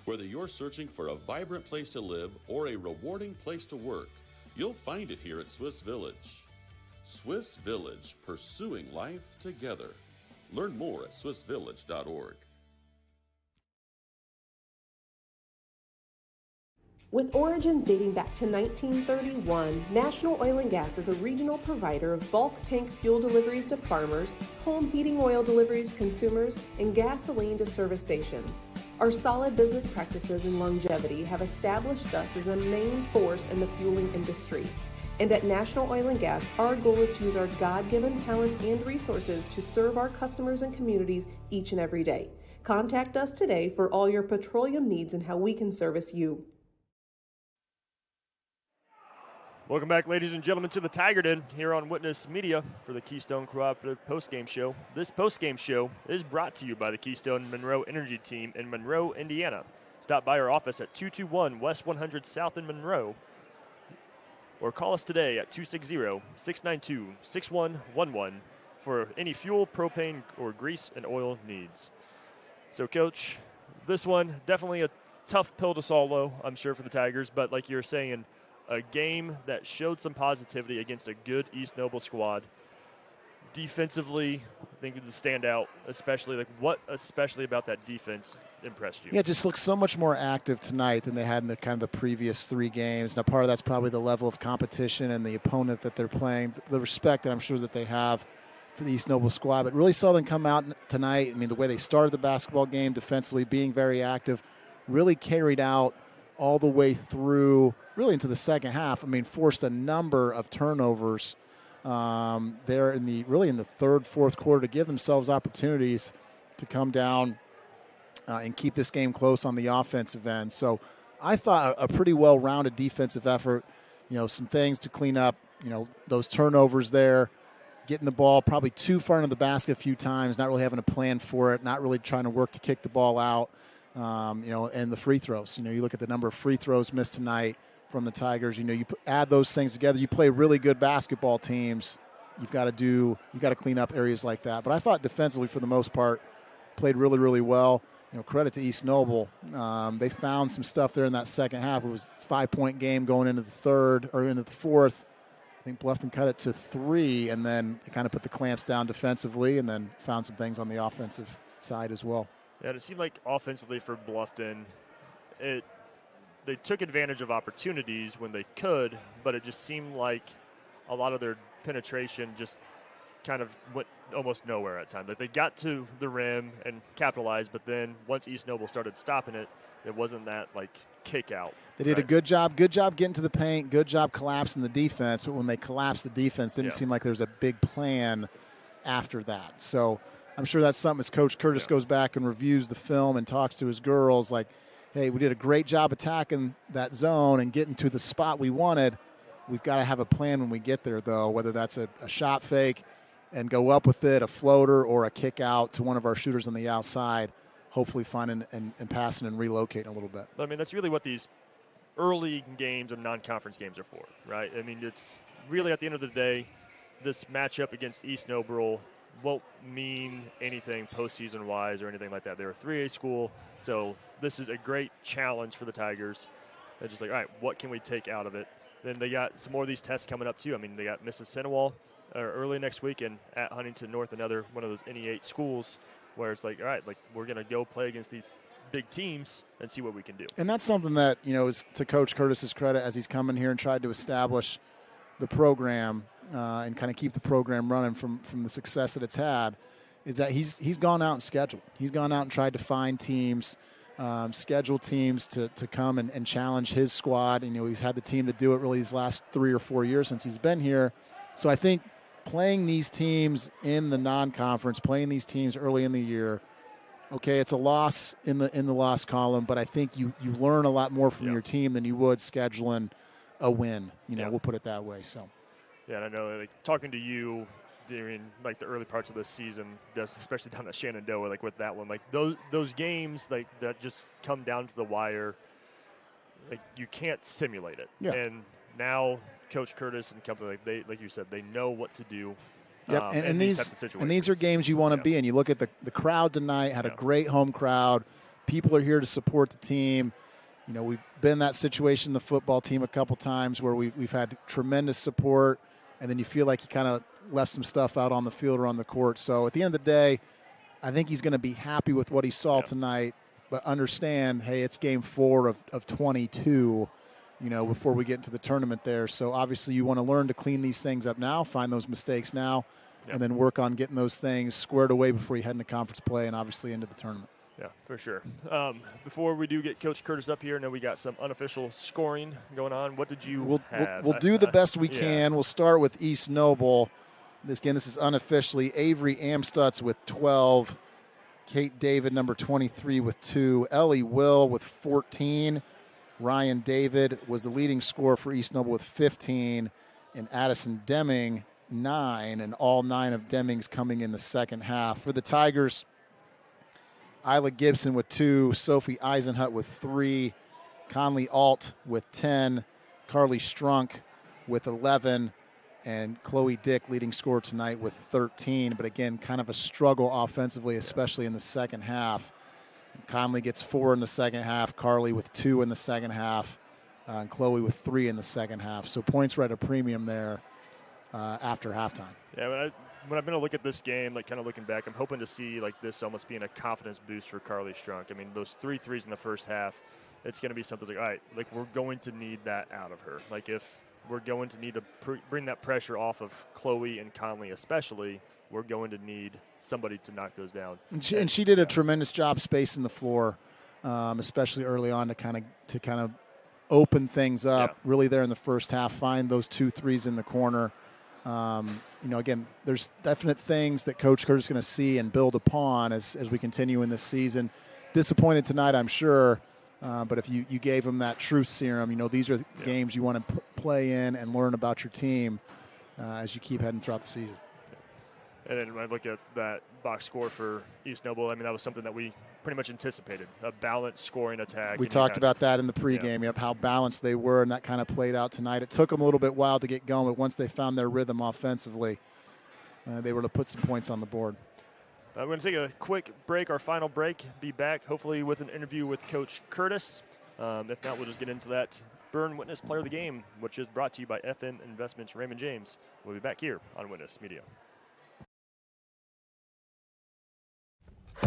Whether you're searching for a vibrant place to live or a rewarding place to work, you'll find it here at Swiss Village. Swiss Village, pursuing life together. Learn more at swissvillage.org. With origins dating back to 1931, National Oil and Gas is a regional provider of bulk tank fuel deliveries to farmers, home heating oil deliveries, consumers, and gasoline to service stations. Our solid business practices and longevity have established us as a main force in the fueling industry. And at National Oil and Gas, our goal is to use our God-given talents and resources to serve our customers and communities each and every day. Contact us today for all your petroleum needs and how we can service you. Welcome back, ladies and gentlemen, to the Tiger Den here on Witness Media for the Keystone Cooperative postgame show. This postgame show is brought to you by the Keystone Monroe Energy Team in Monroe, Indiana. Stop by our office at 221 West 100 South in Monroe, or call us today at 260-692-6111 for any fuel, propane, or grease and oil needs. So, Coach, this one, definitely a tough pill to swallow, I'm sure, for the Tigers, but like you were saying, a game that showed some positivity against a good East Noble squad. Defensively, I think it's a standout, especially what especially about that defense impressed you? Yeah, it just looks so much more active tonight than they had in the kind of the previous 3 games. Now, part of that's probably the level of competition and the opponent that they're playing, the respect that I'm sure that they have for the East Noble squad. But really saw them come out tonight. I mean, the way they started the basketball game defensively, being very active, really carried out all the way through, really into the second half. I mean, forced a number of turnovers there in the third, fourth quarter to give themselves opportunities to come down and keep this game close on the offensive end. So I thought a pretty well-rounded defensive effort. Some things to clean up, those turnovers there, getting the ball probably too far into the basket a few times, not really having a plan for it, not really trying to work to kick the ball out. And the free throws. You look at the number of free throws missed tonight from the Tigers. You add those things together. You play really good basketball teams. You've got to clean up areas like that. But I thought defensively, for the most part, played really, really well. Credit to East Noble. They found some stuff there in that second half. It was a 5-point game going into the third or into the fourth. I think Bluffton cut it to 3, and then they kind of put the clamps down defensively, and then found some things on the offensive side as well. Yeah, and it seemed like offensively for Bluffton, they took advantage of opportunities when they could, but it just seemed like a lot of their penetration just kind of went almost nowhere at times. Like they got to the rim and capitalized, but then once East Noble started stopping it, it wasn't that kick out. They did a good job getting to the paint, good job collapsing the defense, but when they collapsed the defense, it didn't seem like there was a big plan after that. So I'm sure that's something as Coach Curtis goes back and reviews the film and talks to his girls like, hey, we did a great job attacking that zone and getting to the spot we wanted. We've got to have a plan when we get there, though, whether that's a shot fake and go up with it, a floater, or a kick out to one of our shooters on the outside, hopefully finding and passing and relocating a little bit. I mean, that's really what these early games and non-conference games are for, right? I mean, it's really at the end of the day, this matchup against East Noble won't mean anything postseason-wise or anything like that. They're a 3A school, so this is a great challenge for the Tigers. They're just like, all right, what can we take out of it? Then they got some more of these tests coming up, too. I mean, they got Mississinawa early next week and at Huntington North, another one of those NE8 schools where it's like, all right, we're going to go play against these big teams and see what we can do. And that's something that, is to Coach Curtis's credit as he's come in here and tried to establish the program and kind of keep the program running from the success that it's had, is that he's gone out and scheduled. He's gone out and tried to find teams, schedule teams to come and challenge his squad. And, he's had the team to do it really these last 3 or 4 years since he's been here. So I think playing these teams in the non-conference, playing these teams early in the year, okay, it's a loss in the loss column, but I think you learn a lot more from your team than you would scheduling a win. We'll put it that way. So. Yeah, and I know, talking to you during, the early parts of the season, especially down at Shenandoah, with that one, those games, that just come down to the wire, you can't simulate it. Yeah. And now Coach Curtis and company, they, like you said, they know what to do. Yep. And these types of situations. And these are games you want to be in. You look at the crowd tonight, had a great home crowd. People are here to support the team. We've been in that situation, the football team, a couple times where we've had tremendous support, and then you feel like you kind of left some stuff out on the field or on the court. So at the end of the day, I think he's going to be happy with what he saw tonight, but understand, hey, it's game 4 of 22, before we get into the tournament there. So obviously you want to learn to clean these things up now, find those mistakes now, and then work on getting those things squared away before you head into conference play and obviously into the tournament. Yeah, for sure. Before we do get Coach Curtis up here, I know we got some unofficial scoring going on. What did you have? We'll do the best we can. We'll start with East Noble. This is unofficially Avery Amstutz with 12, Kate David, number 23, with 2, Ellie Will with 14, Ryan David was the leading scorer for East Noble with 15, and Addison Deming 9, and all 9 of Deming's coming in the second half. For the Tigers, Isla Gibson with 2, Sophie Eisenhut with 3, Conley Alt with 10, Carly Strunk with 11, and Chloe Dick leading scorer tonight with 13. But again, kind of a struggle offensively, especially in the second half. Conley gets 4 in the second half, Carly with 2 in the second half, and Chloe with 3 in the second half. So points were at a premium there after halftime. Yeah, when I've been to look at this game, like kind of looking back, I'm hoping to see like this almost being a confidence boost for Carly Strunk. I mean, those 3 threes in the first half, it's going to be something like, all right, like we're going to need that out of her. Like if we're going to need to bring that pressure off of Chloe and Conley especially, we're going to need somebody to knock those down. And she did a tremendous job spacing the floor, especially early on to kind of open things up. Yeah. Really there in the first half, find those 2 threes in the corner. Again, there's definite things that Coach Curtis is going to see and build upon as we continue in this season. Disappointed tonight, I'm sure. But if you gave them that truth serum, these are games you want to play in and learn about your team as you keep heading throughout the season. And then when I look at that box score for East Noble, I mean, that was something that we pretty much anticipated, a balanced scoring attack. We talked about that in the pregame, how balanced they were, and that kind of played out tonight. It took them a little bit while to get going, but once they found their rhythm offensively, they were able to put some points on the board. We're going to take a quick break, our final break. Be back, hopefully, with an interview with Coach Curtis. If not, we'll just get into that Berne Witness Player of the Game, which is brought to you by FM Investments Raymond James. We'll be back here on Witness Media.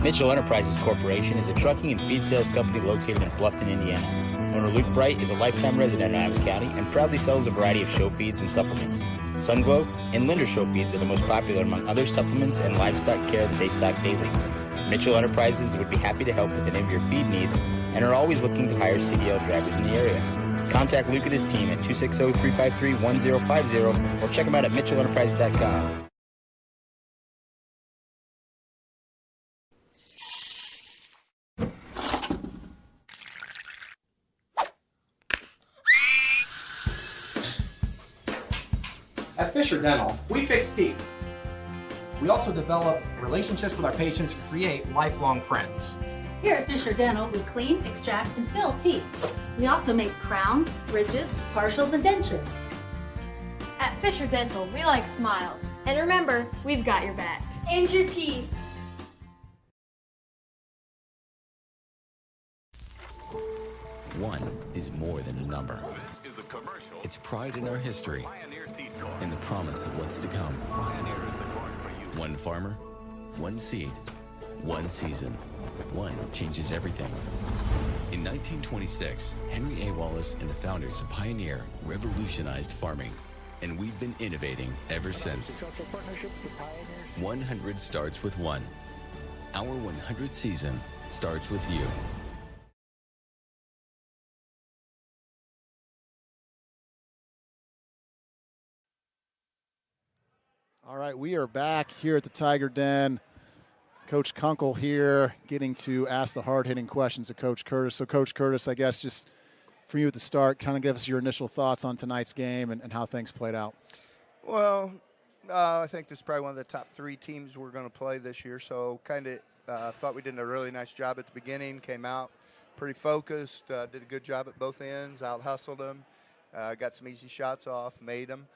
Mitchell Enterprises Corporation is a trucking and feed sales company located in Bluffton, Indiana. Owner Luke Bright is a lifetime resident of Adams County and proudly sells a variety of show feeds and supplements. Sunglow and Linder show feeds are the most popular among other supplements and livestock care that they stock daily. Mitchell Enterprises would be happy to help with any of your feed needs and are always looking to hire CDL drivers in the area. Contact Luke and his team at 260-353-1050 or check them out at mitchellenterprises.com. At Fisher Dental, we fix teeth. We also develop relationships with our patients and create lifelong friends. Here at Fisher Dental, we clean, extract, and fill teeth. We also make crowns, bridges, partials, and dentures. At Fisher Dental, we like smiles. And remember, we've got your back. And your teeth. One is more than a number. It's pride in our history and the promise of what's to come. One farmer, one seed, one season. One changes everything. In 1926, Henry A. Wallace and the founders of Pioneer revolutionized farming, and we've been innovating ever since. 100 starts with one. Our 100th season starts with you. All right, we are back here at the Tiger Den. Coach Kunkel here getting to ask the hard-hitting questions of Coach Curtis. So, Coach Curtis, I guess just for you at the start, kind of give us your initial thoughts on tonight's game and how things played out. Well, I think this is probably one of the top 3 teams we're going to play this year. So, kind of thought we did a really nice job at the beginning, came out pretty focused, did a good job at both ends, out-hustled them, got some easy shots off, made them.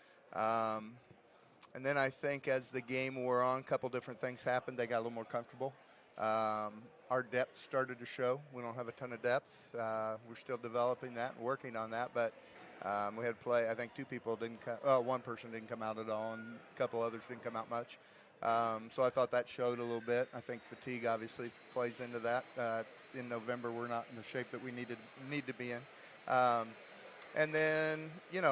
And then I think as the game wore on, a couple different things happened. They got a little more comfortable. Our depth started to show. We don't have a ton of depth. We're still developing that and working on that. But we had to play. I think 2 people didn't come. One person didn't come out at all, and a couple others didn't come out much. So I thought that showed a little bit. I think fatigue obviously plays into that. In November, we're not in the shape that we need to be in. And then,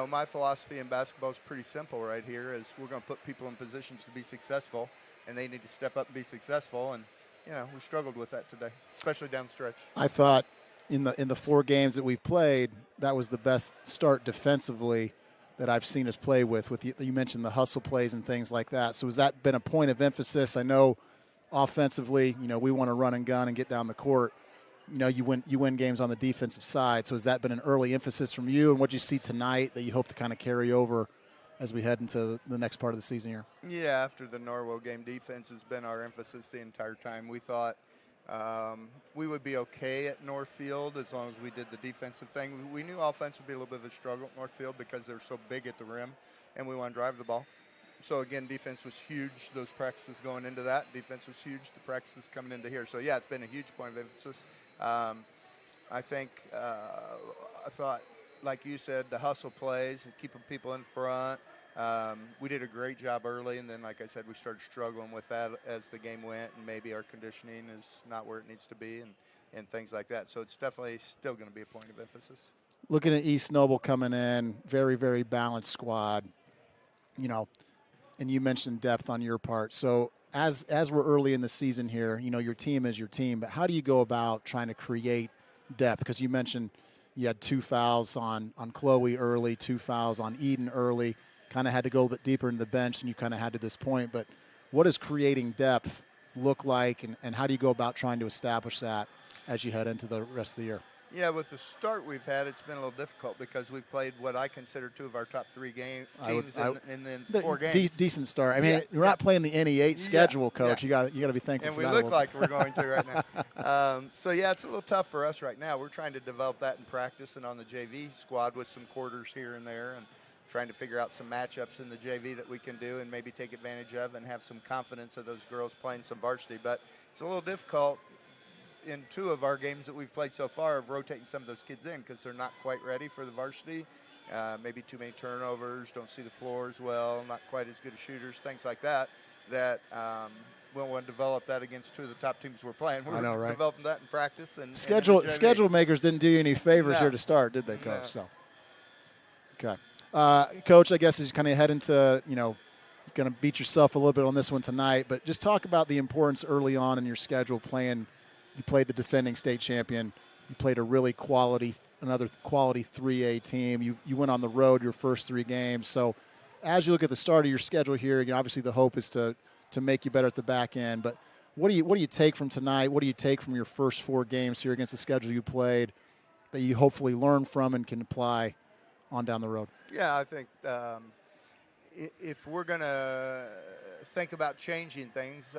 my philosophy in basketball is pretty simple right here, is we're going to put people in positions to be successful, and they need to step up and be successful. And, we struggled with that today, especially down the stretch. I thought in the 4 games that we've played, that was the best start defensively that I've seen us play with. You mentioned the hustle plays and things like that. So has that been a point of emphasis? I know offensively, we want to run and gun and get down the court. you win games on the defensive side. So has that been an early emphasis from you, and what you see tonight that you hope to kind of carry over as we head into the next part of the season here? Yeah, after the Norwell game, defense has been our emphasis the entire time. We thought we would be okay at Northfield as long as we did the defensive thing. We knew offense would be a little bit of a struggle at Northfield because they're so big at the rim, and we want to drive the ball. So, again, defense was huge, those practices going into that. Defense was huge, the practices coming into here. So, yeah, it's been a huge point of emphasis. I think I thought, like you said, the hustle plays and keeping people in front. We did a great job early, and then, like I said, we started struggling with that as the game went, and maybe our conditioning is not where it needs to be and things like that. So it's definitely still going to be a point of emphasis. Looking at East Noble coming in, very, very balanced squad, and you mentioned depth on your part. So as we're early in the season here, your team is your team, but how do you go about trying to create depth? Because you mentioned you had 2 fouls on Chloe early, 2 fouls on Eden early, kind of had to go a bit deeper in the bench than you kind of had to this point. But what does creating depth look like, and how do you go about trying to establish that as you head into the rest of the year? Yeah, with the start we've had, it's been a little difficult because we've played what I consider 2 of our top 3 teams in 4 games. Decent start. I mean, you're not playing the NE8 schedule, Coach. You got to be thankful for that. And we look like we're going to right now. So, yeah, it's a little tough for us right now. We're trying to develop that in practice and on the JV squad with some quarters here and there, and trying to figure out some matchups in the JV that we can do and maybe take advantage of and have some confidence of those girls playing some varsity. But it's a little difficult in 2 of our games that we've played so far of rotating some of those kids in because they're not quite ready for the varsity. Maybe too many turnovers, don't see the floor as well, not quite as good as shooters, things like that, we'll want to develop that against 2 of the top teams we're playing. We're developing that in practice. And schedule makers didn't do you any favors here to start, did they, Coach? No. So, okay. Coach, I guess as you kind of head into, you're going to beat yourself a little bit on this one tonight, but just talk about the importance early on in your schedule playing. You played the defending state champion. You played a really another quality 3A team. You went on the road your first 3 games. So as you look at the start of your schedule here, obviously the hope is to make you better at the back end. But what do you take from tonight? What do you take from your first 4 games here against the schedule you played that you hopefully learn from and can apply on down the road? Yeah, I think if we're going to think about changing things,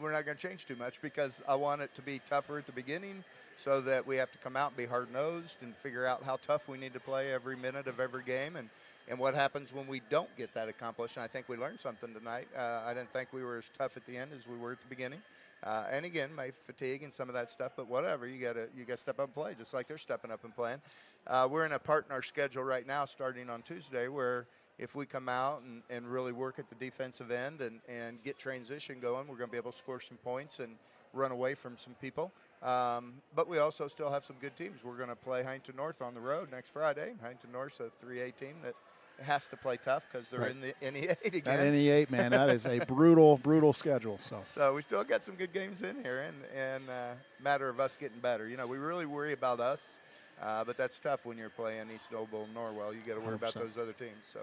we're not going to change too much because I want it to be tougher at the beginning so that we have to come out and be hard-nosed and figure out how tough we need to play every minute of every game and what happens when we don't get that accomplished. And I think we learned something tonight. I didn't think we were as tough at the end as we were at the beginning. And again, my fatigue and some of that stuff, but whatever, you got to step up and play just like they're stepping up and playing. We're in a part in our schedule right now starting on Tuesday where if we come out and really work at the defensive end and get transition going, we're going to be able to score some points and run away from some people. But we also still have some good teams. We're going to play Huntington North on the road next Friday. Huntington North's a 3A team that has to play tough because they're in the NE8 again. That NE8, man, that is a brutal schedule. So we still got some good games in here, and matter of us getting better. We really worry about us, but that's tough when you're playing East Noble and Norwell. You got to worry 100%. About those other teams. So.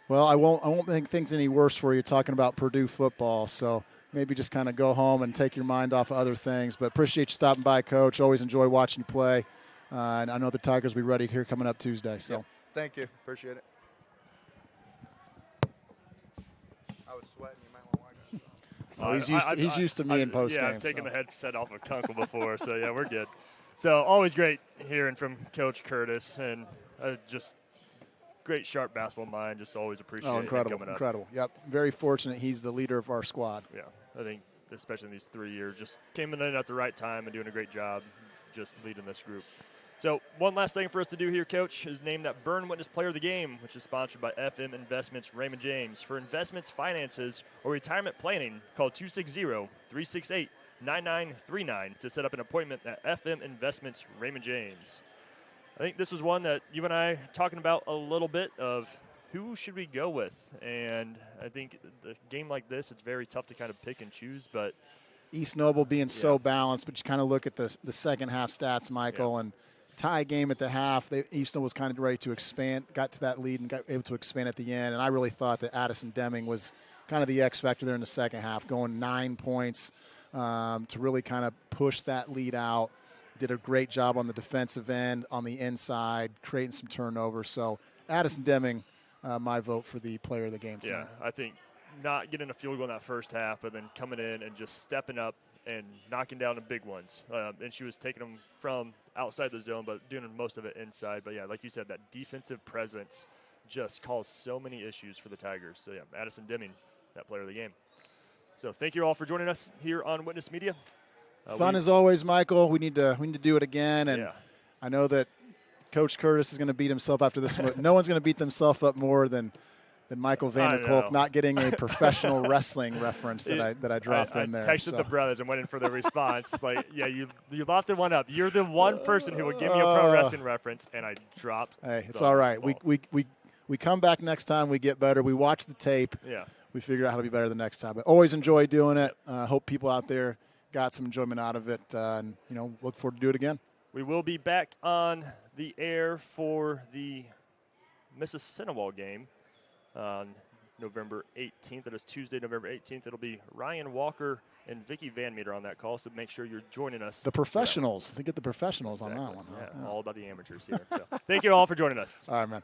Well, I won't make things any worse for you talking about Purdue football. So maybe just kind of go home and take your mind off of other things. But appreciate you stopping by, Coach. Always enjoy watching you play. And I know the Tigers will be ready here coming up Tuesday. So yep. Thank you. Appreciate it. I was sweating. You might want to watch it. He's used to me in post game. Yeah, I've taken the headset off of Kunkel before, so yeah, we're good. So always great hearing from Coach Curtis, and just great sharp basketball mind. Just always appreciate him coming up. Incredible. Yep, very fortunate. He's the leader of our squad. Yeah, I think especially in these 3 years, just came in at the right time and doing a great job, just leading this group. So one last thing for us to do here, Coach, is name that Berne Witness Player of the Game, which is sponsored by FM Investments Raymond James. For investments, finances, or retirement planning, call 260-368-9939 to set up an appointment at FM Investments Raymond James. I think this was one that you and I talking about a little bit of who should we go with. And I think the game like this, it's very tough to kind of pick and choose, but East Noble being so balanced, but you kind of look at the second half stats, Michael, and tie game at the half. East Noble was kind of ready to expand, got to that lead and got able to expand at the end. And I really thought that Addison Deming was kind of the X factor there in the second half, going 9 points to really kind of push that lead out. did a great job on the defensive end, on the inside, creating some turnovers. So Addison Deming, my vote for the player of the game tonight. Yeah, I think not getting a field goal in that first half, but then coming in and just stepping up and knocking down the big ones. And she was taking them from outside the zone, but doing most of it inside. But, yeah, like you said, that defensive presence just caused so many issues for the Tigers. So, yeah, Addison Deming, that player of the game. So thank you all for joining us here on Witness Media. Fun as always, Michael. We need to do it again. And I know that Coach Curtis is going to beat himself after this one. No one's going to beat themselves up more than Michael Vanderkolk not getting a professional wrestling reference that I dropped in there. I texted the brothers and waiting for the response. Like, yeah, you lofted one up. You're the one person who would give me a pro wrestling reference, and I dropped. Hey, it's all right. We come back next time. We get better. We watch the tape. Yeah. We figure out how to be better the next time. But always enjoy doing it. Hope people out there got some enjoyment out of it, and look forward to do it again. We will be back on the air for the Mississinawa game on November 18th. That is Tuesday, November 18th. It'll be Ryan Walker and Vicky Van Meter on that call, so make sure you're joining us. The professionals. They get the professionals on that one. Huh? Yeah, all about the amateurs here. So thank you all for joining us. All right, man.